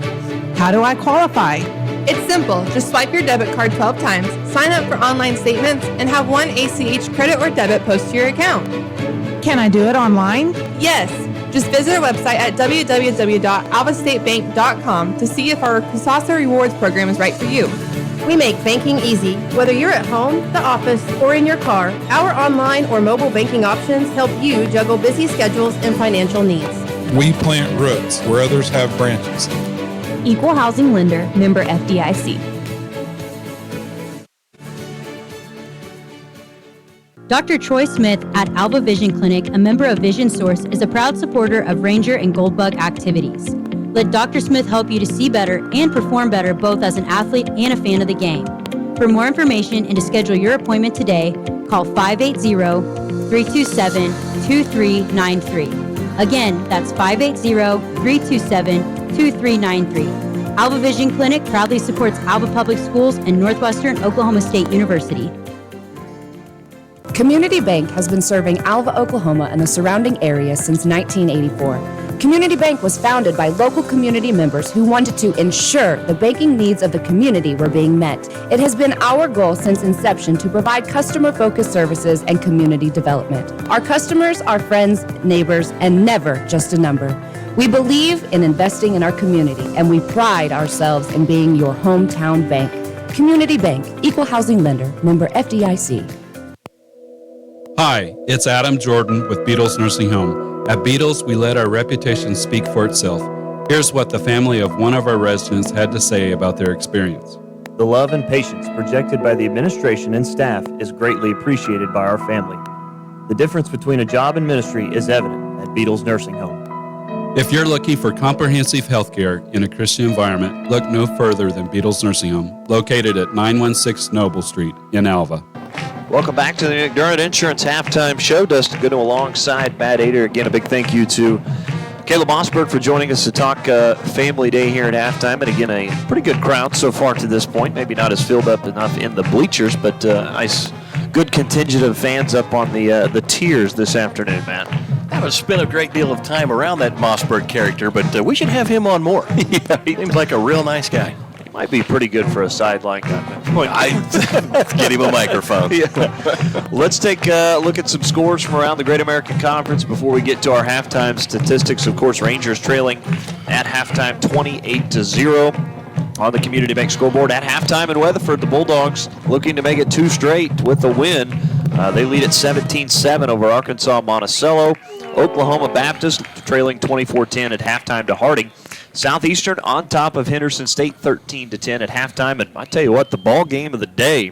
How do I qualify? It's simple. Just swipe your debit card 12 times, sign up for online statements, and have one ACH credit or debit post to your account. Can I do it online? Yes. Just visit our website at www.alvastatebank.com to see if our Casasa Rewards program is right for you. We make banking easy. Whether you're at home, the office, or in your car, our online or mobile banking options help you juggle busy schedules and financial needs. We plant roots where others have branches. Equal housing lender, member FDIC. Dr. Troy Smith at Alva Vision Clinic, a member of Vision Source, is a proud supporter of Ranger and Goldbug activities. Let Dr. Smith help you to see better and perform better both as an athlete and a fan of the game. For more information and to schedule your appointment today, call 580-327-2393. Again, that's 580-327-2393. Alva Vision Clinic proudly supports Alva Public Schools and Northwestern Oklahoma State University. Community Bank has been serving Alva, Oklahoma and the surrounding area since 1984. Community Bank was founded by local community members who wanted to ensure the banking needs of the community were being met. It has been our goal since inception to provide customer-focused services and community development. Our customers are friends, neighbors, and never just a number. We believe in investing in our community, and we pride ourselves in being your hometown bank. Community Bank, equal housing lender, member FDIC. Hi, it's Adam Jordan with Beatles Nursing Home. At Beatles, we let our reputation speak for itself. Here's what the family of one of our residents had to say about their experience. The love and patience projected by the administration and staff is greatly appreciated by our family. The difference between a job and ministry is evident at Beatles Nursing Home. If you're looking for comprehensive health care in a Christian environment, look no further than Beatles Nursing Home, located at 916 Noble Street in Alva. Welcome back to the McDermott Insurance Halftime Show. Dustin Goodham alongside Matt Ader. Again, a big thank you to Caleb Mossberg for joining us to talk Family Day here at halftime. And again, a pretty good crowd so far to this point. Maybe not as filled up enough in the bleachers, but nice, good contingent of fans up on the tiers this afternoon, Matt. I haven't spent a great deal of time around that Mossberg character, but we should have him on more. Yeah, he seems like a real nice guy. Might be pretty good for a sideline guy. Get him a microphone. Yeah. Let's take a look at some scores from around the Great American Conference before we get to our halftime statistics. Of course, Rangers trailing at halftime 28-0 on the Community Bank scoreboard. At halftime in Weatherford, the Bulldogs looking to make it 2 straight with a win. They lead at 17-7 over Arkansas Monticello. Oklahoma Baptist trailing 24-10 at halftime to Harding. Southeastern on top of Henderson State 13-10 at halftime. And I tell you what, the ball game of the day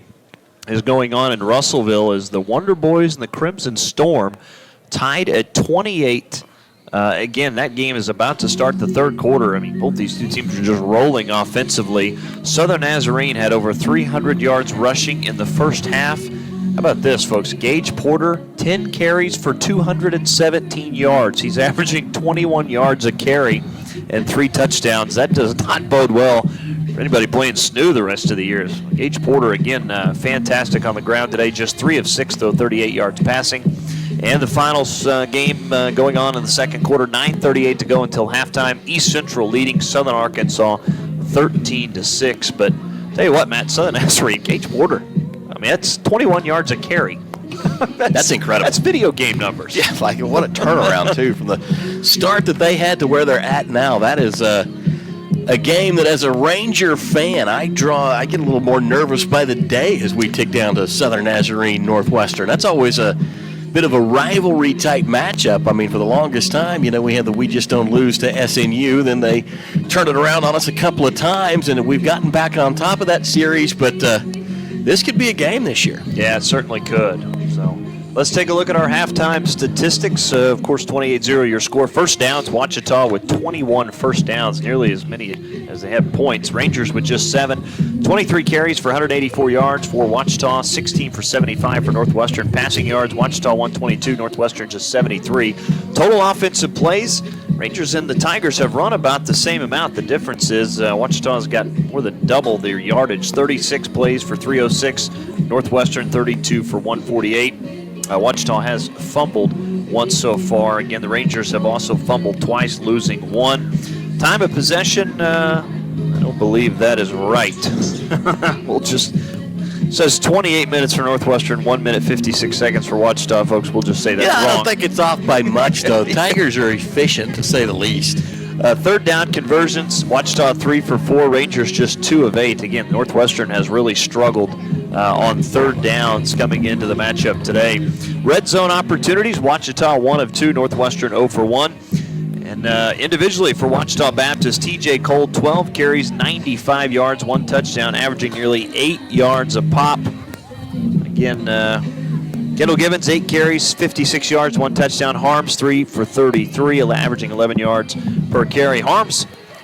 is going on in Russellville as the Wonder Boys and the Crimson Storm tied at 28. Again, that game is about to start the third quarter. I mean, both these two teams are just rolling offensively. Southern Nazarene had over 300 yards rushing in the first half. How about this, folks? Gage Porter, 10 carries for 217 yards. He's averaging 21 yards a carry and 3 touchdowns. That does not bode well for anybody playing snoo the rest of the year. Gage Porter, again, fantastic on the ground today. Just 3 of 6, though, 38 yards passing. And the finals game going on in the second quarter, 9:38 to go until halftime. East Central leading Southern Arkansas 13-6. But tell you what, Matt, Southern Nazarene, Gage Porter, I mean, that's 21 yards a carry. That's incredible. That's video game numbers. Yeah, like what a turnaround, too, from the start that they had to where they're at now. That is a game that, as a Ranger fan, I get a little more nervous by the day as we tick down to Southern Nazarene Northwestern. That's always a bit of a rivalry-type matchup. I mean, for the longest time, we had the We Just Don't Lose to SNU. Then they turned it around on us a couple of times, and we've gotten back on top of that series, but this could be a game this year. Yeah, it certainly could. So let's take a look at our halftime statistics. Of course, 28-0 your score. First downs, Ouachita with 21 first downs, nearly as many as they had points. Rangers with just 7. 23 carries for 184 yards for Ouachita, 16 for 75 for Northwestern. Passing yards, Ouachita 122, Northwestern just 73. Total offensive plays, Rangers and the Tigers have run about the same amount. The difference is Ouachita's got more than double their yardage, 36 plays for 306, Northwestern 32 for 148. Ouachita has fumbled once so far. Again, the Rangers have also fumbled twice, losing 1. Time of possession, I don't believe that is right. We'll just... says 28 minutes for Northwestern, 1 minute 56 seconds for Ouachita, folks. We'll just say that's wrong. I don't think it's off by much, though. Tigers are efficient, to say the least. Third down conversions, Ouachita 3 for 4, Rangers just 2 of 8. Again, Northwestern has really struggled on third downs coming into the matchup today. Red zone opportunities, Ouachita 1 of 2, Northwestern 0 for 1. And individually for Ouachita Baptist, TJ Cole, 12 carries, 95 yards, 1 touchdown, averaging nearly 8 yards a pop. Again, Kendall Gibbons, 8 carries, 56 yards, 1 touchdown. Harms, 3 for 33, averaging 11 yards per carry.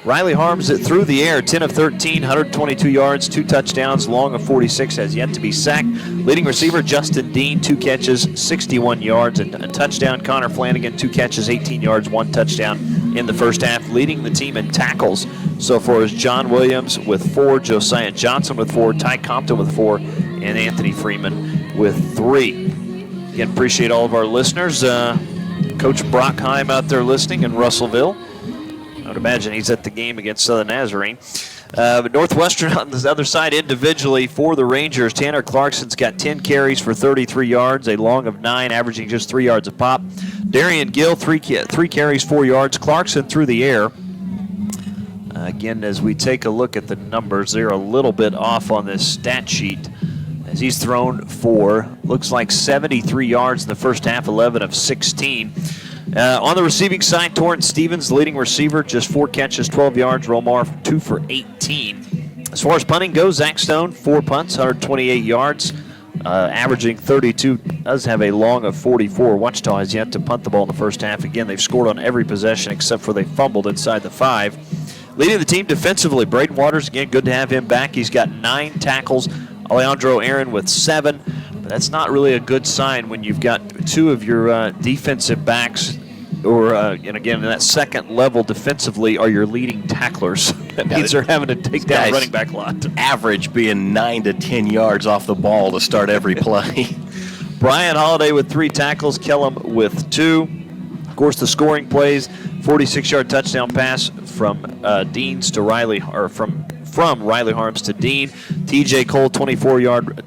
Riley Harms through the air, 10 of 13, 122 yards, 2 touchdowns, long of 46, has yet to be sacked. Leading receiver, Justin Dean, 2 catches, 61 yards, and a touchdown. Connor Flanagan, 2 catches, 18 yards, 1 touchdown in the first half. Leading the team in tackles so far is John Williams with 4, Josiah Johnson with 4, Ty Compton with 4, and Anthony Freeman with 3. Again, appreciate all of our listeners. Coach Brockheim out there listening in Russellville. I would imagine he's at the game against Southern Nazarene. But Northwestern on the other side individually for the Rangers. Tanner Clarkson's got 10 carries for 33 yards, a long of 9, averaging just 3 yards a pop. Darian Gill, 3 carries, 4 yards. Clarkson through the air. Again, as we take a look at the numbers, they're a little bit off on this stat sheet. As he's thrown for, looks like 73 yards in the first half, 11 of 16. On the receiving side, Torrance Stevens, the leading receiver, just 4 catches, 12 yards. Romar, 2 for 18. As far as punting goes, Zach Stone, 4 punts, 128 yards, averaging 32. Does have a long of 44. Ouachita has yet to punt the ball in the first half. Again, they've scored on every possession except for they fumbled inside the 5. Leading the team defensively, Braden Waters, again, good to have him back. He's got 9 tackles. Alejandro Aaron with 7. But that's not really a good sign when you've got 2 of your defensive backs, or and again, in that second level defensively, are your leading tacklers. That means they're having to take down a running back lot. Average being 9 to 10 yards off the ball to start every play. Brian Holiday with 3 tackles, Kellum with 2. Of course, the scoring plays, 46-yard touchdown pass from Deans to Riley, or from from Riley Harms to Dean. TJ Cole, 24-yard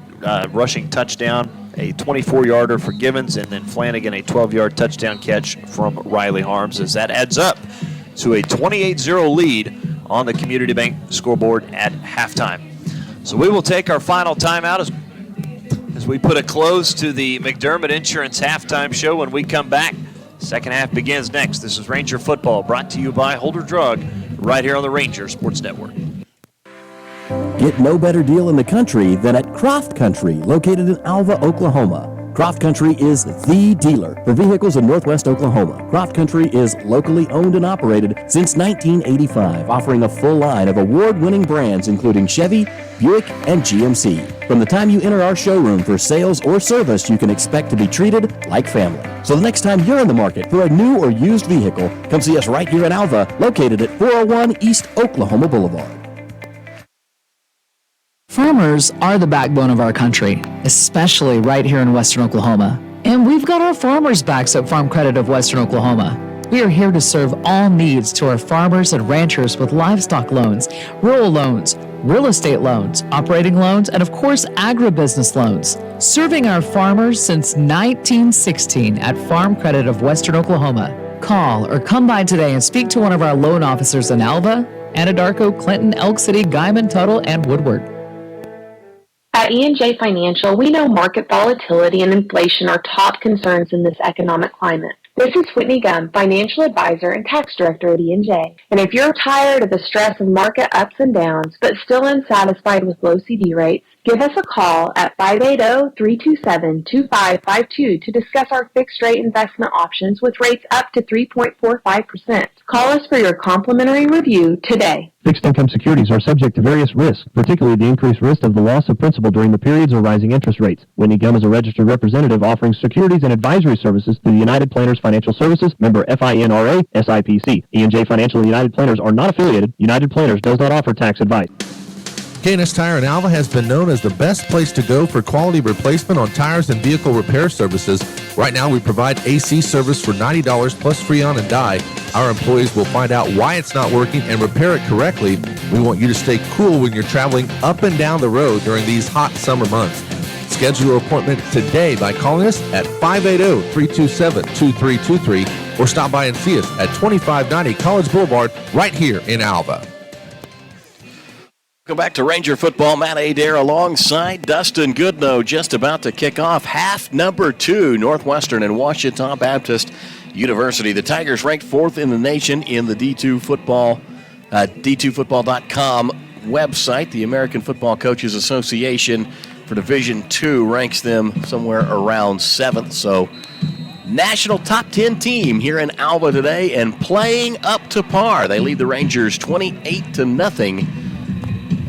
rushing touchdown, a 24-yarder for Givens, and then Flanagan, a 12-yard touchdown catch from Riley Harms, as that adds up to a 28-0 lead on the Community Bank scoreboard at halftime. So we will take our final timeout as we put a close to the McDermott Insurance halftime show. When we come back, second half begins next. This is Ranger Football, brought to you by Holder Drug, right here on the Ranger Sports Network. Get no better deal in the country than at Croft Country, located in Alva, Oklahoma. Croft Country is the dealer for vehicles in Northwest Oklahoma. Croft Country is locally owned and operated since 1985, offering a full line of award-winning brands including Chevy, Buick, and GMC. From the time you enter our showroom for sales or service, you can expect to be treated like family. So the next time you're in the market for a new or used vehicle, come see us right here in Alva, located at 401 East Oklahoma Boulevard. Farmers are the backbone of our country, especially right here in Western Oklahoma. And we've got our farmers' backs at Farm Credit of Western Oklahoma. We are here to serve all needs to our farmers and ranchers with livestock loans, rural loans, real estate loans, operating loans, and of course, agribusiness loans. Serving our farmers since 1916 at Farm Credit of Western Oklahoma. Call or come by today and speak to one of our loan officers in Alva, Anadarko, Clinton, Elk City, Guyman, Tuttle, and Woodward. At E&J Financial, we know market volatility and inflation are top concerns in this economic climate. This is Whitney Gum, Financial Advisor and Tax Director at E&J. And if you're tired of the stress of market ups and downs, but still unsatisfied with low CD rates, give us a call at 580-327-2552 to discuss our fixed-rate investment options with rates up to 3.45%. Call us for your complimentary review today. Fixed income securities are subject to various risks, particularly the increased risk of the loss of principal during the periods of rising interest rates. Whitney Gum is a registered representative offering securities and advisory services through the United Planners Financial Services, member FINRA, SIPC. E&J Financial and United Planners are not affiliated. United Planners does not offer tax advice. K&S Tire in Alva has been known as the best place to go for quality replacement on tires and vehicle repair services. Right now, we provide AC service for $90 plus free on and die. Our employees will find out why it's not working and repair it correctly. We want you to stay cool when you're traveling up and down the road during these hot summer months. Schedule your appointment today by calling us at 580-327-2323 or stop by and see us at 2590 College Boulevard right here in Alva. Welcome back to Ranger Football. Matt Adair alongside Dustin Goodnow, just about to kick off half number 2, Northwestern and Ouachita Baptist University. The Tigers ranked 4th in the nation in the D2 Football, D2Football.com website. The American Football Coaches Association for Division II ranks them somewhere around 7th. So, national top 10 team here in Alva today and playing up to par. They lead the Rangers 28-0.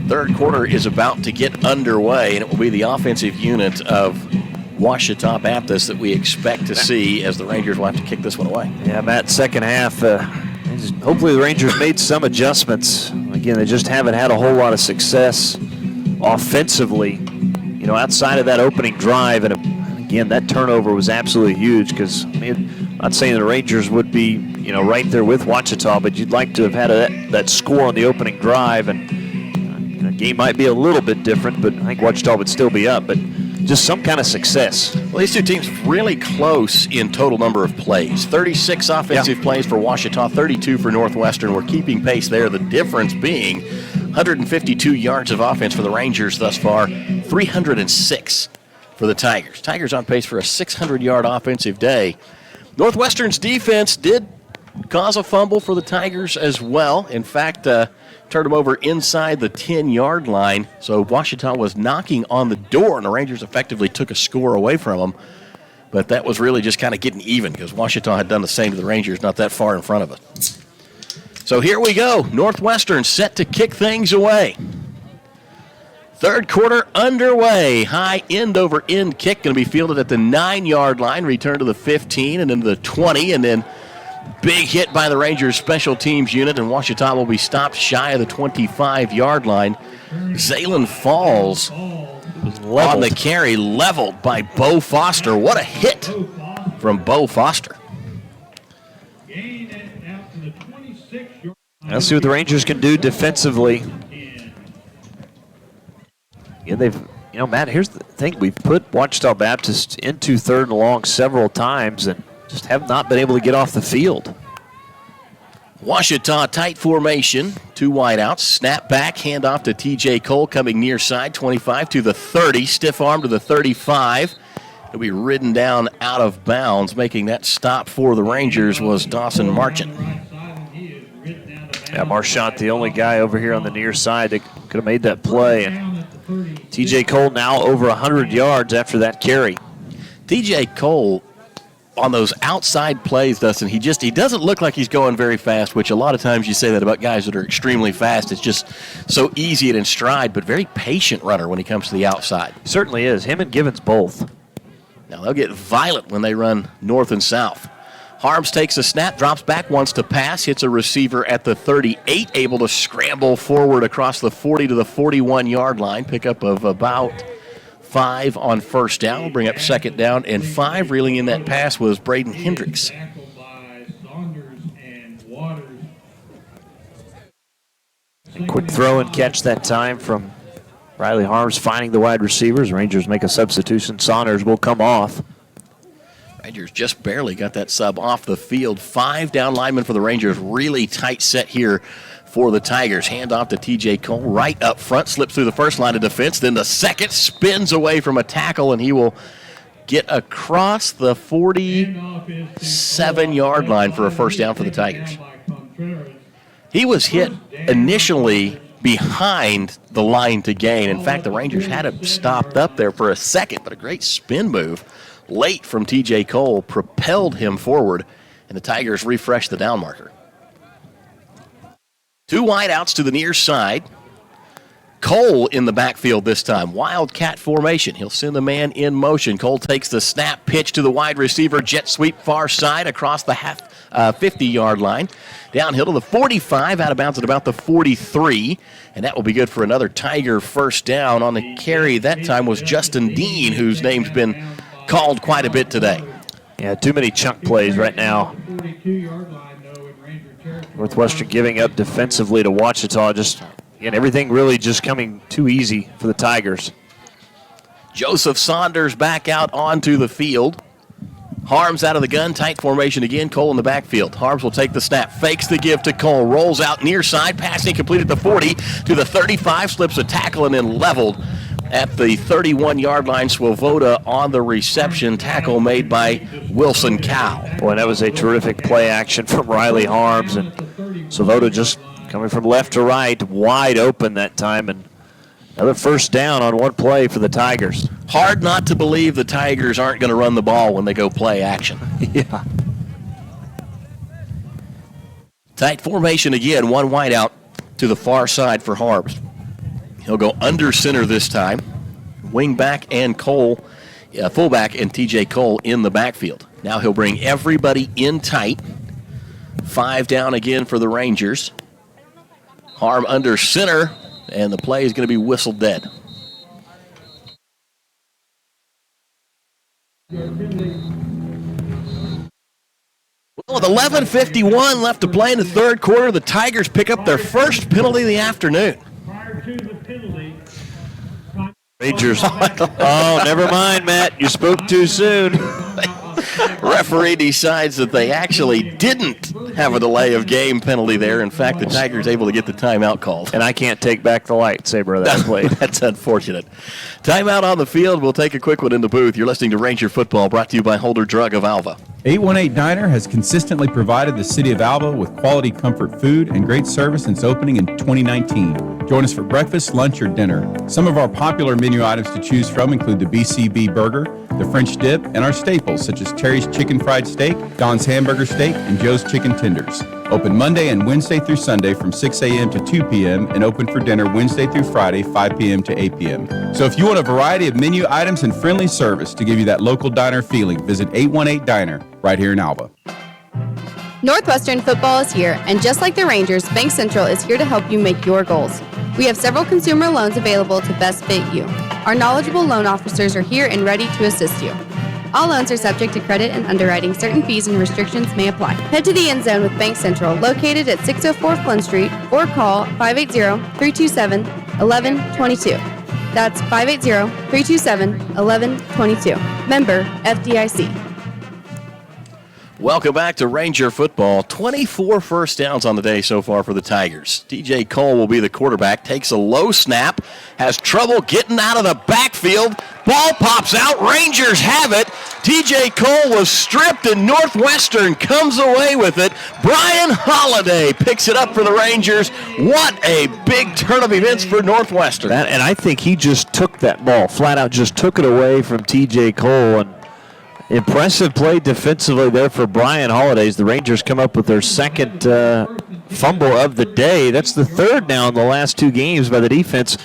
Third quarter is about to get underway, and it will be the offensive unit of Ouachita Baptist that we expect to see as the Rangers will have to kick this one away. Yeah, Matt, second half, hopefully the Rangers made some adjustments. Again, they just haven't had a whole lot of success offensively, you know, outside of that opening drive. And again, that turnover was absolutely huge because, I mean, I'm not saying the Rangers would be, you know, right there with Ouachita, but you'd like to have had that score on the opening drive, and the game might be a little bit different, but I think Ouachita would still be up. But just some kind of success. Well, these two teams really close in total number of plays. 36 offensive plays for Ouachita, 32 for Northwestern. We're keeping pace there. The difference being 152 yards of offense for the Rangers thus far, 306 for the Tigers. Tigers on pace for a 600-yard offensive day. Northwestern's defense did cause a fumble for the Tigers as well. In fact, turned them over inside the 10-yard line. So Ouachita was knocking on the door, and the Rangers effectively took a score away from them. But that was really just kind of getting even because Ouachita had done the same to the Rangers not that far in front of us. So here we go. Northwestern set to kick things away. Third quarter underway. High end-over-end kick going to be fielded at the 9-yard line. Return to the 15 and then the 20, and then big hit by the Rangers special teams unit, and Ouachita will be stopped shy of the 25-yard line. Zaylen falls on the carry, leveled by Bo Foster. What a hit from Bo Foster. Let's see what the Rangers can do defensively. Matt, here's the thing. We've put Ouachita Baptist into third and long several times and just have not been able to get off the field. Ouachita tight formation, 2 wideouts, snap back, hand off to TJ Cole coming near side, 25 to the 30, stiff arm to the 35. He'll be ridden down out of bounds. Making that stop for the Rangers was Dawson Marchant. Yeah, Marchant, the only guy over here on the near side that could have made that play. And TJ Cole now over 100 yards after that carry. TJ Cole, on those outside plays, Dustin, he doesn't look like he's going very fast, which a lot of times you say that about guys that are extremely fast. It's just so easy and in stride, but very patient runner when he comes to the outside. Certainly is. Him and Givens both. Now they'll get violent when they run north and south. Harms takes a snap, drops back, wants to pass, hits a receiver at the 38, able to scramble forward across the 40 to the 41-yard line, pickup of about 5 on first down, bring up second down and 5. Reeling in that pass was Braden Hendricks. Quick throw and catch that time from Riley Harms, finding the wide receivers. Rangers make a substitution. Saunders will come off. Rangers just barely got that sub off the field. 5 down linemen for the Rangers. Really tight set here for the Tigers. Hand off to TJ Cole right up front. Slips through the first line of defense. Then the second spins away from a tackle, and he will get across the 47-yard line for a first down for the Tigers. He was hit initially behind the line to gain. In fact, the Rangers had him stopped up there for a second, but a great spin move late from TJ Cole propelled him forward, and the Tigers refreshed the down marker. 2 wideouts to the near side. Cole in the backfield this time. Wildcat formation. He'll send the man in motion. Cole takes the snap, pitch to the wide receiver, jet sweep far side across the 50-yard line. Downhill to the 45, out of bounds at about the 43, and that will be good for another Tiger first down. On the carry that time was Justin Dean, whose name's been called quite a bit today. Yeah, too many chunk plays right now. Northwestern giving up defensively to Ouachita. Everything really just coming too easy for the Tigers. Joseph Saunders back out onto the field. Harms out of the gun, tight formation again. Cole in the backfield. Harms will take the snap, fakes the give to Cole, rolls out near side, passing complete at the 40 to the 35, slips a tackle and then leveled at the 31-yard line. Swoboda on the reception, tackle made by Wilson Cow. Boy, that was a terrific play action from Riley Harms, and Swoboda just coming from left to right, wide open that time, and another first down on one play for the Tigers. Hard not to believe the Tigers aren't going to run the ball when they go play action. Yeah. Tight formation again, 1 wide out to the far side for Harms. He'll go under center this time. Wing back and Cole, fullback and TJ Cole in the backfield. Now he'll bring everybody in tight. 5 down again for the Rangers. Harm under center, and the play is going to be whistled dead. Well, with 11:51 left to play in the third quarter, the Tigers pick up their first penalty of the afternoon. Rangers. Oh, never mind, Matt. You spoke too soon. Referee decides that they actually didn't have a delay of game penalty there. In fact, the Tigers able to get the timeout called. And I can't take back the lightsaber of that play. That's unfortunate. Timeout on the field. We'll take a quick one in the booth. You're listening to Ranger Football, brought to you by Holder Drug of Alva. 818 Diner has consistently provided the city of Alva with quality comfort food and great service since opening in 2019. Join us for breakfast, lunch, or dinner. Some of our popular menu items to choose from include the BCB burger, the French dip, and our staples such as Terry's chicken fried steak, Don's hamburger steak, and Joe's chicken tenders. Open Monday and Wednesday through Sunday from 6 a.m. to 2 p.m. and open for dinner Wednesday through Friday, 5 p.m. to 8 p.m. So if you want a variety of menu items and friendly service to give you that local diner feeling, visit 818 Diner right here in Alva. Northwestern football is here, and just like the Rangers, Bank Central is here to help you make your goals. We have several consumer loans available to best fit you. Our knowledgeable loan officers are here and ready to assist you. All loans are subject to credit and underwriting. Certain fees and restrictions may apply. Head to the end zone with Bank Central, located at 604 Flynn Street, or call 580-327-1122. That's 580-327-1122. Member FDIC. Welcome back to Ranger football. 24 first downs on the day so far for the Tigers. TJ Cole will be the quarterback, takes a low snap, has trouble getting out of the backfield. Ball pops out. Rangers have it. TJ Cole was stripped and Northwestern comes away with it. Brian Holiday picks it up for the Rangers. What a big turn of events for Northwestern. And I think he just took that ball, flat out just took it away from TJ Cole. And impressive play defensively there for Brian Holiday. The Rangers come up with their second fumble of the day. That's the third now in the last two games by the defense.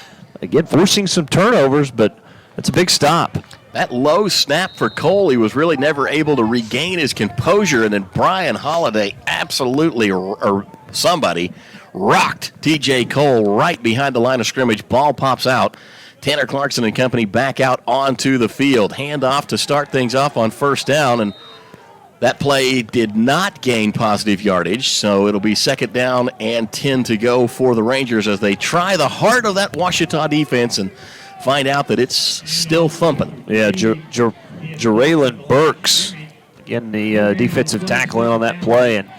Again, forcing some turnovers, but that's a big stop. That low snap for Cole, he was really never able to regain his composure, and then Brian Holiday absolutely, or somebody, rocked TJ Cole right behind the line of scrimmage. Ball pops out. Tanner Clarkson and company back out onto the field. Handoff to start things off on first down, and that play did not gain positive yardage, so it'll be second down and 10 to go for the Rangers as they try the heart of that Ouachita defense and find out that it's still thumping. Yeah, Jeraylin Burks, again, the defensive tackle in on that play, and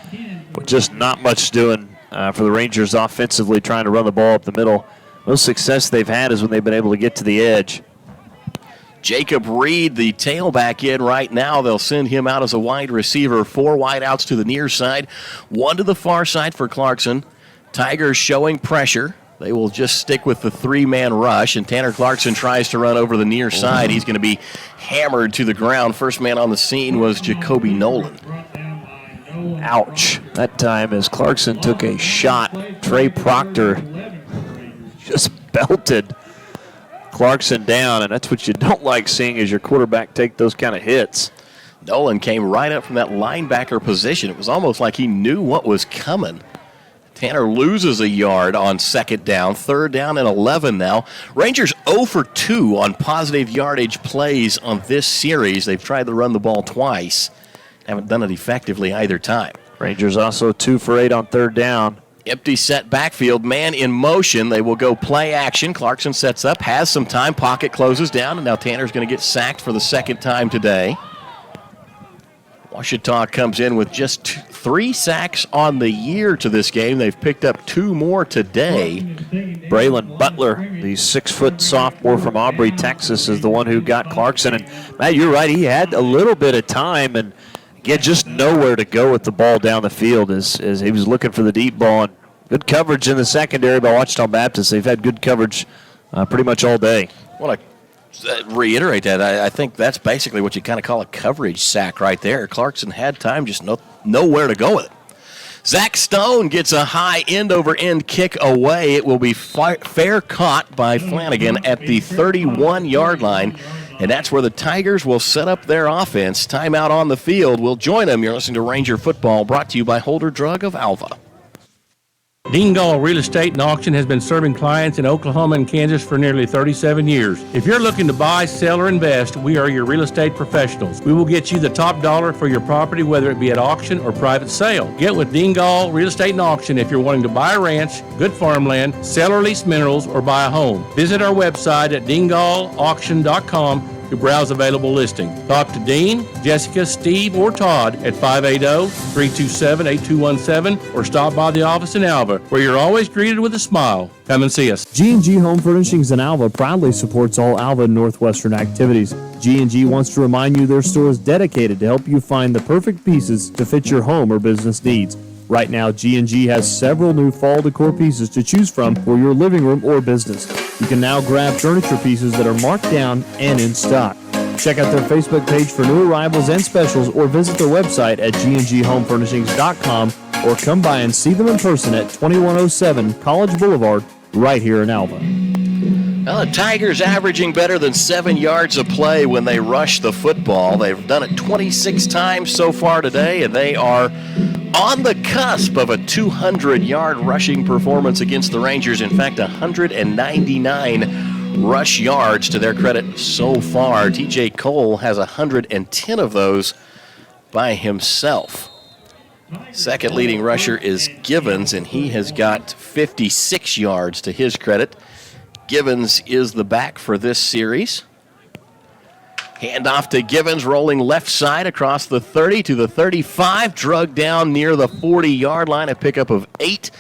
just not much doing for the Rangers offensively, trying to run the ball up the middle. Most success they've had is when they've been able to get to the edge. Jacob Reed, the tailback in right now. They'll send him out as a wide receiver. 4 wideouts to the near side, 1 to the far side for Clarkson. Tigers showing pressure. They will just stick with the 3-man rush, and Tanner Clarkson tries to run over the near side. He's going to be hammered to the ground. First man on the scene was Jacoby Nolan. Ouch. That time as Clarkson took a shot, Trey Proctor just belted Clarkson down, and that's what you don't like seeing as your quarterback take those kind of hits. Nolan came right up from that linebacker position. It was almost like he knew what was coming. Tanner loses a yard on second down. Third down and 11 now. Rangers 0 for 2 on positive yardage plays on this series. They've tried to run the ball twice. Haven't done it effectively either time. Rangers also 2 for 8 on third down. Empty set backfield, man in motion. They will go play action. Clarkson sets up, has some time, pocket closes down, and now Tanner's going to get sacked for the second time today. Ouachita comes in with just 3 sacks on the year to this game. They've picked up 2 more today. Braylon Butler, the 6-foot sophomore from Aubrey, Texas, is the one who got Clarkson. And Matt, you're right, he had a little bit of time and again, just nowhere to go with the ball down the field as he was looking for the deep ball. And good coverage in the secondary by Ouachita Baptist. They've had good coverage pretty much all day. I want to reiterate that. I think that's basically what you kind of call a coverage sack right there. Clarkson had time, just nowhere to go with it. Zach Stone gets a high end-over-end kick away. It will be fair caught by Flanagan at the 31-yard line. And that's where the Tigers will set up their offense. Timeout on the field. We'll join them. You're listening to Ranger Football, brought to you by Holder Drug of Alva. Dingall Real Estate and Auction has been serving clients in Oklahoma and Kansas for nearly 37 years. If you're looking to buy, sell, or invest, we are your real estate professionals. We will get you the top dollar for your property, whether it be at auction or private sale. Get with Dingall Real Estate and Auction if you're wanting to buy a ranch, good farmland, sell or lease minerals, or buy a home. Visit our website at dingallauction.com to browse available listings. Talk to Dean, Jessica, Steve, or Todd at 580-327-8217 or stop by the office in Alva, where you're always greeted with a smile. Come and see us. G&G Home Furnishings in Alva proudly supports all Alva and Northwestern activities. G&G wants to remind you their store is dedicated to help you find the perfect pieces to fit your home or business needs. Right now, G&G has several new fall decor pieces to choose from for your living room or business. You can now grab furniture pieces that are marked down and in stock. Check out their Facebook page for new arrivals and specials or visit their website at gnghomefurnishings.com or come by and see them in person at 2107 College Boulevard right here in Alva. Well, the Tigers averaging better than 7 yards a play when they rush the football. They've done it 26 times so far today, and they are on the cusp of a 200-yard rushing performance against the Rangers. In fact, 199 rush yards to their credit so far. TJ Cole has 110 of those by himself. Second leading rusher is Givens, and he has got 56 yards to his credit. Givens is the back for this series. Handoff to Givens, rolling left side across the 30 to the 35. Drug down near the 40-yard line, a pickup of 8.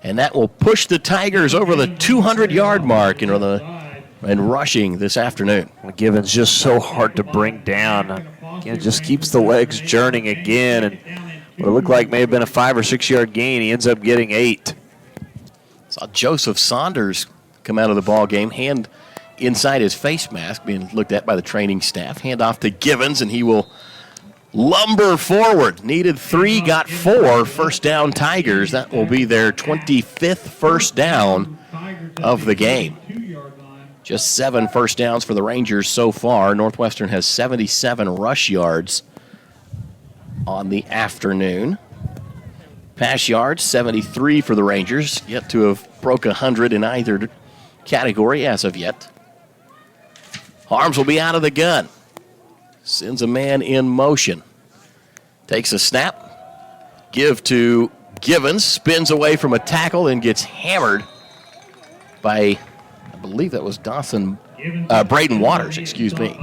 And that will push the Tigers over the 200-yard mark and rushing this afternoon. Givens just so hard to bring down. Again, just keeps the legs churning again. And what it looked like may have been a 5 or 6 yard gain, he ends up getting 8. Saw Joseph Saunders come out of the ball game, hand inside his face mask, being looked at by the training staff. Hand off to Givens, and he will lumber forward. Needed 3, got 4. First down Tigers. That will be their 25th first down of the game. Just 7 first downs for the Rangers so far. Northwestern has 77 rush yards on the afternoon. Pass yards, 73 for the Rangers, yet to have broke 100 in either category as of yet. Harms will be out of the gun. Sends a man in motion. Takes a snap. Give to Givens. Spins away from a tackle and gets hammered by, I believe that was Braden Waters, excuse me.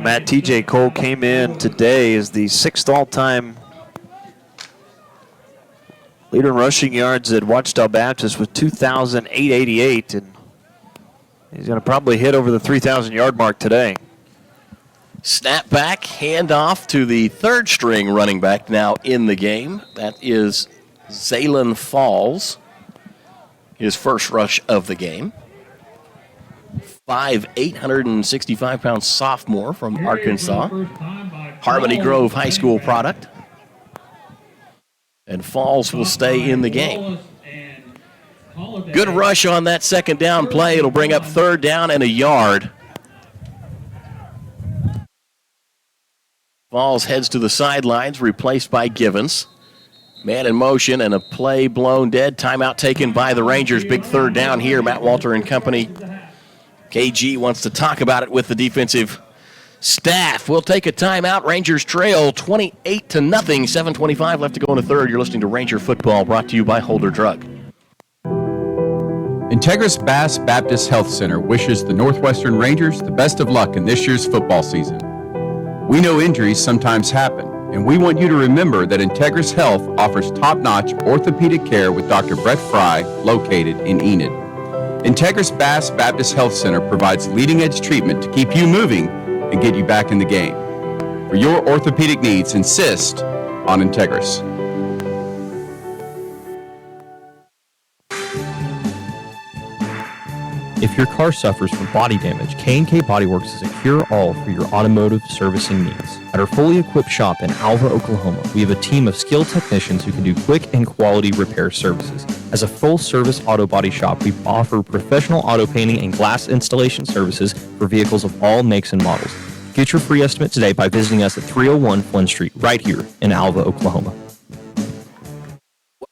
Matt, T.J. Cole came in today as the 6th all-time leader in rushing yards at Ouachita Baptist with 2,888, and he's going to probably hit over the 3,000-yard mark today. Snap back, handoff to the third-string running back now in the game. That is Zaylen Falls, his first rush of the game. 5'8", 165-pound sophomore from Arkansas. Harmony Grove High School product. And Falls will stay in the game. Good rush on that second down play. It'll bring up 3rd down and a yard. Falls heads to the sidelines, replaced by Givens. Man in motion and a play blown dead. Timeout taken by the Rangers. Big 3rd down here. Matt Walter and company. KG wants to talk about it with the defensive staff. We'll take a timeout. Rangers trail 28-0. 7:25 left to go in the 3rd. You're listening to Ranger Football, brought to you by Holder Drug. Integris Bass Baptist Health Center wishes the Northwestern Rangers the best of luck in this year's football season. We know injuries sometimes happen, and we want you to remember that Integris Health offers top-notch orthopedic care with Dr. Brett Fry, located in Enid. Integris Bass Baptist Health Center provides leading-edge treatment to keep you moving and get you back in the game. For your orthopedic needs, insist on Integris. If your car suffers from body damage, K&K Body Works is a cure-all for your automotive servicing needs. At our fully equipped shop in Alva, Oklahoma, we have a team of skilled technicians who can do quick and quality repair services. As a full-service auto body shop, we offer professional auto painting and glass installation services for vehicles of all makes and models. Get your free estimate today by visiting us at 301 Flynn Street, right here in Alva, Oklahoma.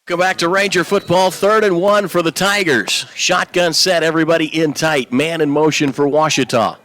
Welcome back to Ranger Football. 3rd and 1 for the Tigers. Shotgun set, everybody in tight. Man in motion for Ouachita.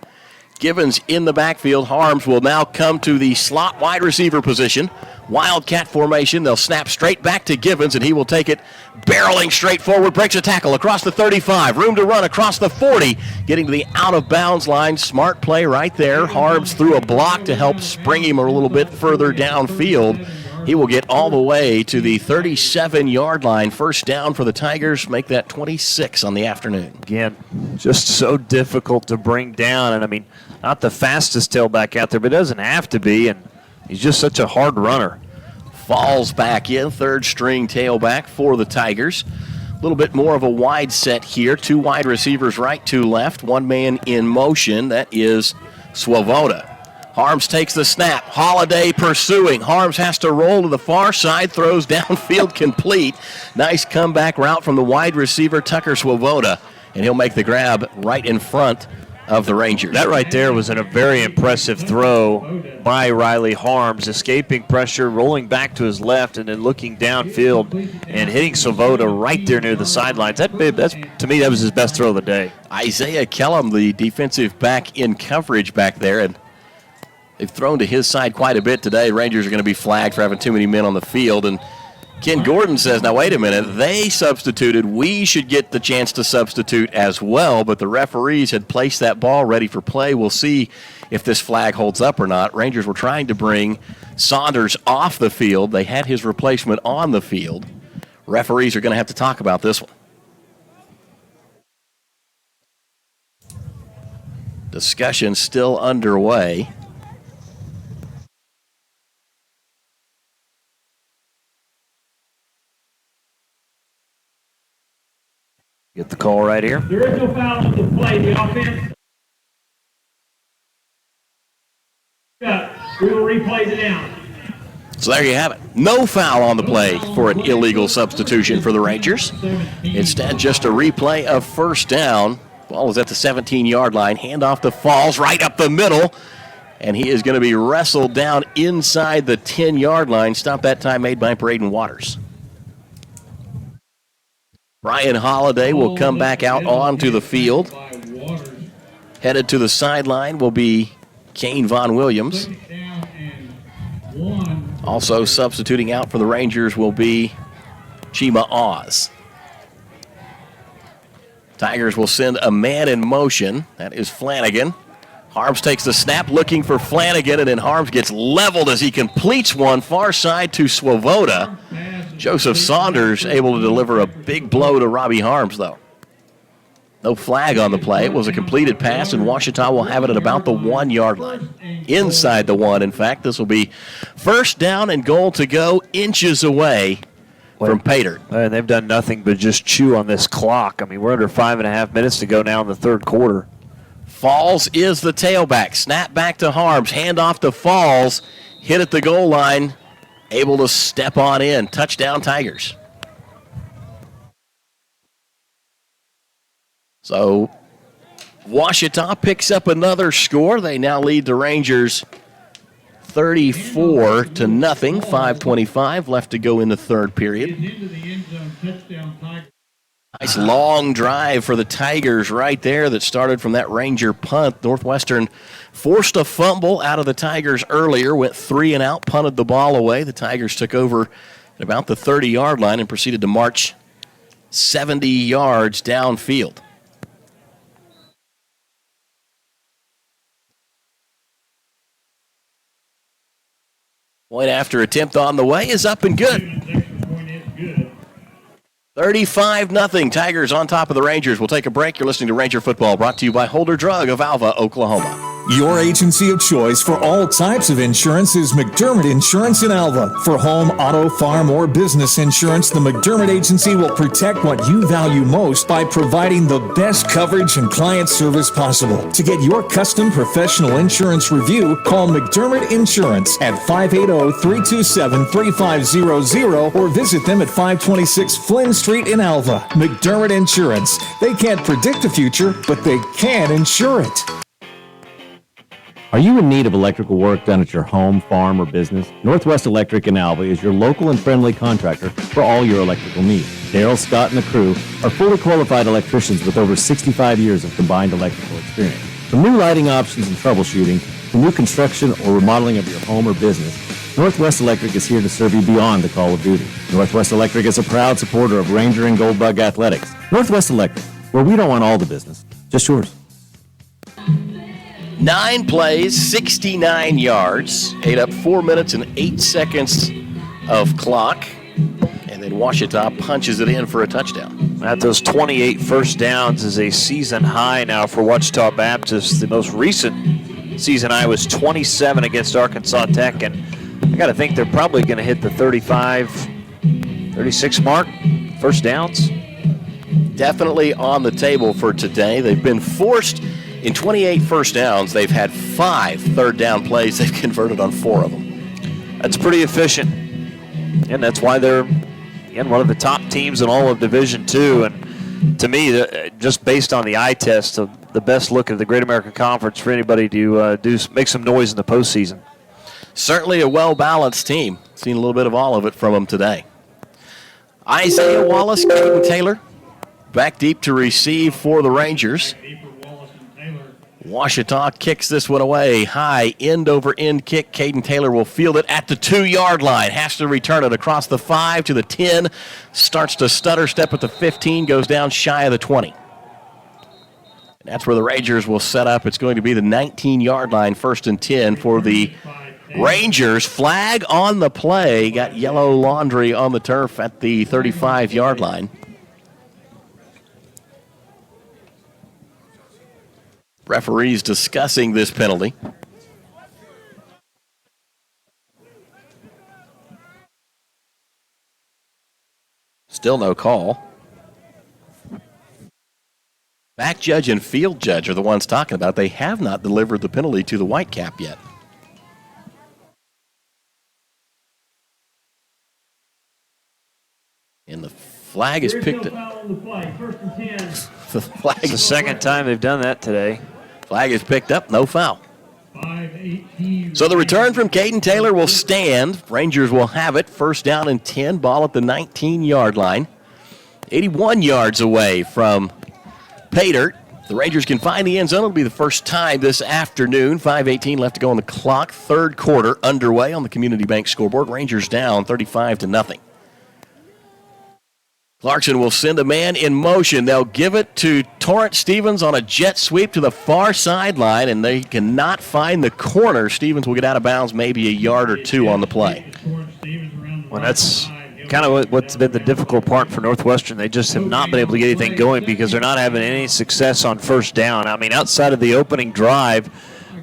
Givens in the backfield. Harms will now come to the slot wide receiver position. Wildcat formation. They'll snap straight back to Givens, and he will take it barreling straight forward. Breaks a tackle across the 35. Room to run across the 40. Getting to the out-of-bounds line. Smart play right there. Harms threw a block to help spring him a little bit further downfield. He will get all the way to the 37-yard line. First down for the Tigers. Make that 26 on the afternoon. Again, just so difficult to bring down. And, I mean, not the fastest tailback out there, but it doesn't have to be. And he's just such a hard runner. Falls back in, 3rd-string tailback for the Tigers. A little bit more of a wide set here. 2 wide receivers right, 2 left. 1 man in motion. That is Swoboda. Harms takes the snap. Holiday pursuing. Harms has to roll to the far side. Throws downfield complete. Nice comeback route from the wide receiver, Tucker Swoboda. And he'll make the grab right in front of the Rangers. That right there was a very impressive throw by Riley Harms. Escaping pressure, rolling back to his left, and then looking downfield and hitting Swoboda right there near the sidelines. That's to me, that was his best throw of the day. Isaiah Kellum, the defensive back in coverage back there, and they've thrown to his side quite a bit today. Rangers are going to be flagged for having too many men on the field, and Ken Gordon says, now wait a minute, they substituted. We should get the chance to substitute as well, but the referees had placed that ball ready for play. We'll see if this flag holds up or not. Rangers were trying to bring Saunders off the field. They had his replacement on the field. Referees are going to have to talk about this one. Discussion still underway. Get the call right here. There is no foul on the play. The offense. We will replay the down. So there you have it. No foul on the play for an illegal substitution for the Rangers. Instead, just a replay of first down. Ball is at the 17-yard line. Handoff to Falls right up the middle. And he is going to be wrestled down inside the 10-yard line. Stop that time made by Braden Waters. Brian Holiday will come back out onto the field. Headed to the sideline will be Kane Von Williams. Also substituting out for the Rangers will be Chima Oz. Tigers will send a man in motion. That is Flanagan. Harms takes the snap looking for Flanagan, and then Harms gets leveled as he completes one far side to Swoboda. Joseph Saunders able to deliver a big blow to Robbie Harms, though. No flag on the play. It was a completed pass, and Ouachita will have it at about the 1-yard line. Inside the 1, in fact. This will be first down and goal to go, inches away from Pater. They've done nothing but just chew on this clock. I mean, we're under 5.5 minutes to go now in the third quarter. Falls is the tailback. Snap back to Harms. Hand off to Falls. Hit at the goal line. Able to step on in. Touchdown, Tigers. So, Ouachita picks up another score. They now lead the Rangers 34-0. 5:25 left to go in the third period. Nice long drive for the Tigers right there that started from that Ranger punt. Northwestern forced a fumble out of the Tigers earlier, went 3 and out, punted the ball away. The Tigers took over at about the 30-yard line and proceeded to march 70 yards downfield. Point after attempt on the way is up and good. 35-0. Tigers on top of the Rangers. We'll take a break. You're listening to Ranger Football, brought to you by Holder Drug of Alva, Oklahoma. Your agency of choice for all types of insurance is McDermott Insurance in Alva. For home, auto, farm, or business insurance, the McDermott Agency will protect what you value most by providing the best coverage and client service possible. To get your custom professional insurance review, call McDermott Insurance at 580-327-3500 or visit them at 526 Flynn Street in Alva. McDermott Insurance. They can't predict the future, but they can insure it. Are you in need of electrical work done at your home, farm, or business? Northwest Electric in Alva is your local and friendly contractor for all your electrical needs. Daryl, Scott, and the crew are fully qualified electricians with over 65 years of combined electrical experience. From new lighting options and troubleshooting to new construction or remodeling of your home or business, Northwest Electric is here to serve you beyond the call of duty. Northwest Electric is a proud supporter of Ranger and Goldbug athletics. Northwest Electric, where we don't want all the business, just yours. 9 plays, 69 yards, ate up 4 minutes and 8 seconds of clock, and then Ouachita punches it in for a touchdown. At those 28 first downs is a season high now for Ouachita Baptist. The most recent season high was 27 against Arkansas Tech, and I got to think they're probably going to hit the 35, 36 mark, first downs. Definitely on the table for today. They've been forced in 28 first downs. They've had 5 third down plays. They've converted on 4 of them. That's pretty efficient, and that's why they're one of the top teams in all of Division II. And to me, just based on the eye test, the best look at the Great American Conference for anybody to make some noise in the postseason. Certainly a well-balanced team. Seen a little bit of all of it from them today. Isaiah Wallace, Caden Taylor, back deep to receive for the Rangers. Ouachita kicks this one away. High end-over-end kick. Caden Taylor will field it at the 2-yard line. Has to return it across the 5 to the 10. Starts to stutter step at the 15. Goes down shy of the 20. And that's where the Rangers will set up. It's going to be the 19-yard line, 1st and 10 for the Rangers. Flag on the play. Got yellow laundry on the turf at the 35-yard line. Referees discussing this penalty. Still no call. Back judge and field judge are the ones talking about it. They have not delivered the penalty to the Whitecap yet. And the flag is picked up. The flag It's the second time they've done that today. Flag is picked up, no foul. So the return from Caden Taylor will stand. Rangers will have it. 1st down and 10. Ball at the 19-yard line. 81 yards away from Paydirt. The Rangers can find the end zone. It'll be the first time this afternoon. 5:18 left to go on the clock. 3rd quarter underway on the Community Bank scoreboard. Rangers down 35-0. Clarkson will send a man in motion. They'll give it to Torrance Stevens on a jet sweep to the far sideline, and they cannot find the corner. Stevens will get out of bounds maybe a yard or two on the play. Well, that's kind of what's been the difficult part for Northwestern. They just have not been able to get anything going because they're not having any success on 1st down. I mean, outside of the opening drive,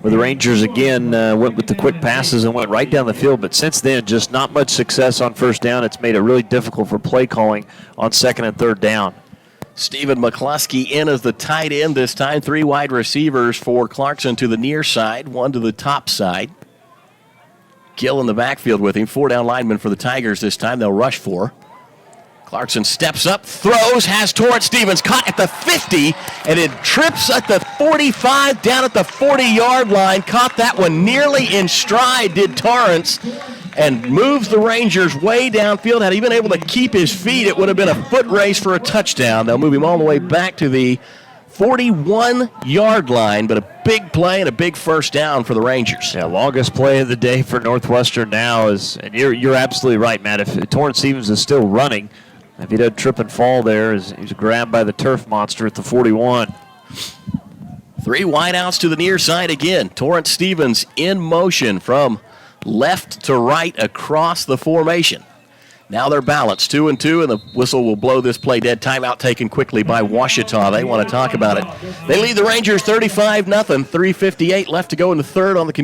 where the Rangers again went with the quick passes and went right down the field. But since then, just not much success on 1st down. It's made it really difficult for play calling on 2nd and 3rd down. Stephen McCluskey in as the tight end this time. 3 wide receivers for Clarkson to the near side, 1 to the top side. Gill in the backfield with him. 4 down linemen for the Tigers this time. They'll rush 4. Clarkson steps up, throws, has Torrance Stevens caught at the 50, and it trips at the 45, down at the 40-yard line. Caught that one nearly in stride, did Torrance, and moves the Rangers way downfield. Had he been able to keep his feet, it would have been a foot race for a touchdown. They'll move him all the way back to the 41-yard line, but a big play and a big 1st down for the Rangers. Yeah, longest play of the day for Northwestern now is, and you're absolutely right, Matt. If Torrance Stevens is still running, if he doesn't trip and fall there, he's grabbed by the turf monster at the 41. 3 wideouts to the near side again. Torrance Stevens in motion from left to right across the formation. Now they're balanced, 2 and 2, and the whistle will blow this play dead. Timeout taken quickly by Ouachita. They want to talk about it. They lead the Rangers 35-0. 3:58 left to go in the 3rd on the community.